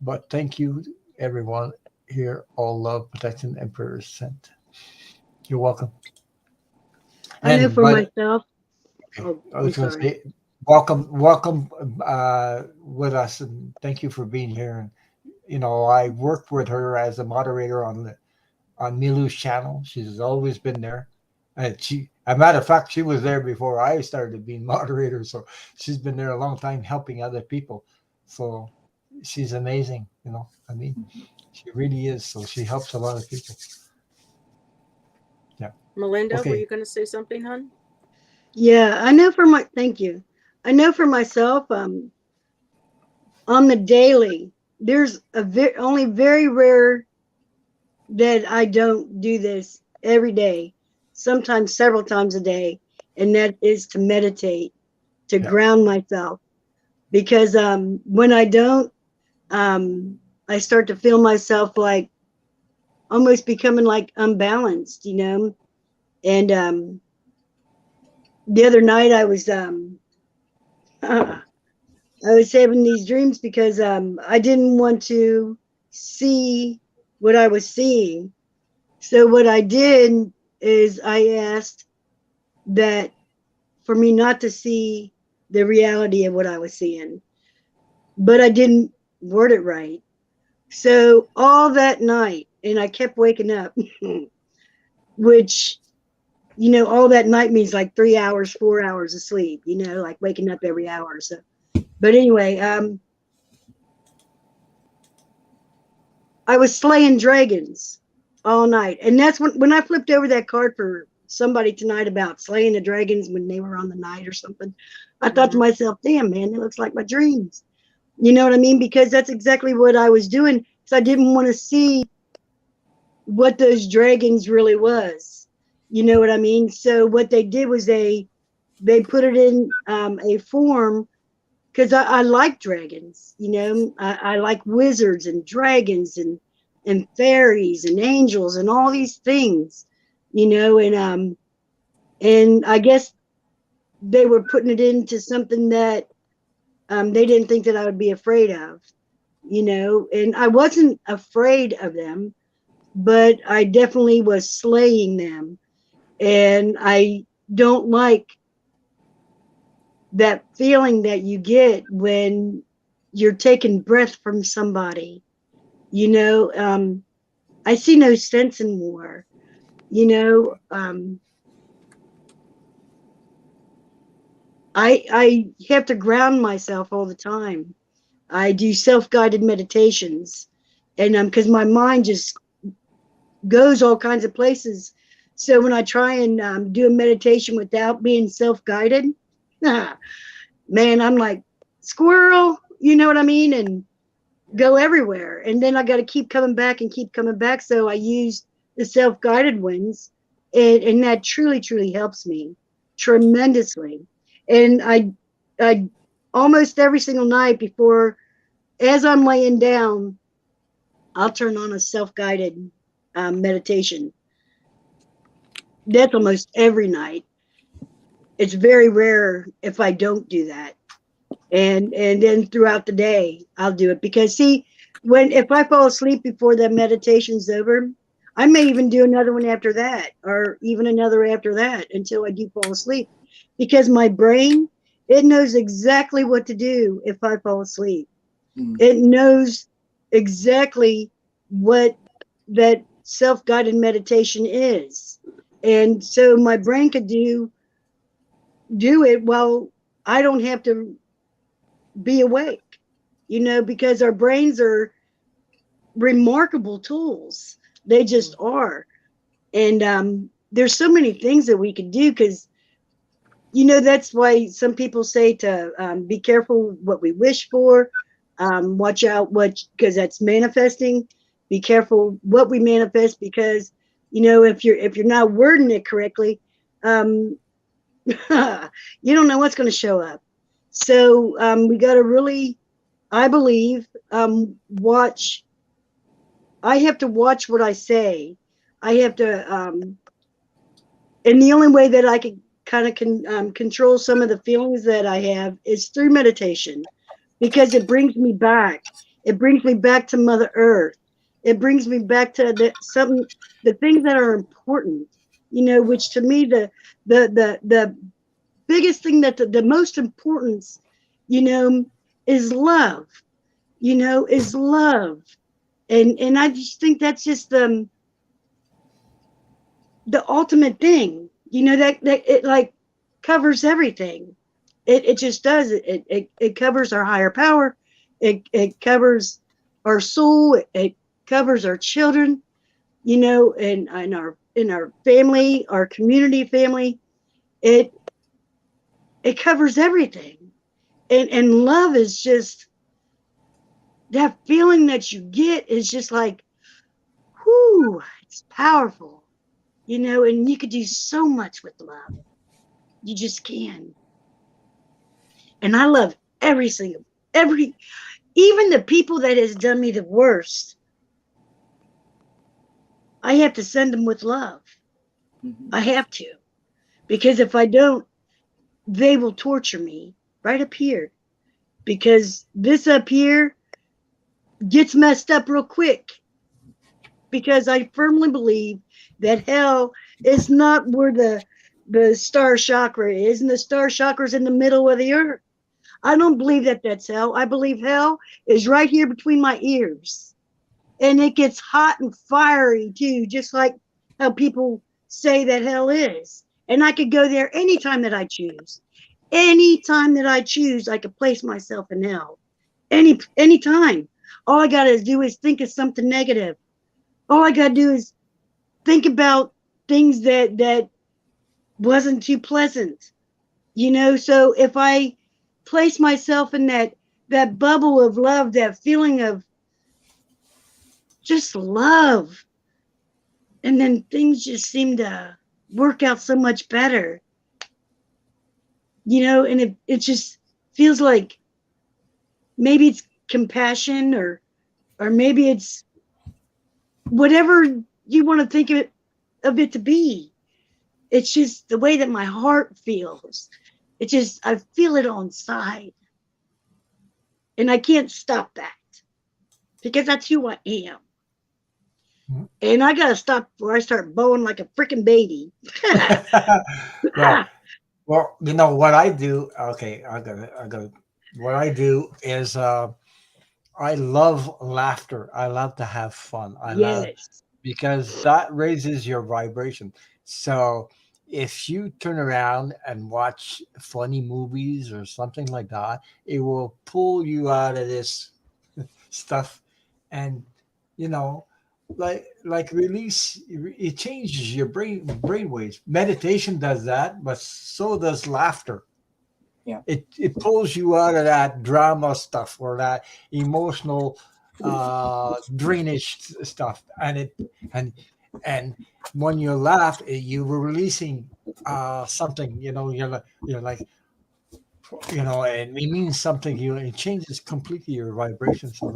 But thank you, everyone here. All love, protection, and prayers sent. You're welcome. I know for myself. Okay, I was going to say, welcome with us, and thank you for being here. And you know, I worked with her as a moderator on Milu's channel. She's always been there, and as a matter of fact, she was there before I started being moderator. So she's been there a long time, helping other people. So she's amazing. You know, I mean, she really is. So she helps a lot of people. Yeah. Melinda, were you going to say something, hon? Yeah, I know thank you. I know for myself, on the daily, there's only very rare that I don't do this every day, sometimes several times a day, and that is to meditate, to Yeah. ground myself. Because when I don't, I start to feel myself like almost becoming like unbalanced, you know. And the other night I was having these dreams because I didn't want to see what I was seeing. So what I did is I asked that for me not to see the reality of what I was seeing, but I didn't word it right. So all that night, and I kept waking up, which, you know, all that night means like 3 hours, 4 hours of sleep, you know, like waking up every hour. So, but anyway, I was slaying dragons all night. And that's when I flipped over that card for somebody tonight about slaying the dragons when they were on the night or something. I thought to myself, damn, man, it looks like my dreams. You know what I mean? Because that's exactly what I was doing. So I didn't want to see what those dragons really was. You know what I mean? So what they did was they put it in a form because I like dragons, you know, I like wizards and dragons and fairies and angels and all these things, you know, and I guess they were putting it into something that they didn't think that I would be afraid of, you know, and I wasn't afraid of them, but I definitely was slaying them, and I don't like that feeling that you get when you're taking breath from somebody, you know. I see no sense in war, you know. I have to ground myself all the time. I do self-guided meditations, and because my mind just goes all kinds of places. So when I try and do a meditation without being self-guided, man, I'm like squirrel, you know what I mean, and go everywhere. And then I got to keep coming back and keep coming back. So I use the self-guided ones, and that truly, truly helps me tremendously. And I almost every single night before, as I'm laying down, I'll turn on a self-guided meditation. That's almost every night. It's very rare if I don't do that. And then throughout the day I'll do it, because see, when if I fall asleep before that meditation's over, I may even do another one after that, or even another after that, until I do fall asleep, because my brain, it knows exactly what to do if I fall asleep. It knows exactly what that self-guided meditation is, and so my brain could do it while I don't have to be awake, you know, because our brains are remarkable tools. They just are. And there's so many things that we can do, because, you know, that's why some people say to be careful what we wish for. Watch out because that's manifesting. Be careful what we manifest, because, you know, if you're not wording it correctly, you don't know what's going to show up. So we got to really, I believe, watch. I have to watch what I say. I have to, and the only way that I can kind of control some of the feelings that I have is through meditation, because it brings me back. It brings me back to Mother Earth. It brings me back to the things that are important. You know, which to me the biggest thing, that the most importance, you know, is love. You know, is love. And I just think that's just the ultimate thing, you know, that it like covers everything. It just does. It covers our higher power. It covers our soul. It covers our children, you know, and in our family, our community family. It covers everything. And love is just that feeling that you get is just like, whoo, Whoo, it's powerful, you know, and you could do so much with love. You just can. And I love every, even the people that has done me the worst, I have to send them with love. I have to, because if I don't, they will torture me right up here, because this up here gets messed up real quick, because I firmly believe that hell is not where the star chakra is, and the star chakra is in the middle of the earth. I don't believe that that's hell. I believe hell is right here between my ears, and it gets hot and fiery too, just like how people say that hell is. And I could go there anytime that I choose. Anytime that I choose, I could place myself in hell. Anytime. All I gotta do is think of something negative. All I gotta do is think about things that wasn't too pleasant. You know, so if I place myself in that bubble of love, that feeling of just love, and then things just seem to work out so much better. You know, and it just feels like maybe it's compassion, or maybe it's whatever you want to think of it to be. It's just the way that my heart feels. It just, I feel it on side. And I can't stop that, because that's who I am. And I gotta stop before I start bowing like a freaking baby. Well, you know what I do. Okay, I got. What I do is I love laughter. I love to have fun. I love, Yes. because that raises your vibration. So if you turn around and watch funny movies or something like that, it will pull you out of this stuff, and you know, like release. It changes your brain waves. Meditation does that, but so does laughter. Yeah. It pulls you out of that drama stuff or that emotional drainage stuff, and and when you laugh, you were releasing something. You know, you're like, you know, and it means something. You It changes completely your vibration. So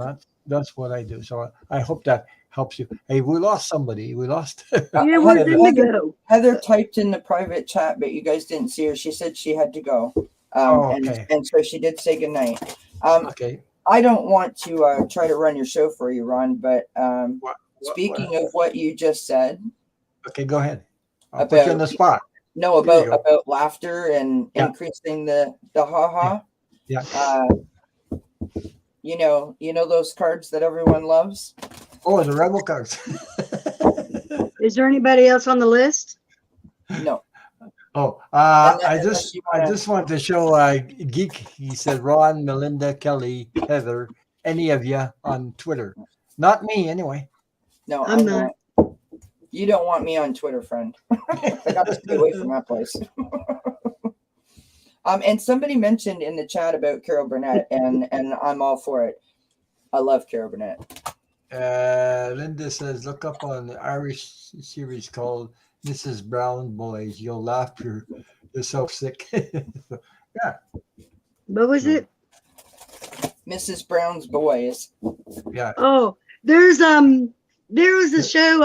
that's what I do. So I hope that helps you. Hey, we lost somebody. We lost. Yeah, where's Indigo? Heather typed in the private chat, but you guys didn't see her. She said she had to go. Oh, okay. And so she did say goodnight. Okay. I don't want to try to run your show for you, Ron, but speaking of what you just said. Okay, go ahead. I'll put you on the spot. No, about laughter and increasing the ha-ha. Yeah. You know those cards that everyone loves? Oh, the rebel cards. Is there anybody else on the list? No. Oh, I just want to show Geek. He said Ron, Melinda, Kelley, Heather, any of you on Twitter. Not me, anyway. No, I'm not. You don't want me on Twitter, friend. I got to stay away from that place. And somebody mentioned in the chat about Carol Burnett, and I'm all for it. I love Carol Burnett. Linda says, look up on the Irish series called Mrs. Brown Boys. You'll laugh yourself sick. Yeah. What was it? Mrs. Brown's Boys. Yeah. Oh, there was a show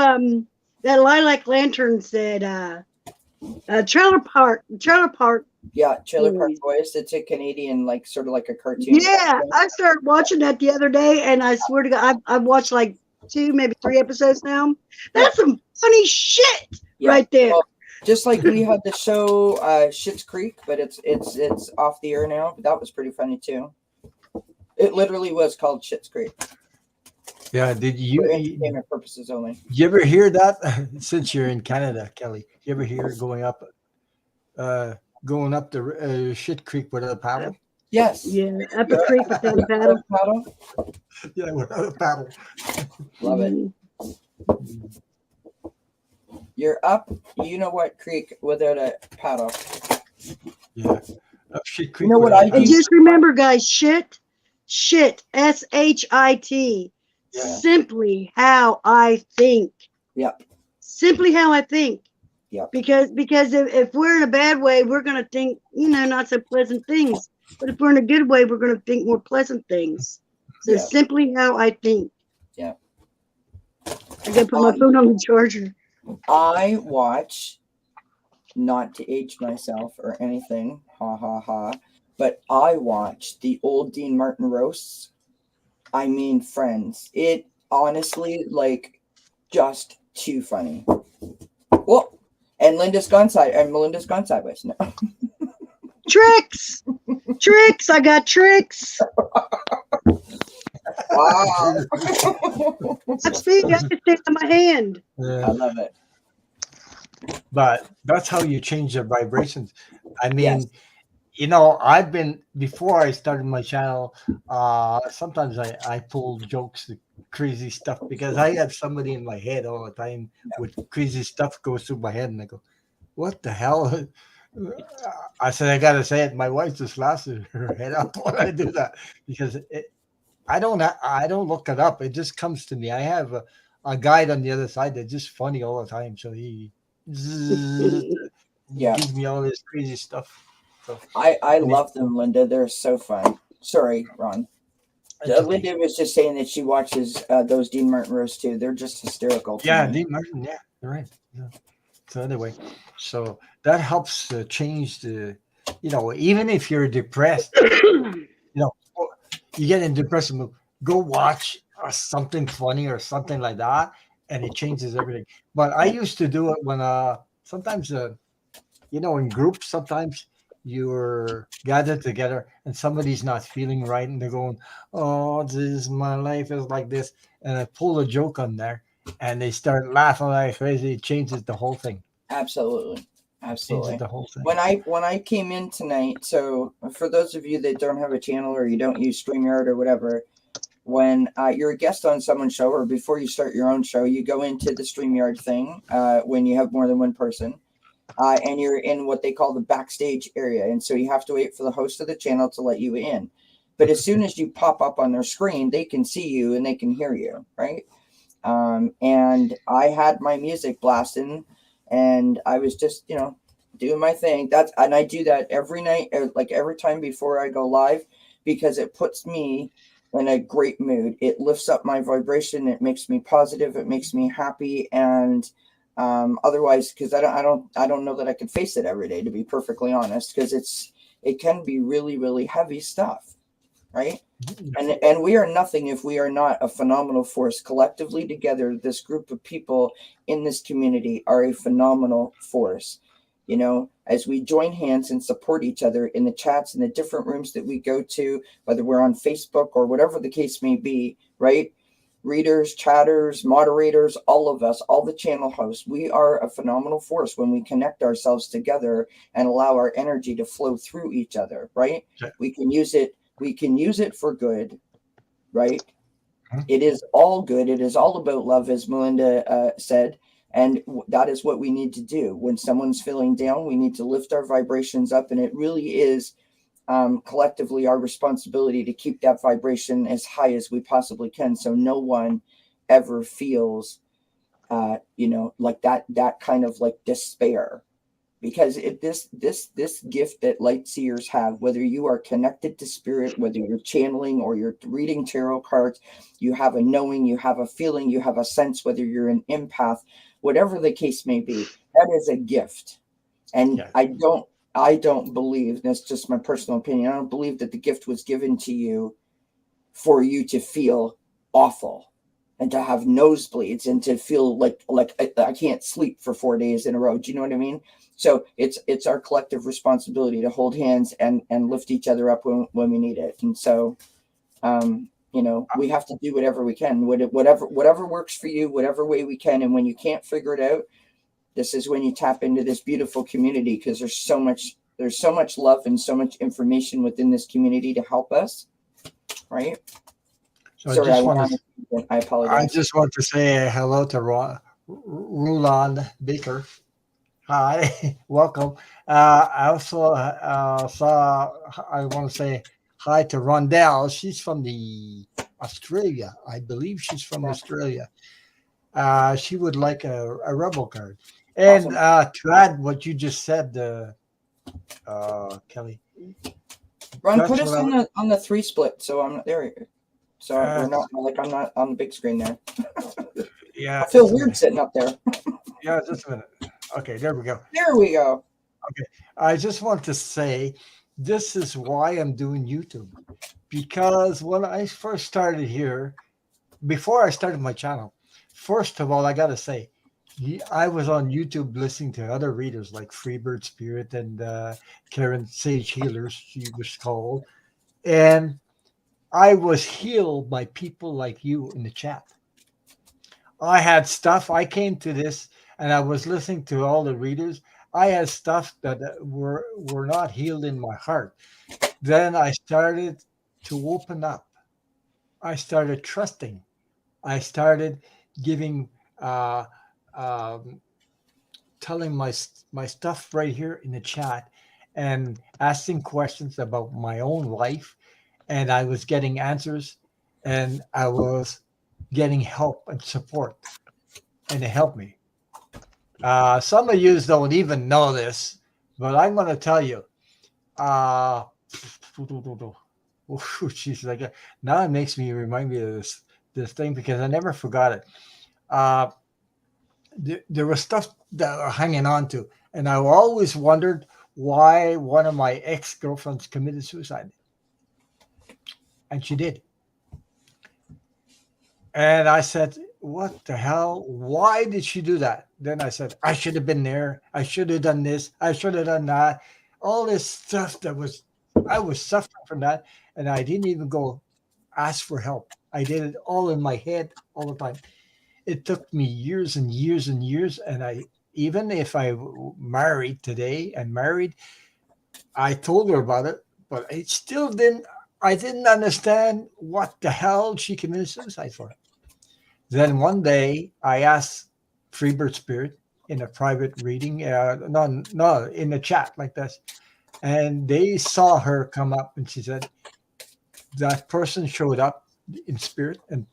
that Lilac Lantern said Trailer Park. Yeah, Trailer Park Boys. It's a Canadian, sort of like a cartoon. Yeah, I started watching that the other day, and I swear to God, I've watched like 2, maybe 3 episodes now. That's some funny shit right there. Well, just like we had the show Schitt's Creek, but it's off the air now. That was pretty funny too. It literally was called Schitt's Creek. Yeah, did you? For entertainment purposes only. You ever hear that? Since you're in Canada, Kelley, you ever hear going up the Shit Creek without a paddle? Yes. Yeah, up a creek without a paddle. Yeah, without a paddle. Love it. You're up, you know what creek without a paddle. Yeah. Up Shit Creek. You know what I do? And just remember, guys, shit, shit, SHIT. simply how I think. Yep. Simply how I think. Yep. Because if we're in a bad way, we're going to think, not so pleasant things. But if we're in a good way, we're going to think more pleasant things. So simply how I think. Yeah. I got to put my phone on the charger. I watch, not to age myself or anything, ha ha ha, but I watch the old Dean Martin roasts. I mean, friends, it honestly, like, just too funny. Well, and Melinda's gone sideways. No. Tricks! Tricks! I got tricks! Wow. That's me. I can stand on my hand. I love it. But that's how you change the vibrations. I mean, Yes. I've been, before I started my channel, sometimes I pull jokes, crazy stuff, because I have somebody in my head all the time with crazy stuff goes through my head, and I go, what the hell? I said, I gotta say it. My wife just laughs her head up when I do that, because I don't look it up. It just comes to me. I have a guide on the other side that's just funny all the time. So he gives me all this crazy stuff. So, I love them, Linda. They're so fun. Sorry, Ron. Linda was just saying that she watches those Dean Martin roasts too. They're just hysterical. Yeah, Dean Martin. Yeah, you're right. Yeah. So anyway, so that helps change the, even if you're depressed, you get in depression mood, go watch something funny or something like that, and it changes everything. But I used to do it when sometimes in groups, sometimes you're gathered together and somebody's not feeling right and they're going, oh, my life is like this, and I pull a joke on there and they start laughing like crazy. It changes the whole thing. Absolutely. Changes the whole thing. When I came in tonight, so for those of you that don't have a channel or you don't use StreamYard or whatever, when you're a guest on someone's show or before you start your own show, you go into the StreamYard thing when you have more than one person. And you're in what they call the backstage area. And so you have to wait for the host of the channel to let you in. But as soon as you pop up on their screen, they can see you and they can hear you, right? And I had my music blasting and I was just, doing my thing. And I do that every night, like every time before I go live, because it puts me in a great mood. It lifts up my vibration. It makes me positive. It makes me happy. And otherwise, because I don't know that I could face it every day, to be perfectly honest, because it can be really, really heavy stuff, right? And we are nothing if we are not a phenomenal force. Collectively together, this group of people in this community are a phenomenal force. As we join hands and support each other in the chats and the different rooms that we go to, whether we're on Facebook or whatever the case may be, right? Readers, chatters, moderators, all of us, all the channel hosts, we are a phenomenal force when we connect ourselves together and allow our energy to flow through each other, right? Yeah. We can use it for good, right? It is all good. It is all about love, as Melinda said. And that is what we need to do. When someone's feeling down, we need to lift our vibrations up. And it really is collectively our responsibility to keep that vibration as high as we possibly can, so no one ever feels like that kind of like despair, because this gift that light seers have, whether you are connected to spirit, whether you're channeling or you're reading tarot cards, you have a knowing, you have a feeling, you have a sense, whether you're an empath, whatever the case may be, that is a gift. And I don't believe, that's just my personal opinion, I don't believe that the gift was given to you for you to feel awful and to have nosebleeds and to feel like I can't sleep for 4 days in a row. Do you know what I mean? So it's our collective responsibility to hold hands and lift each other up when we need it. And so, we have to do whatever we can, whatever works for you, whatever way we can. And when you can't figure it out, this is when you tap into this beautiful community, because there's so much love and so much information within this community to help us, right? So Sorry, I apologize. I just want to say hello to Roland Baker. Hi, welcome. I also I want to say hi to Rondell. She's from the Australia. I believe she's from Australia. She would like a rebel card. And Awesome. to add what you just said, Kelly, Ron, put that's us what on the 3 split, so I'm there. So I. we're not like I'm not on the big screen there. Yeah, I feel just a weird minute. sitting up there. Yeah, just a minute. Okay, there we go. There we go. Okay, I just want to say this is why I'm doing YouTube, because when I first started here, before I started my channel, first of all, I got to say, I was on YouTube listening to other readers like Freebird Spirit and Karen Sage Healers, she was called, and I was healed by people like you in the chat. I had stuff. I came to this and I was listening to all the readers. I had stuff that were not healed in my heart. Then I started to open up. I started trusting. I started giving, uh, um, telling my stuff right here in the chat, and asking questions about my own life, and I was getting answers, and I was getting help and support, and it helped me. Some of you don't even know this, but I'm going to tell you. Uh, she's like, now it makes me remind me of this thing because I never forgot it. Uh, there was stuff that are hanging on to, and I always wondered why one of my ex-girlfriends committed suicide, and she did. And I said, what the hell? Why did she do that? Then I said, I should have been there. I should have done this. I should have done that. All this stuff I was suffering from that. And I didn't even go ask for help. I did it all in my head all the time. It took me years and years and years. And even if I married today and married, I told her about it, but I didn't understand what the hell she committed suicide for. Then one day I asked Freebird Spirit in a private reading, no, in a chat like this, and they saw her come up, and she said that person showed up in spirit and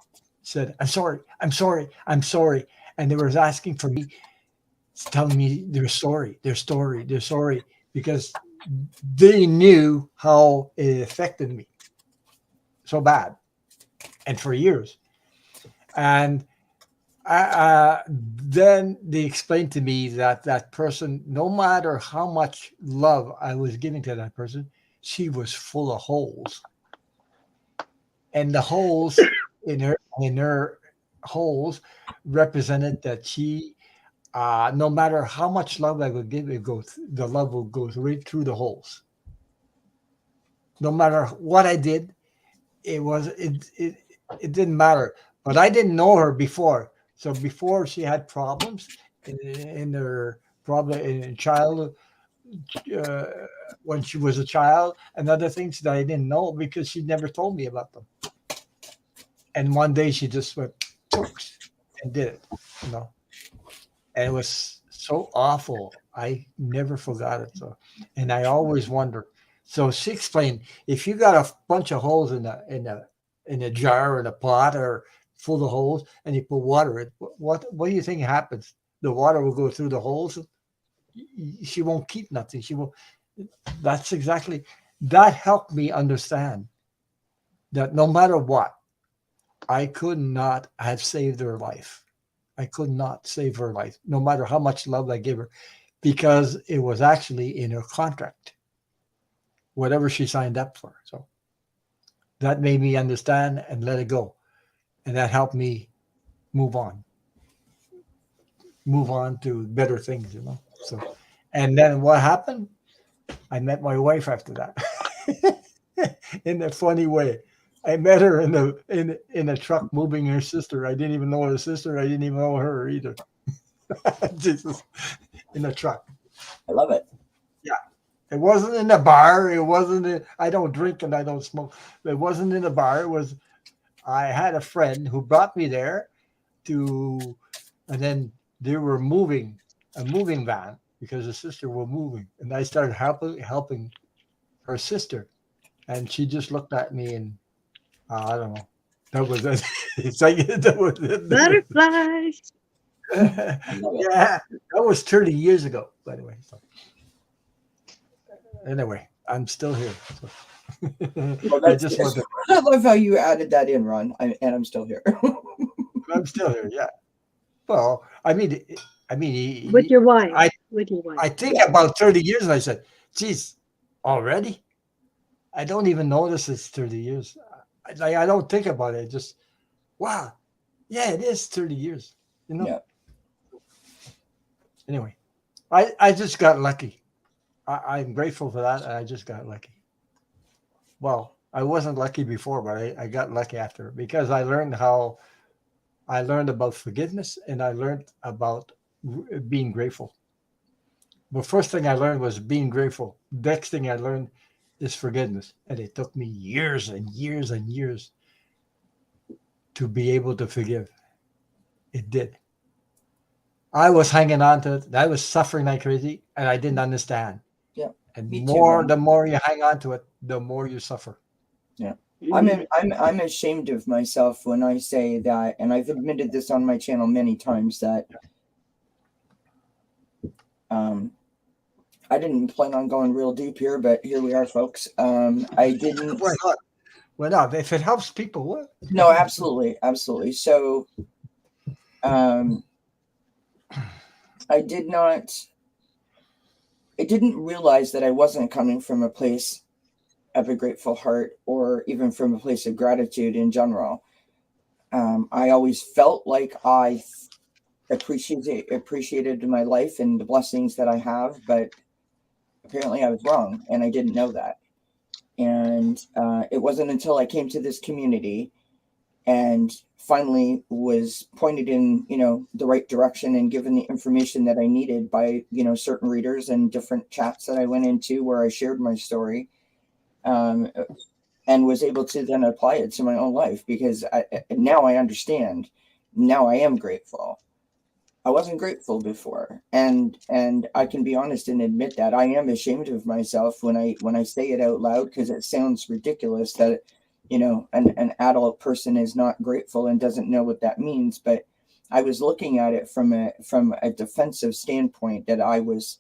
said, "I'm sorry, I'm sorry, I'm sorry," and they were asking for me, telling me their story, their story, because they knew how it affected me so bad, and for years. And then they explained to me that that person, no matter how much love I was giving to that person, she was full of holes, and the holes in her holes represented that she, no matter how much love I would give, the love will go right through the holes. No matter what I did, it didn't matter. But I didn't know her before. So before she had problems in her problem in childhood, uh, when she was a child, and other things that I didn't know because she never told me about them. And one day she just went tooks and did it, you know. And it was so awful. I never forgot it. So, and I always wondered. So she explained, if you got a bunch of holes in a jar or in a pot or full of holes, and you put water in, what do you think happens? The water will go through the holes. She won't keep nothing. She won't. That's exactly that helped me understand that no matter what, I could not have saved her life. I could not save her life, no matter how much love I gave her, because it was actually in her contract, whatever she signed up for. So that made me understand and let it go. And that helped me move on to better things, you know. So, and then what happened? I met my wife after that in a funny way. I met her in a truck moving her sister. I didn't even know her sister. I didn't even know her either. Jesus, in a truck. I love it. Yeah, it wasn't in a bar. It wasn't. I don't drink and I don't smoke. It wasn't in a bar. It was. I had a friend who brought me there to, and then they were moving a moving van because the sister were moving, and I started helping her sister, and she just looked at me and I don't know, That was it. It's like that was it. Butterflies. love it. Yeah, that was 30 years ago, by the way. So, anyway, I'm still here. So. Well, I that's just good. want to. I love how you added that in, Ron. And I'm still here. I'm still here. Yeah. Well, I mean, With your wife. I With your wife. I think Yeah. about 30 years, and I said, "Geez, already? I don't even notice it's 30 years. I don't think about it. Just wow, yeah, it is 30 years. You know. Yeah. Anyway, I just got lucky. I'm grateful for that. I just got lucky. Well, I wasn't lucky before, but I got lucky after because I learned about forgiveness and I learned about being grateful. The first thing I learned was being grateful. Next thing I learned is forgiveness. And it took me years and years and years to be able to forgive. It did. I was hanging on to it. I was suffering like crazy and I didn't understand. Yeah. And Me too, Ron. the more you hang on to it, the more you suffer. Yeah. Mhm. I'm ashamed of myself when I say that, and I've admitted this on my channel many times that I didn't plan on going real deep here, but here we are, folks. I didn't. Why not? Why not? If it helps people, what? No, absolutely, absolutely. So, I did not. I didn't realize that I wasn't coming from a place of a grateful heart, or even from a place of gratitude in general. I always felt like I appreciated my life and the blessings that I have, but apparently I was wrong, and I didn't know that. And it wasn't until I came to this community and finally was pointed in, the right direction and given the information that I needed by, certain readers and different chats that I went into where I shared my story, and was able to then apply it to my own life, because now I understand. Now I am grateful. I wasn't grateful before, and I can be honest and admit that I am ashamed of myself when I say it out loud, because it sounds ridiculous that an adult person is not grateful and doesn't know what that means. But I was looking at it from a defensive standpoint, that I was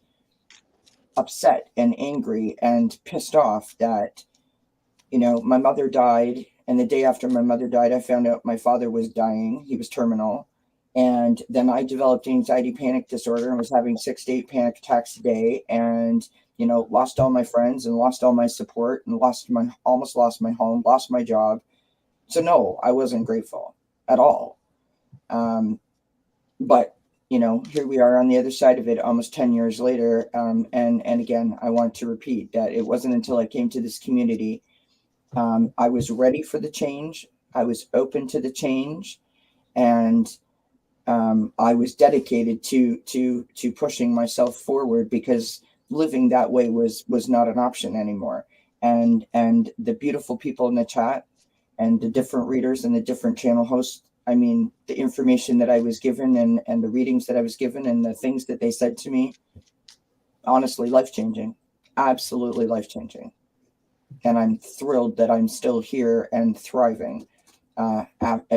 upset and angry and pissed off that my mother died, and the day after my mother died, I found out my father was dying. He was terminal. And then I developed anxiety panic disorder and was having 6 to 8 panic attacks a day, and lost all my friends and lost all my support and almost lost my home, lost my job. So no, I wasn't grateful at all. But here we are on the other side of it almost 10 years later. And again, I want to repeat that it wasn't until I came to this community. I was ready for the change. I was open to the change, and I was dedicated to pushing myself forward, because living that way was not an option anymore. And the beautiful people in the chat and the different readers and the different channel hosts, I mean, the information that I was given and the readings that I was given and the things that they said to me, honestly, life-changing, absolutely life-changing. And I'm thrilled that I'm still here and thriving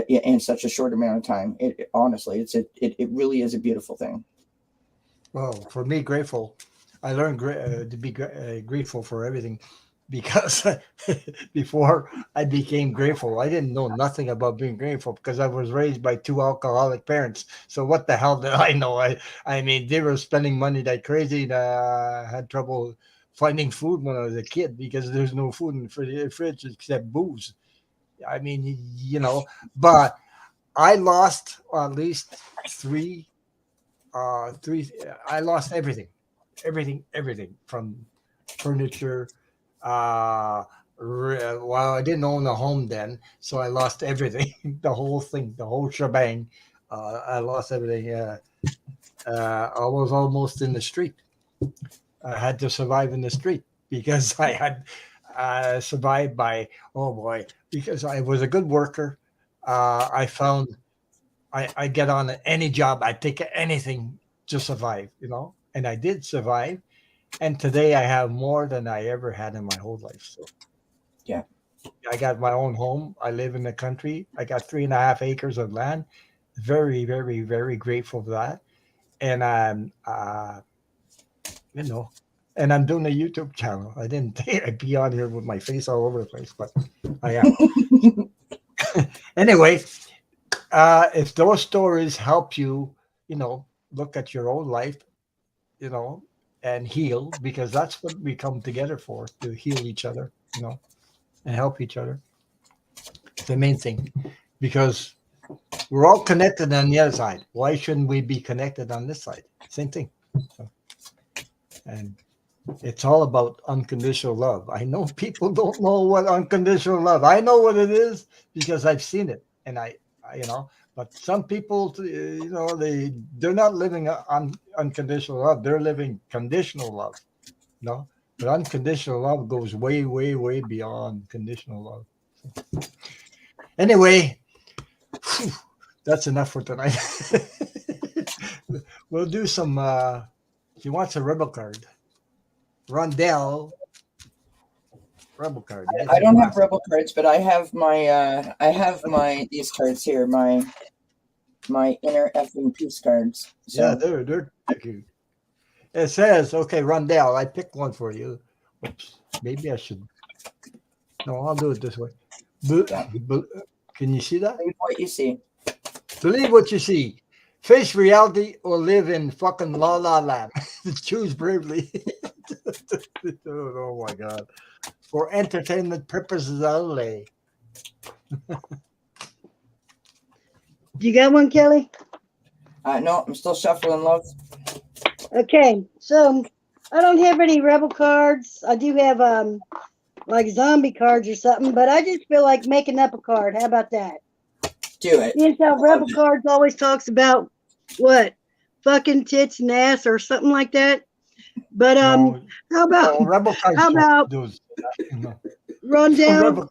in such a short amount of time. Honestly, it really is a beautiful thing. Well, for me, grateful. I learned to be grateful for everything, because before I became grateful, I didn't know nothing about being grateful, because I was raised by 2 alcoholic parents. So what the hell did I know? I mean, they were spending money like crazy. And, I had trouble finding food when I was a kid, because there's no food in the fridge except booze. I mean, but I lost at least three. I lost everything from furniture. Well, I didn't own a home then, so I lost everything, the whole thing, the whole shebang. I lost everything. I was almost in the street. I had to survive in the street, because I had survived by, oh boy, because I was a good worker. I found I get on any job, I take anything to survive, and I did survive. And today I have more than I ever had in my whole life. So Yeah. I got my own home. I live in the country. I got 3.5 acres of land. Very, very, very grateful for that. And I'm, you know, and I'm doing a YouTube channel. I didn't think I'd be on here with my face all over the place, but I am. Anyway, if those stories help you, look at your own life, and heal, because that's what we come together for, to heal each other, and help each other. It's the main thing, because we're all connected on the other side. Why shouldn't we be connected on this side? Same thing. So, and it's all about unconditional love. I know people don't know what unconditional love. I know what it is because I've seen it, and I but some people, they're not living on unconditional love. They're living conditional love. But unconditional love goes way, way, way beyond conditional love. So, anyway, that's enough for tonight. We'll do some. She wants a rebel card. Rondell. Rebel card. I don't have rebel cards, but I have my these cards here, my inner effing peace cards. So. Yeah, they're cute. It says, okay, Rondell, I picked one for you. Oops, maybe I should. No, I'll do it this way. Can you see that? Believe what you see. Believe what you see. Face reality or live in fucking la la land. Choose bravely. Oh my God. For entertainment purposes only. You got one, Kelley? No, I'm still shuffling, love. Okay, so I don't have any rebel cards. I do have like zombie cards or something, but I just feel like making up a card. How about that? Do it. You know, rebel cards always talks about what? Fucking tits and ass or something like that. But No, how about rebel cards how about Rondell?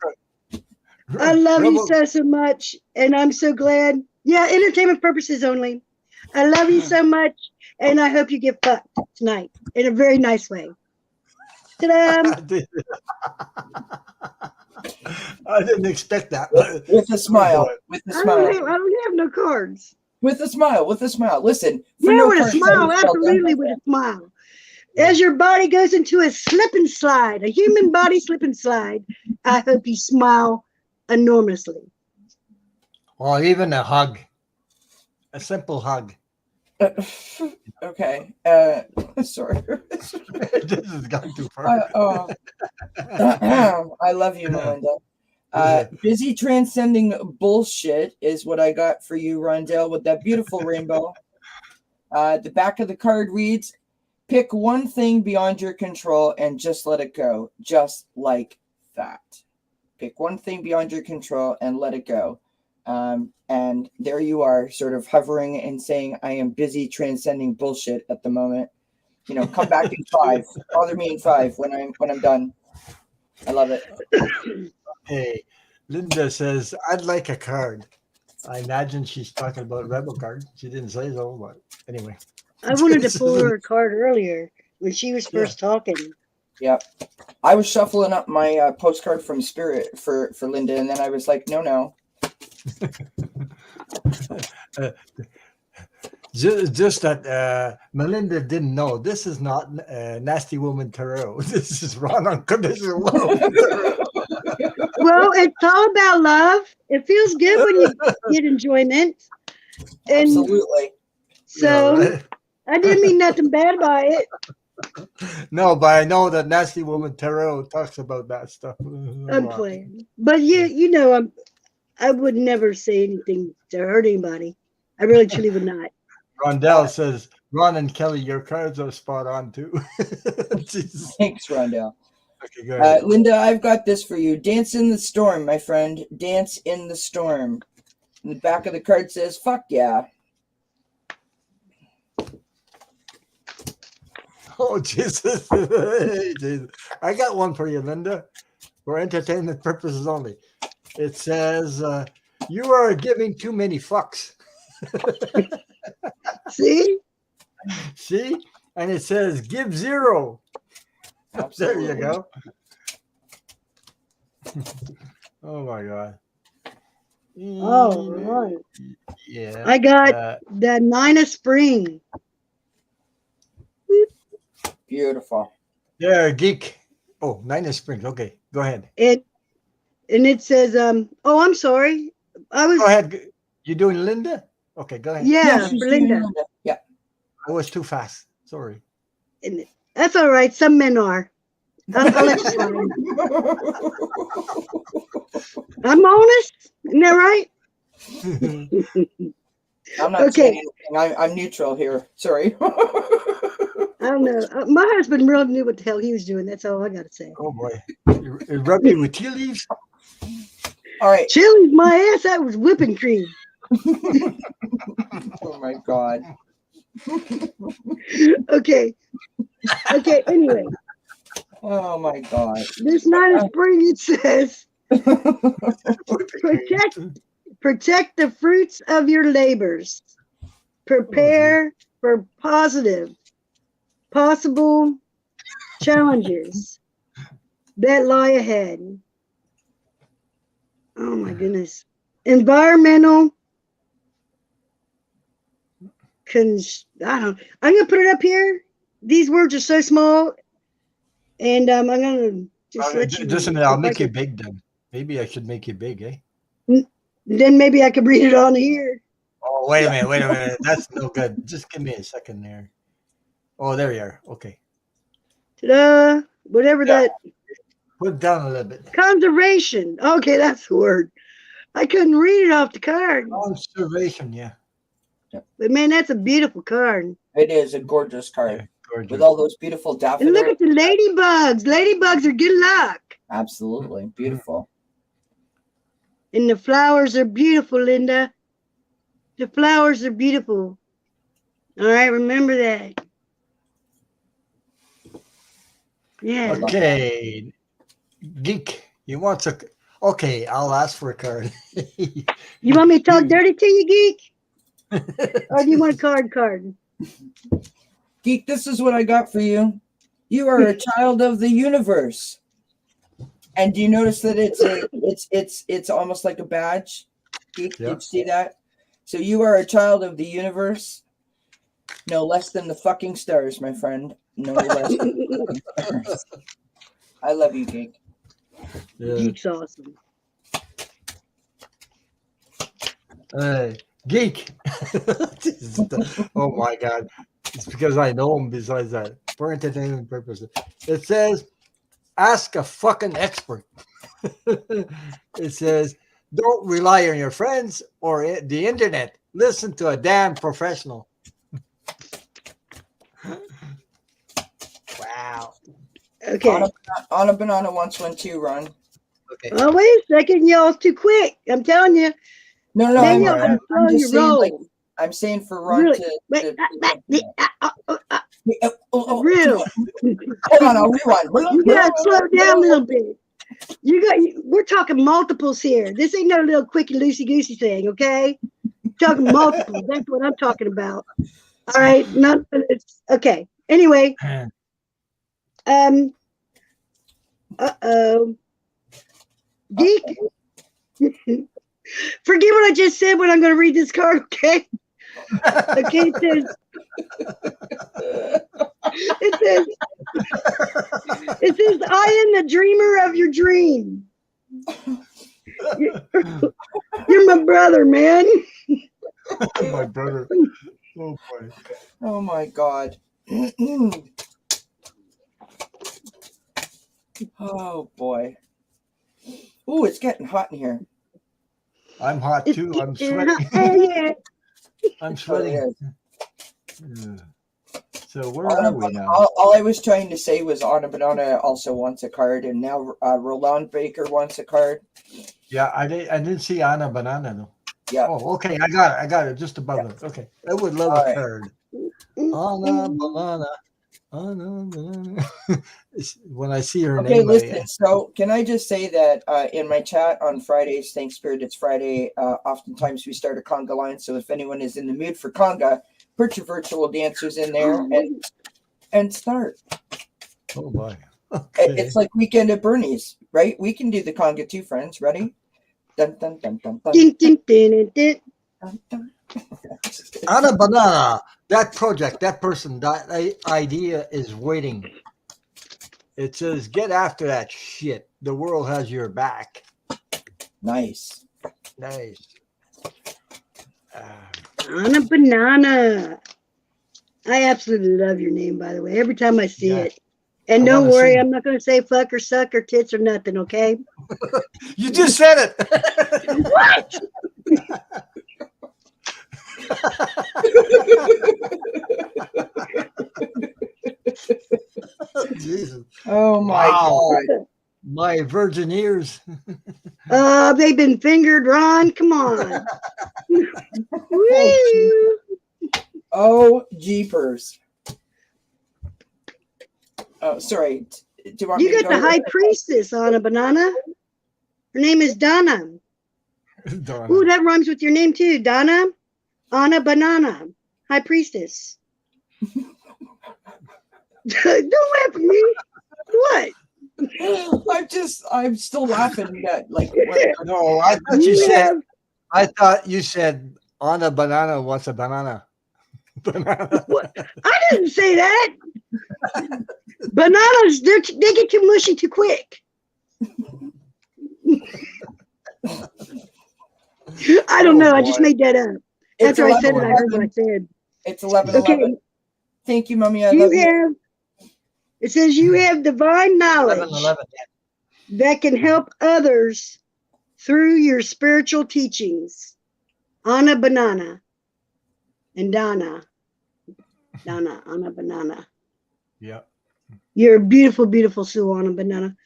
I love you so much, and I'm so glad. Yeah, entertainment purposes only. I love you so much, and I hope you get fucked tonight in a very nice way. Ta-da! I didn't expect that. With a smile. With a smile. I don't have no cards. With a smile. With a smile. Listen. Yeah, no with a cards, smile. Absolutely, with a smile. As your body goes into a slip and slide, a human body slip and slide, I hope you smile enormously. Or even a hug. A simple hug. Okay. Sorry. This has gone too far. I love you, Melinda. Busy transcending bullshit is what I got for you, Rondell, with that beautiful rainbow. The back of the card reads, pick one thing beyond your control and just let it go. Just like that. Pick one thing beyond your control and let it go. And there you are, sort of hovering and saying, I am busy transcending bullshit at the moment. Come back in 5. Bother me in 5 when I'm done. I love it. Hey, Linda says, I'd like a card. I imagine she's talking about rebel card. She didn't say so, but anyway. I wanted to pull her a card earlier when she was first talking. Yeah. I was shuffling up my postcard from Spirit for Linda, and then I was like, no. Just that Melinda didn't know. This is not Nasty Woman Tarot. This is Ron Unconditional Love. Well, it's all about love. It feels good when you get enjoyment. And absolutely. So yeah, right? I didn't mean nothing bad by it. No, but I know that Nasty Woman Tarot talks about that stuff. I'm playing. But I would never say anything to hurt anybody. I really truly would not. Rondell says, Ron and Kelley, your cards are spot on too. Thanks, Rondell. Okay, go ahead. Linda, I've got this for you. Dance in the storm, my friend. Dance in the storm. And the back of the card says, fuck yeah. Oh, Jesus. Hey, Jesus. I got one for you, Linda, for entertainment purposes only. It says, you are giving too many fucks. See? See? And it says, give 0. Absolutely. There you go. Oh my god. Oh, right. Yeah. I got the 9 of spring. Beautiful. Yeah, geek. Oh, 9 of Springs. Okay, go ahead. And it says, oh, I'm sorry. I was, Go ahead. You doing Linda? Okay, go ahead. yeah, she's for doing Linda. Yeah. I was too fast. Sorry. And that's all right. Some men are. I'll let you slide. I'm honest. Isn't that right? I'm not saying anything. I'm neutral here. Sorry. I don't know. My husband really knew what the hell he was doing. That's all I got to say. Oh boy. You rub me with tea leaves? All right. Chili's my ass. That was whipping cream. Oh my god. Okay. Anyway, Oh my god. this 9 of spring, it says, protect the fruits of your labors. Prepare for possible challenges that lie ahead. Oh my goodness. Environmental I'm gonna put it up here. These words are so small, and I'm gonna just let you. Listen, I'll make you big then. Maybe I should make you big, eh? Then maybe I could read it on here. Oh, wait a minute. That's no good. Just give me a second there. Oh, there you are. Okay. Ta-da! Whatever that. Put it down a little bit. Conservation. Okay, that's the word. I couldn't read it off the card. Conservation, yeah. But man, that's a beautiful card. It is a gorgeous card. Yeah, gorgeous. With all those beautiful daffodils. And look at the ladybugs. Ladybugs are good luck. Absolutely. Beautiful. And the flowers are beautiful, Linda. The flowers are beautiful. All right, remember that. Yeah. Okay. Geek, you want to... Okay, I'll ask for a card. You want me to talk dirty to you, Geek? Or do you want a card? Geek, this is what I got for you. You are a child of the universe. And do you notice that it's almost like a badge? Geek, Yeah. did you see that? So you are a child of the universe. No less than the fucking stars, my friend. No less than the fucking stars. I love you, Geek. Yeah. Geek's awesome. Geek. Oh my God. It's because I know him besides that. For entertainment purposes. It says, ask a fucking expert. It says, don't rely on your friends or the internet. Listen to a damn professional. Wow. Okay. On a banana wants one too, Ron. Okay. Oh, wait a second, y'all. It's too quick. I'm telling you. No, Man, I'm- y'all gotta slow I'm your just saying, roll. like, I'm saying for Ron Really? to. Wait, Oh, real. hold on, I'll rewind. You gotta slow down a little bit. We're talking multiples here. This ain't no little quick and loosey goosey thing, okay? Talking multiples. That's what I'm talking about. All right. It's okay. Anyway. Geek. Forget what I just said when I'm going to read this card, okay? Okay, it says, I am the dreamer of your dream. You're my brother, man. My brother. Oh boy. Oh my God. Oh boy. Ooh, it's getting hot in here. I'm hot too. I'm sweating. Yeah. I'm sweating. Yeah. So where are we now? All I was trying to say was Anna Banana also wants a card, and now Roland Baker wants a card. Yeah, I didn't see Anna Banana though. Yeah. Oh, okay. I got it. Just above it. Okay. I would love All a right. card. Anna Banana. Anna Banana. When I see her Okay, name. listen. So, can I just say that in my chat on Fridays, thanks Spirit, it's Friday. Oftentimes we start a conga line. So, if anyone is in the mood for conga, put your virtual dancers in there and start. Oh boy. Okay. It's like Weekend at Bernie's. right? We can do the conga too, friends. Ready? Dun, dun, dun, dun, dun, Ding, ding, ding, ding, ding. dun, dun. On a banana, that project, that person, that idea is waiting. It says, get after that shit. The world has your back. Nice. Nice. On a banana. I absolutely love your name, by the way, every time I see Yeah. it. And I don't wanna worry, sing. I'm not going to say fuck or suck or tits or nothing, okay? You just said it. What? Jesus. Oh my Wow. God. My virgin ears. They've been fingered, Ron. Come on. Woo. Oh, jeepers. Oh, sorry. Do you want me You to got the go? high priestess on a banana. Her name is Donna. Donna. Ooh, that rhymes with your name too, Donna. On a banana. High priestess. Don't laugh at me. What? I'm still laughing at like what? No, I thought you said on a banana, what's a banana? Banana. What? I didn't say that. Bananas, they get too mushy too quick. I don't know. I just made that up. It's After I said it, I heard 11:11. what I said. It's 11:11. Okay. Thank you, Mommy. I love you. It says you have divine knowledge 11. that can help others through your spiritual teachings. On a banana. And Donna, on a banana. Yeah. You're a beautiful, beautiful Sue on a banana.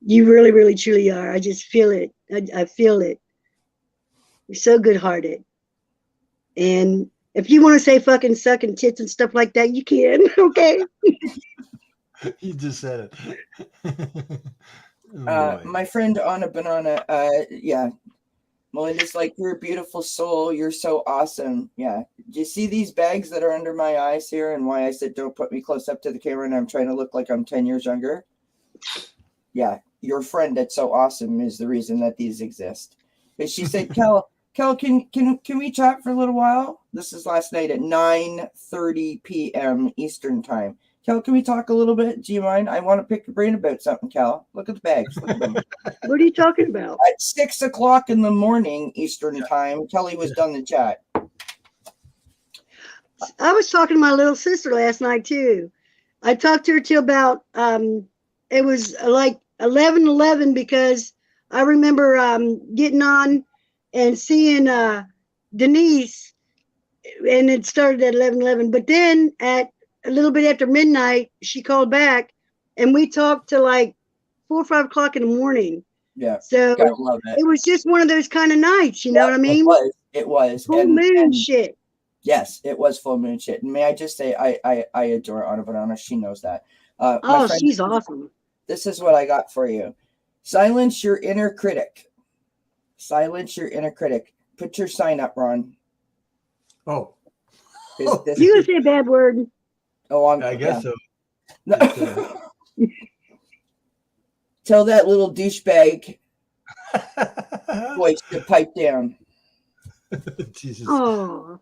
You really, really, truly are. I just feel it. I feel it. You're so good-hearted. And if you want to say fucking suck and tits and stuff like that, you can. Okay. You just said it. Oh, boy. My friend on a banana. Yeah. Melinda's like, you're a beautiful soul. You're so awesome. Yeah. Do you see these bags that are under my eyes here and why I said don't put me close up to the camera and I'm trying to look like I'm 10 years younger? Yeah. Your friend that's so awesome is the reason that these exist. Because she said, Kel, can we chat for a little while? This is last night at 9:30 p.m. Eastern time. Kel, can we talk a little bit? Do you mind? I want to pick your brain about something, Kel. Look at the bags. Look at them. What are you talking about? At 6 o'clock in the morning Eastern time, Kelley was done the chat. I was talking to my little sister last night too. I talked to her till about it was like 11:11 because I remember getting on and seeing Denise, and it started at 11:11. But then at a little bit after midnight, she called back, and we talked to like 4 or 5 o'clock in the morning. Yeah. So Gotta love it. it was just one of those kind of nights, you know what I mean? It was. Full moon shit. Yes, it was full moon shit. And may I just say, I adore Anna Banana. She knows that. My Oh, friend, she's awesome. this is what I got for you. Silence your inner critic. Silence your inner critic. Put your sign up, Ron. Oh. This- You gonna say a bad word? I guess so. Tell that little douchebag voice to pipe down. Jesus. Oh,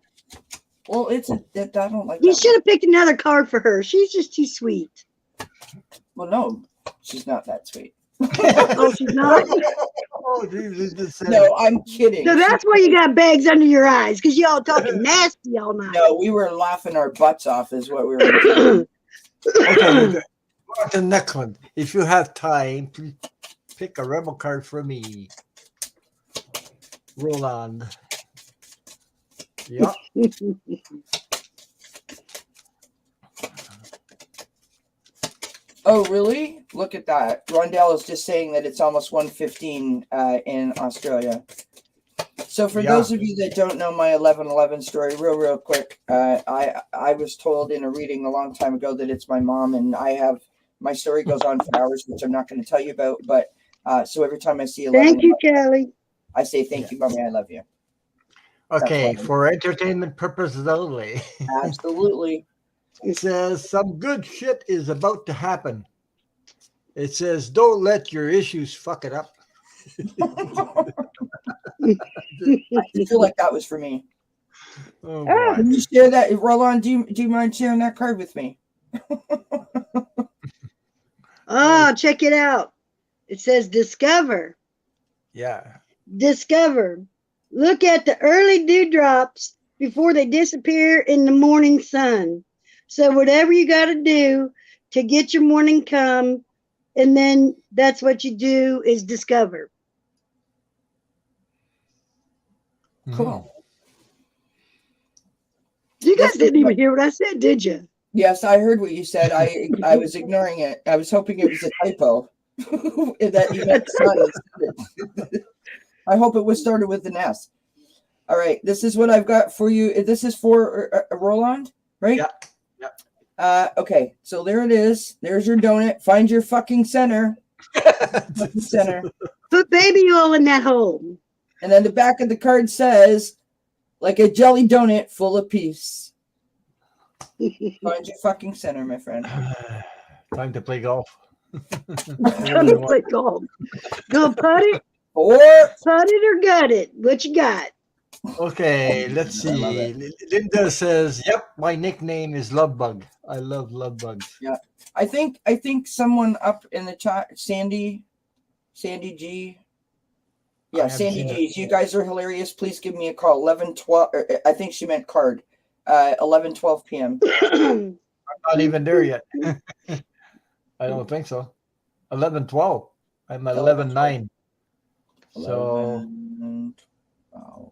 Well, I don't like you that. should have picked another card for her. She's just too sweet. Well, no, she's not that sweet. Oh, she's not. Oh, Jesus, just said No, I'm kidding. So that's why you got bags under your eyes, because y'all talking nasty all night. No, we were laughing our butts off, is what we were doing. Okay, go on to the next one. If you have time, please pick a rebel card for me. Roll on. Yeah. Oh, really? Look at that. Rondell is just saying that it's almost 1:15 in Australia. So for those of you that don't know my 11:11 story, real quick, I was told in a reading a long time ago that it's my mom, and my story goes on for hours, which I'm not going to tell you about. But so every time I see 11, Thank you, Kelley. I say thank you, mommy. I love you. Okay, That's for entertainment purposes only. Absolutely. It says some good shit is about to happen. It says, "Don't let your issues fuck it up." I feel like that was for me. Oh Ah. boy. Can you share that? Roland, do you mind sharing that card with me? Oh, check it out. It says discover. Yeah. Discover. Look at the early dewdrops before they disappear in the morning sun. So whatever you got to do to get your morning come, and then that's what you do is discover. Cool. You guys didn't even hear what I said, did you? Yes, I heard what you said. I was ignoring it. I was hoping it was a typo. That you meant sun. I hope it was started with an S. All right, this is what I've got for you. This is for Roland, right? Yeah. Okay, so there it is. There's your donut. Find your fucking center. Center. Put baby oil in that hole. And then the back of the card says, like a jelly donut full of peace. Find your fucking center, my friend. Time to play golf. Time to play golf. Go putt it, Or putt it or gut it. What you got? Okay, let's I love see. Linda says, "Yep, my nickname is Lovebug. I love love bugs." yeah, I think someone up in the chat, Sandy G. Yeah, Sandy G. You guys are hilarious. Please give me a call. 11:12. I think she meant card. 11:12 p.m. I'm not even there yet. I don't think so. 11:12. I'm at 11:09. So 11, 12,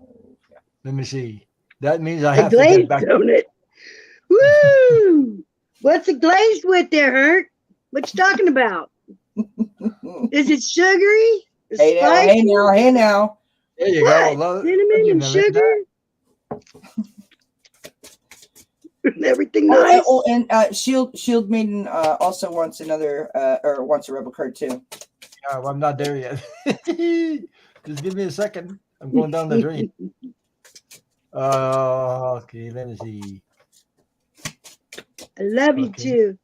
yeah. let me see. That means I A have to get glazed back. donut. Woo! What's it glazed with there, Hurt? What you talking about? Is it sugary? Hey now, Spicy? hey now, hey now. There you What? go. Cinnamon and Melinda. sugar? Everything nice? Oh, and Shield Maiden also wants another or wants a rebel card too. Yeah, well, I'm not there yet. Just give me a second. I'm going down the drain. Okay, let me see. I love you Okay. too.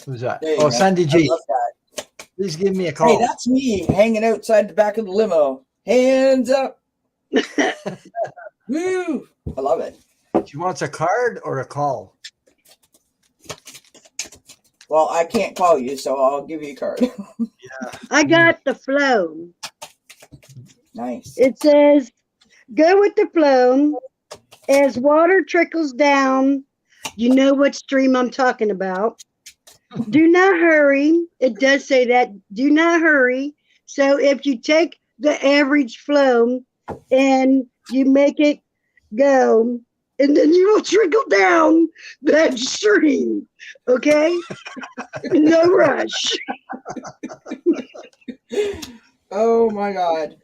Who's that? There you Oh, go. Sandy I G. love that. Please give me a call. Hey, that's me hanging outside the back of the limo. Hands up. Woo! I love it. She wants a card or a call? Well, I can't call you, so I'll give you a card. I got the flow. Nice. It says, go with the flow. As water trickles down, you know what stream I'm talking about. Do not hurry. It does say that. Do not hurry. So if you take the average flow and you make it go, and then you will trickle down that stream. Okay? No rush. Oh my God.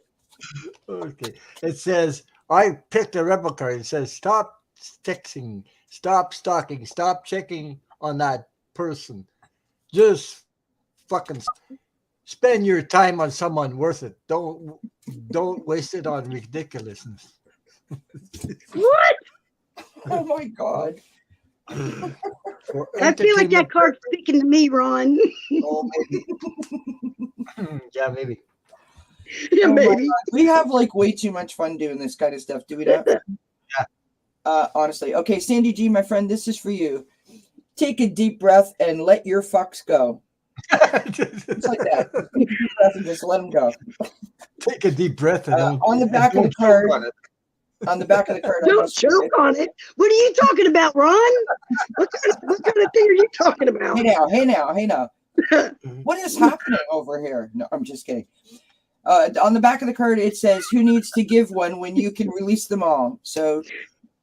Okay. It says, I picked a rebel card. It says, stop texting, stop stalking, stop checking on that person. Just fucking spend your time on someone worth it. Don't waste it on ridiculousness. What? Oh my God. For I feel like that entertainment card's speaking to me, Ron. Oh, maybe. Yeah, maybe. Yeah, Oh my baby. God. We have like way too much fun doing this kind of stuff, do we not? Yeah. Honestly. Okay, Sandy G, my friend, this is for you. Take a deep breath and let your fucks go. Just like that. Take a deep breath and just let them go. Take a deep breath and don't, on the back of the don't choke card. on it. On the back of the card. Don't choke on it. What are you talking about, Ron? What kind of thing are you talking about? Hey now. What is happening over here? No, I'm just kidding. On the back of the card, it says, who needs to give one when you can release them all? So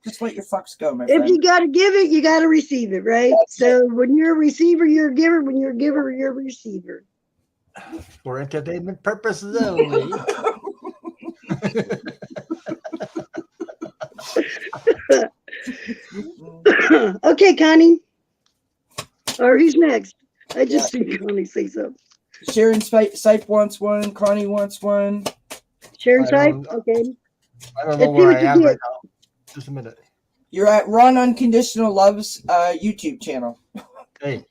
just let your fucks go, my friend. If you got to give it, you got to receive it, right? So when you're a receiver, you're a giver. When you're a giver, you're a receiver. For entertainment purposes only. Okay, Connie. Or who's next? I just see Connie say something. Sharon Sipe wants one. Connie wants one. Sharon I type? don't- Okay. I don't know Let's see where what I you am get. right now. Just a minute. You're at Ron Unconditional Love's YouTube channel. Hey,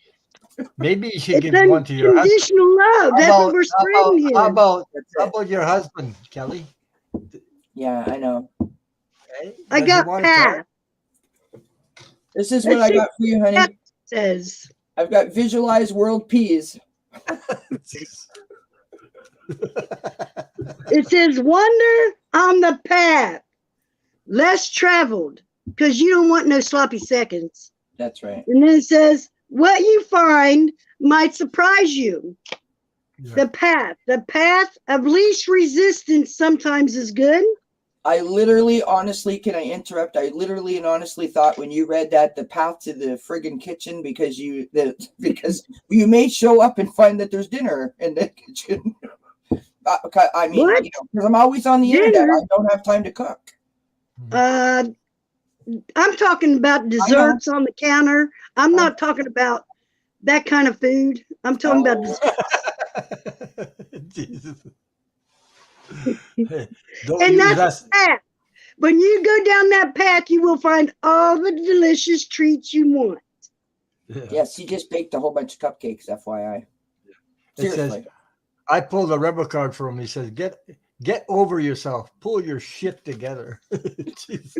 Maybe you should It's give one to your husband. unconditional love. That's what we're spreading here. How That's about it. your husband, Kelley? Yeah, I know. Okay? I Does he got want to try? path. This is what I got for you, honey. Path says. I've got visualize world peas. It says wander on the path, less traveled, because you don't want no sloppy seconds. That's right. And then it says what you find might surprise you. Yeah. The path of least resistance sometimes is good. I literally, honestly, can I interrupt? I literally and honestly thought when you read that, the path to the friggin' kitchen, because you may show up and find that there's dinner in the kitchen. I mean, What? because I'm always on the internet. I don't have time to cook. I'm talking about desserts on the counter. I'm not talking about that kind of food. I'm talking about desserts. Jesus. Don't And use that's us. the path. When you go down that path, you will find all the delicious treats you want. Yes, he just baked a whole bunch of cupcakes, FYI. It Seriously. says, I pulled a rebel card for him. He says, get over yourself. Pull your shit together. Jesus.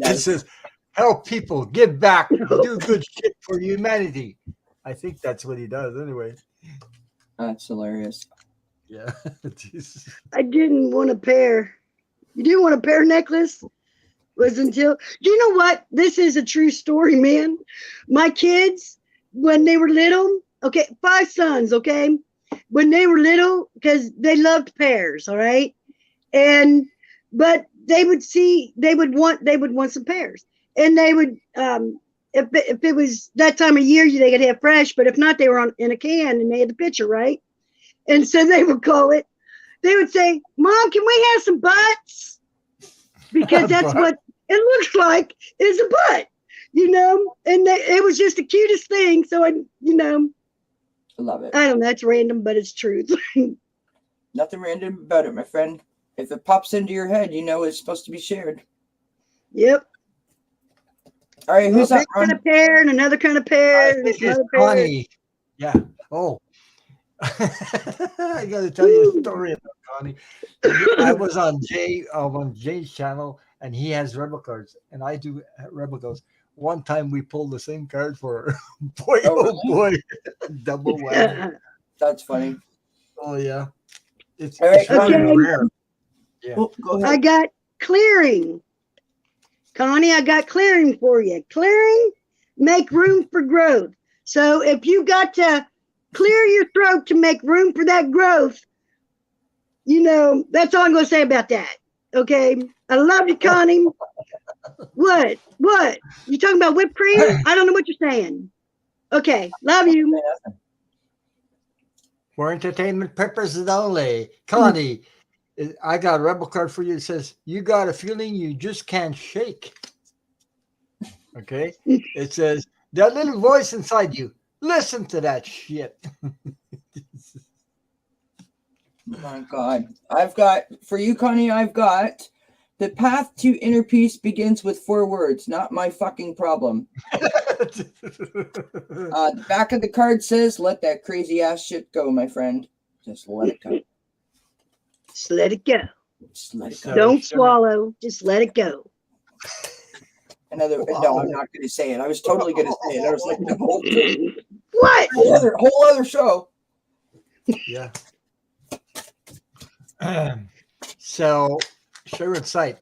It says, help people, give back, do good shit for humanity. I think that's what he does anyway. That's hilarious. Yeah. Jesus. I didn't want a pear. You didn't want a pear necklace? Was until, do you know what? This is a true story, man. My kids, when they were little, okay, 5 sons, okay? When they were little, because they loved pears, all right? But they would want some pears. And they would, if it was that time of year, they could have fresh, but if not, they were in a can and they had the pitcher, right? And so they would say, Mom, can we have some butts? Because that's what it looks like is a butt, and it was just the cutest thing. So I love it. I don't know, that's random, but it's truth. Nothing random about it, my friend. If it pops into your head, it's supposed to be shared. Yep. All right, who's up? Kind of pear and another kind of pear. I think it's Connie. Yeah. Oh. I got to tell you a story about Connie. I was on Jay's channel, and he has rebel cards, and I do rebel cards. One time we pulled the same card for her. Boy, oh boy, double whammy. That's funny. Oh yeah, it's All right, really rare. Yeah. Oh, go ahead. I got clearing. Connie, I got clearing for you. Clearing, make room for growth. So if you got to clear your throat to make room for that growth, that's all I'm going to say about that. Okay? I love you, Connie. What? You talking about whipped cream? I don't know what you're saying. Okay. Love you. For entertainment purposes only. Connie, I got a rebel card for you. It says, you got a feeling you just can't shake. Okay? It says, that little voice inside you, listen to that shit. My God. For you, Connie, I've got the path to inner peace begins with 4 words, not my fucking problem. The back of the card says, let that crazy ass shit go, my friend. Just let it go. Just let it go. Just let it go. Don't swallow. Just let it go. No, I'm not going to say it. I was totally going to say it. I was like, no. What? Whole other show. Yeah. So Sharon Sight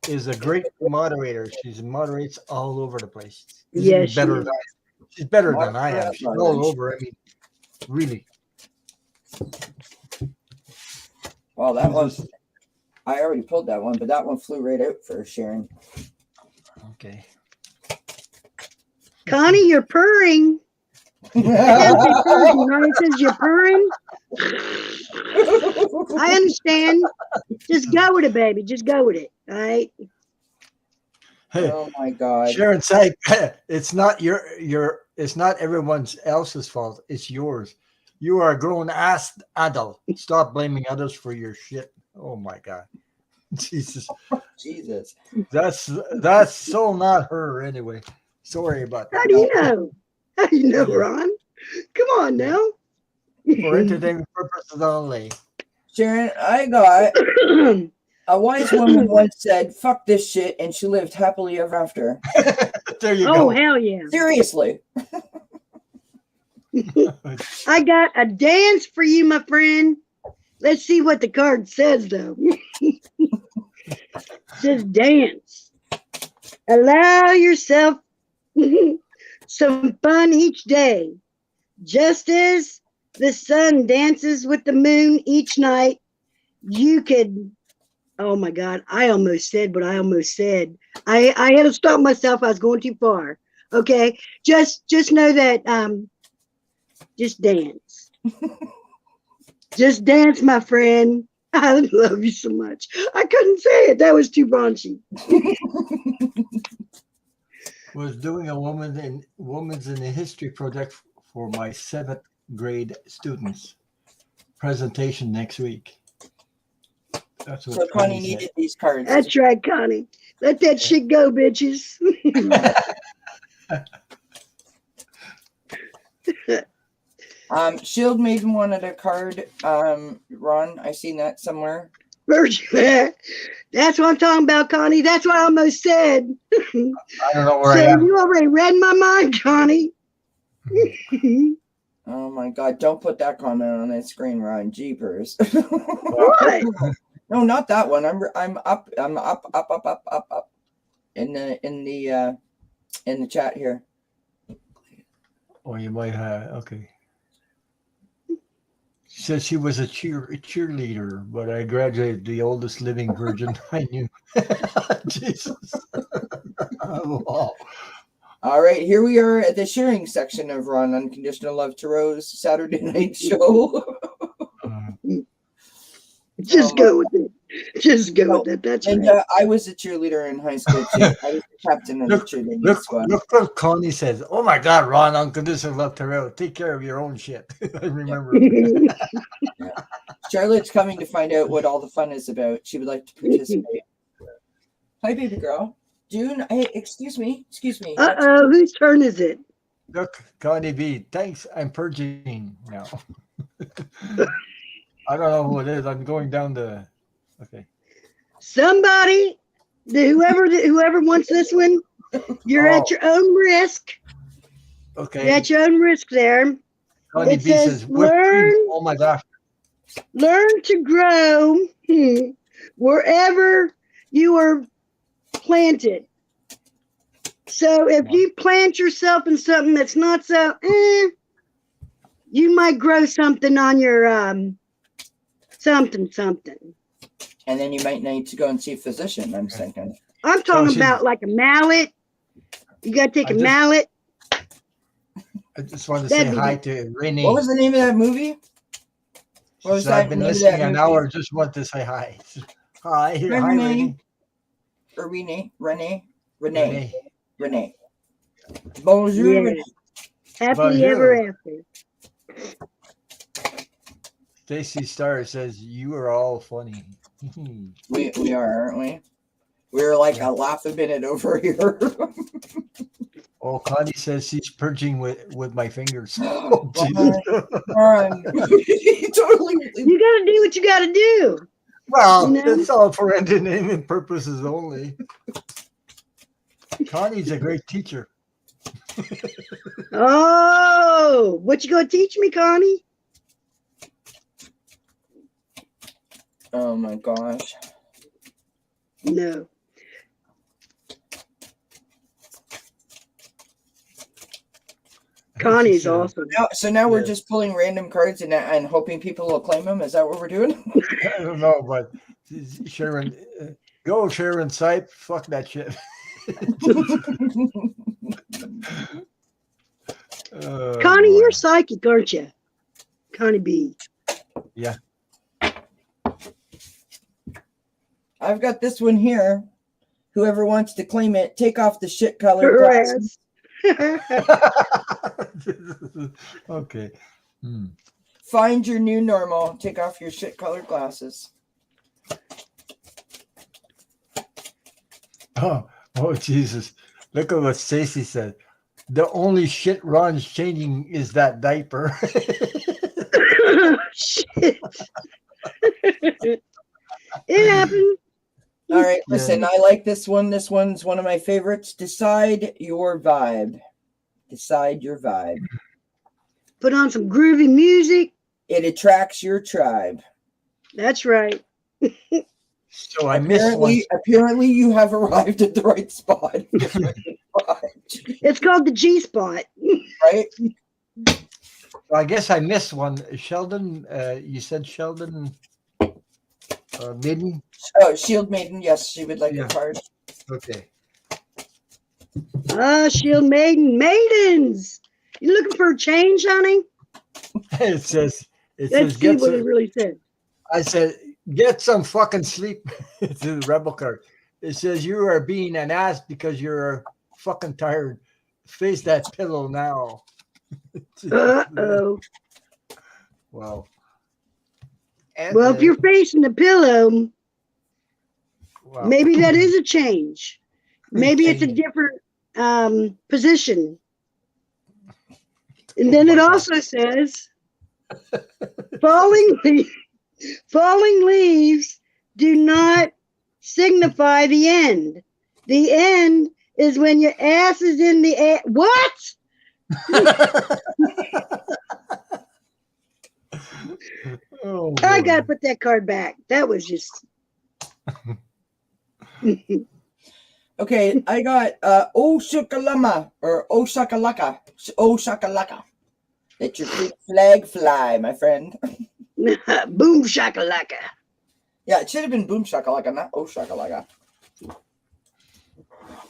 is a great moderator. She moderates all over the place. Yes, she's better than I am. She's all over. I mean, really. Well, that was. I already pulled that one, but that one flew right out for Sharon. Okay. Connie, you're purring. It says you're purring. I understand. Just go with it, baby. Just go with it. All right. Hey, oh my God. Sharon Sight, it's not it's not everyone else's fault. It's yours. You are a grown-ass adult. Stop blaming others for your shit. Oh my God. Jesus. Jesus. That's so not her anyway. Sorry about that. How do you know? You know, Ron. Come on now. For entertainment purposes only. Sharon, I got a wise woman once said, "Fuck this shit," and she lived happily ever after. There you Oh, go. hell yeah. Seriously. I got a dance for you, my friend. Let's see what the card says, though. It says dance. Allow yourself some fun each day. Just as the sun dances with the moon each night, you could. Oh my God, I almost said what I almost said. I had to stop myself. I was going too far. Okay. Just know that just dance. Just dance, my friend. I love you so much. I couldn't say it. That was too raunchy. Was doing a woman's in the history project for my 7th grade students. Presentation next week. That's what So Connie said. needed these cards. That's right, Connie. Let that shit go, bitches. Shield Maiden wanted a card. Ron, I seen that somewhere. Virgin. That's what I'm talking about, Connie. That's what I almost said. I don't know where I So am. you already read my mind, Connie. Oh my God! Don't put that comment on that screen, Ron. Jeepers. What? No, not that one. I'm up. I'm up in the chat here. Or you might have, okay. She said she was a cheerleader, but I graduated the oldest living virgin I knew. Jesus. Wow. All right, here we are at the sharing section of Ron Unconditional Love Tarot's Saturday night show. Just go with it. Just go with it. That's And right. I was a cheerleader in high school too. I was the captain of the cheerleading squad. Look what Connie says. Oh my God, Ron, Unconditional Love Tarot. Take care of your own shit. I remember. Charlotte's coming to find out what all the fun is about. She would like to participate. Hi, baby girl. June, hey, excuse me. Uh-oh, whose turn is it? Look, Connie B. Thanks. I'm purging now. I don't know who it is. I'm going down the. Okay. Somebody, whoever wants this one, you're at your own risk. Okay. You're at your own risk there. Connie It B says, learn, oh my gosh. learn to grow wherever you are planted. So if you plant yourself in something that's not so, you might grow something on your something. And then you might need to go and see a physician, I'm thinking. I'm talking about like a mallet. You got to take a mallet. I just want to say hi to Renee. What was the name of that movie? What was that? I've been listening an hour. Just want to say hi. Hi, Renee. Or Renee. Bonjour. Yeah. Renee. Happily ever after. Stacy Starr says, you are all funny. We are, aren't we? We're like a laugh a minute over here. Oh, Connie says she's purging with my fingers. Oh, Jesus. Totally. You got to do what you got to do. Well, it's all for entertainment purposes only. Connie's a great teacher. Oh, what you going to teach me, Connie? Oh my gosh. No. Connie's awesome. Now we're just pulling random cards and hoping people will claim them. Is that what we're doing? I don't know, but Sharon, go Sharon Sipe. Fuck that shit. Connie, you're psychic, aren't you? Connie B. Yeah. I've got this one here. Whoever wants to claim it, take off the shit color glasses. Okay. Find your new normal. Take off your shit colored glasses. Oh, Jesus. Look at what Stacy said. The only shit Ron's changing is that diaper. Shit. It happened. All right, Yeah. listen, I like this one. This one's one of my favorites. Decide your vibe. Decide your vibe. Put on some groovy music. It attracts your tribe. That's right. So I missed one. Apparently, you have arrived at the right spot. It's called the G spot. Right? I guess I missed one. Sheldon, you said Sheldon Maiden? Oh, Shield Maiden. Yes, she would like Yeah. a card. Okay. Shield Maidens. You looking for a change, honey? It says, Let's see get what it some, really said. I said, get some fucking sleep. It's the Rebel card. It says, you are being an ass because you're fucking tired. Face that pillow now. Uh-oh. Well. Well, if you're facing the pillow, wow. maybe that is a change. Maybe it's a different position. And then Oh it my God. also says, falling leaves do not signify the end. The end is when your ass is in the air. What? Oh, I boy. got to put that card back. That was just. Okay, I got O Shakalama or O Shakalaka. O Shakalaka. Let your flag fly, my friend. Boom shakalaka. Yeah, it should have been Boom Shakalaka, not O Shakalaka.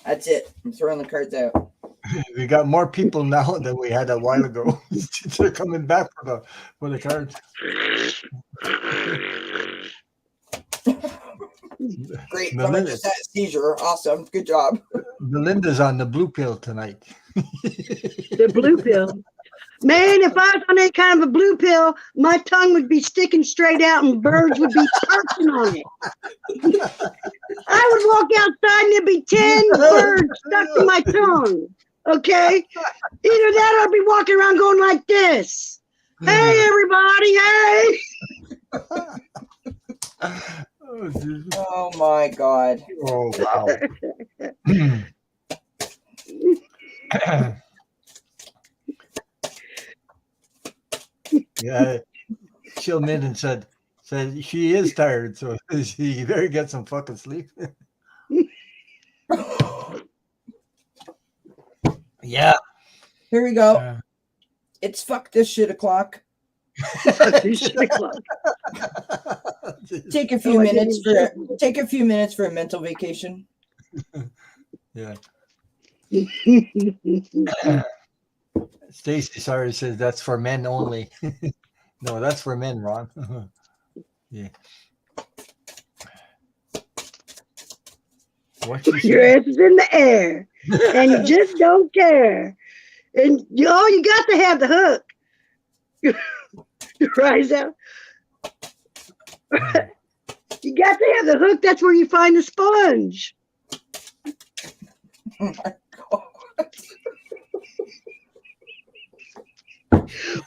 That's it. I'm throwing the cards out. We got more people now than we had a while ago. They're coming back for the cards. Great. Melinda. Someone just had a seizure. Awesome. Good job. Melinda's on the blue pill tonight. The blue pill. Man, if I was on any kind of a blue pill, my tongue would be sticking straight out and birds would be perching on it. I would walk outside and there'd be 10 birds stuck to my tongue. Okay? Either that or I'd be walking around going like this. Hey, everybody. Hey. Oh, Jesus. Oh my God. Oh, wow. Yeah, Chill Minden said she is tired, so you better get some fucking sleep. Yeah. Here we go. It's fuck this shit o'clock. Take a few minutes for a mental vacation. Yeah. Stacy, sorry, says that's for men only. No, that's for men, Ron. Yeah. What you Your ass is in the air, and you just don't care. And you got to have the hook. Rise out. You got to have the hook. That's where you find the sponge. Oh my God.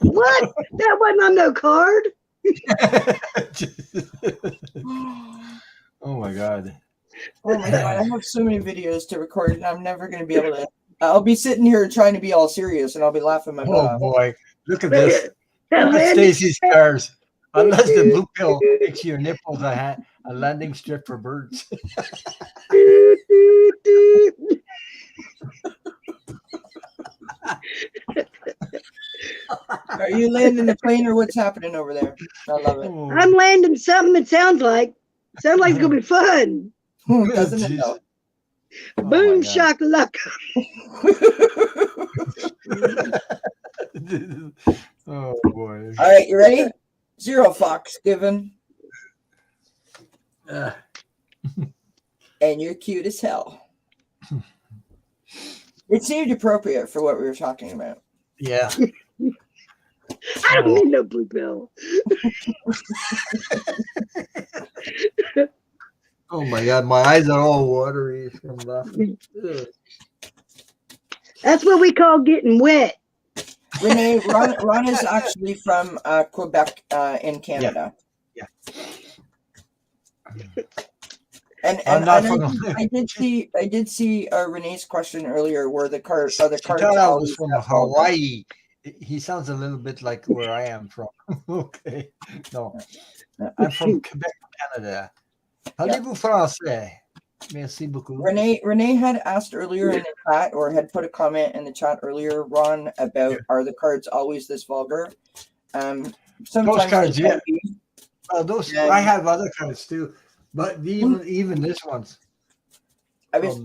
What? That wasn't on no card. Oh my God. Oh my God. I have so many videos to record and I'm never going to be able to. I'll be sitting here trying to be all serious and I'll be laughing my butt Oh off. boy. Look at this. Look at Stacy's scars. Unless the blue pill makes your nipples a landing strip for birds. Are you landing the plane or what's happening over there? I love it. I'm landing something. It sounds like it's gonna be fun. Doesn't it though? Oh Boom my God. shakalaka. Oh boy. All right, you ready? 0 fucks given. And you're cute as hell. It seemed appropriate for what we were talking about. Yeah. I don't need no blue pill. Oh my God, my eyes are all watery from laughing. That's what we call getting wet. Renee, Ron is actually from Quebec in Canada. Yeah. And I'm not I did see Renee's question earlier where the cards She cards thought I was always from have vulgar. Hawaii. He sounds a little bit like where I am from. Okay. No. I'm from Quebec, Canada. Parlez-vous français? Merci beaucoup. Renee had asked earlier in the chat, or had put a comment in the chat earlier, Ron, about are the cards always this vulgar? Sometimes Those cards, they yeah. can be. Those And- I have other cards too, but even this one's I was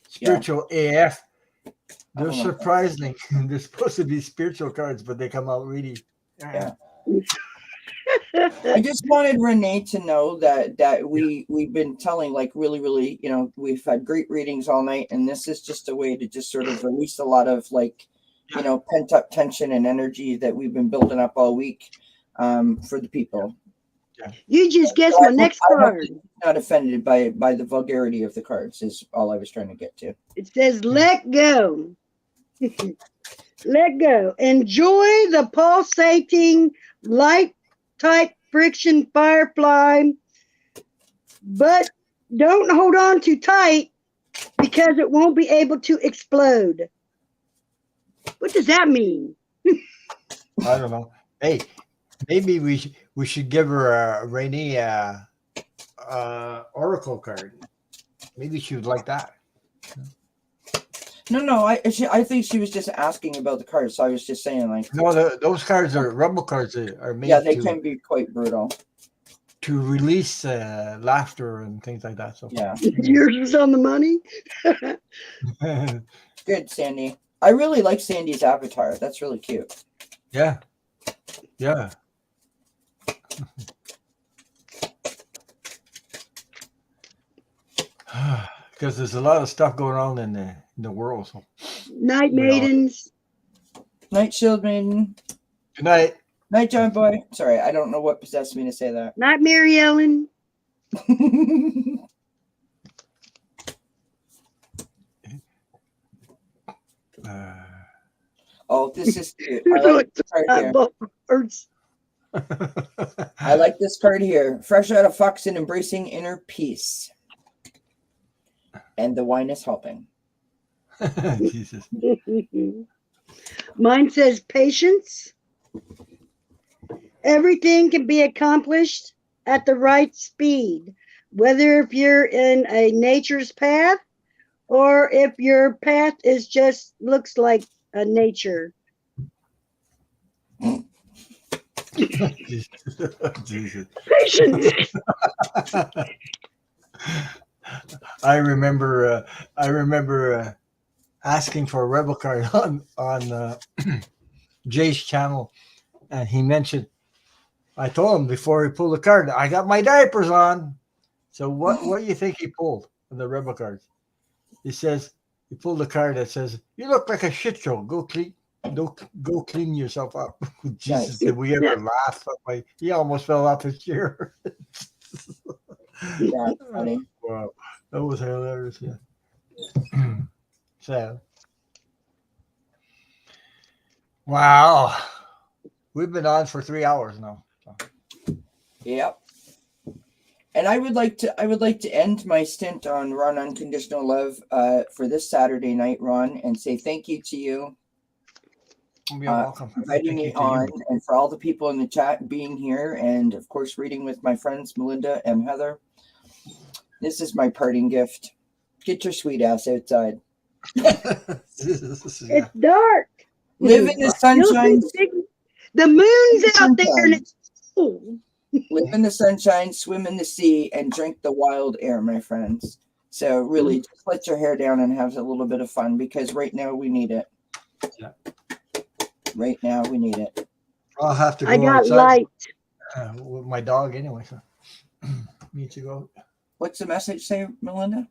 spiritual AF. I They're don't know. surprising. They're supposed to be spiritual cards, but they come out really. Yeah. I just wanted Renee to know that we've been telling, like, really, we've had great readings all night, and this is just a way to just sort of release a lot of, like, pent up tension and energy that we've been building up all week for the people. Yeah. You just guessed my next card. Not offended by the vulgarity of the cards is all I was trying to get to. It says, let go. Let go. Enjoy the pulsating light type friction firefly, but don't hold on too tight because it won't be able to explode. What does that mean? I don't know. Hey, maybe we should give her a Rainy Oracle card. Maybe she would like that. No, I think she was just asking about the cards. So I was just saying, like, No, those cards are rebel cards. Are made yeah, they can be quite brutal to release laughter and things like that. So yeah. Yours is on the money. Good, Sandy. I really like Sandy's avatar. That's really cute. Yeah. Because there's a lot of stuff going on in the world. So Night maidens. Night Shield Maiden. good night. Night John Boy. Sorry, I don't know what possessed me to say that. Night Mary Ellen. Oh, this is cute. I like this card here. I like this card here. Fresh out of Fox and embracing inner peace. And the wine is helping. Jesus. Mine says patience. Everything can be accomplished at the right speed, whether if you're in a nature's path or if your path is just looks like a nature. Jesus. Patience. I remember asking for a rebel card on Jay's channel, and he mentioned. I told him before he pulled the card, I got my diapers on. So what do you think he pulled on the rebel cards? He says he pulled the card that says, "You look like a shit show. Go clean yourself up." Jesus, did we ever laugh? He almost fell off his chair. Yeah, funny. Wow, that was hilarious. Yeah. So, wow, we've been on for 3 hours now. So. Yep. And I would like to end my stint on Ron Unconditional Love for this Saturday night, Ron, and say thank you to you. You're welcome. Inviting me on, and for all the people in the chat being here, and of course reading with my friends Melinda and Heather. This is my parting gift. Get your sweet ass outside. It's dark. Live in the sunshine. The moon's out there and it's cool. Live in the sunshine, swim in the sea, and drink the wild air, my friends. So really, just let your hair down and have a little bit of fun, because right now we need it. Yeah. Right now we need it. I'll have to go I got outside, light. with my dog anyway. So need to go. What's the message say, Melinda?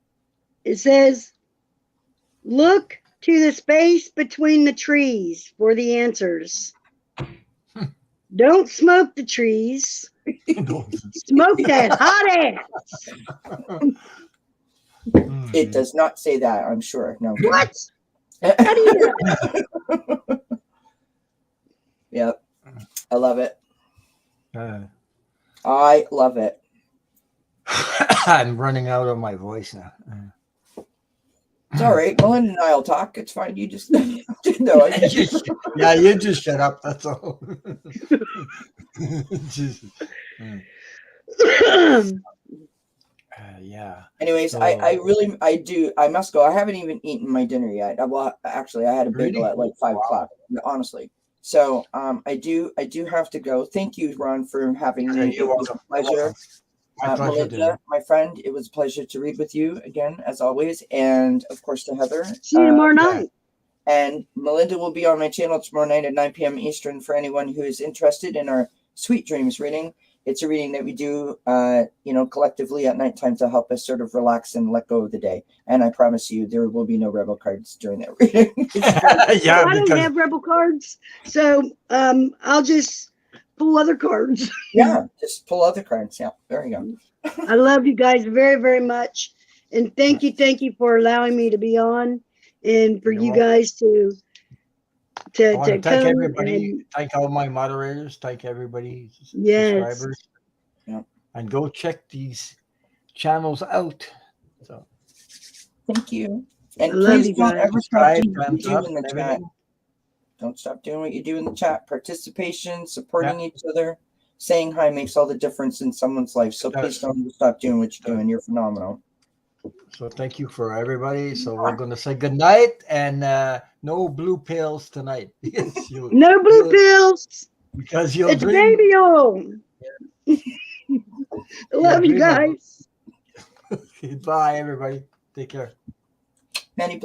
It says, look to the space between the trees for the answers. Don't smoke the trees. Smoke that hot ass. It does not say that, I'm sure. No. What? How do you know? Yep. I love it. Uh, I love it. I'm running out of my voice now. It's all right. Melinda and I'll talk. It's fine. You just no. Yeah, you just shut up. That's all. Just, yeah. Anyways, So, I must go. I haven't even eaten my dinner yet. Well, actually, I had a bagel Really? at like 5 o'clock. Honestly, so I do have to go. Thank you, Ron, for having me. You're It was a welcome. pleasure. My pleasure, Melinda, dear. my friend, it was a pleasure to read with you again, as always, and of course to Heather. See you tomorrow night. And Melinda will be on my channel tomorrow night at 9 p.m. Eastern for anyone who is interested in our Sweet Dreams reading. It's a reading that we do, collectively at nighttime to help us sort of relax and let go of the day. And I promise you, there will be no rebel cards during that reading. Yeah, I don't have rebel cards, so I'll just pull other cards. Yeah, just pull other cards. Yeah, there you go. I love you guys very, very much. And thank you for allowing me to be on and for You're you welcome. guys to I want to thank come everybody. and Thank all my moderators. Thank everybody, yes. subscribers. Yeah. And go check these channels out. So Thank you. And I love please you don't guys. ever stop subscribe, doing what you thumbs do up, in the chat. everything. Don't stop doing what you do in the chat. Participation, supporting each other, saying hi makes all the difference in someone's life. So please don't stop doing what you're doing. You're phenomenal. So thank you for everybody. So we're going to say good night and no blue pills tonight. No blue pills. Because you'll It's dream. baby oil. Love you dream of it. guys. Bye, everybody. Take care. Many blessings.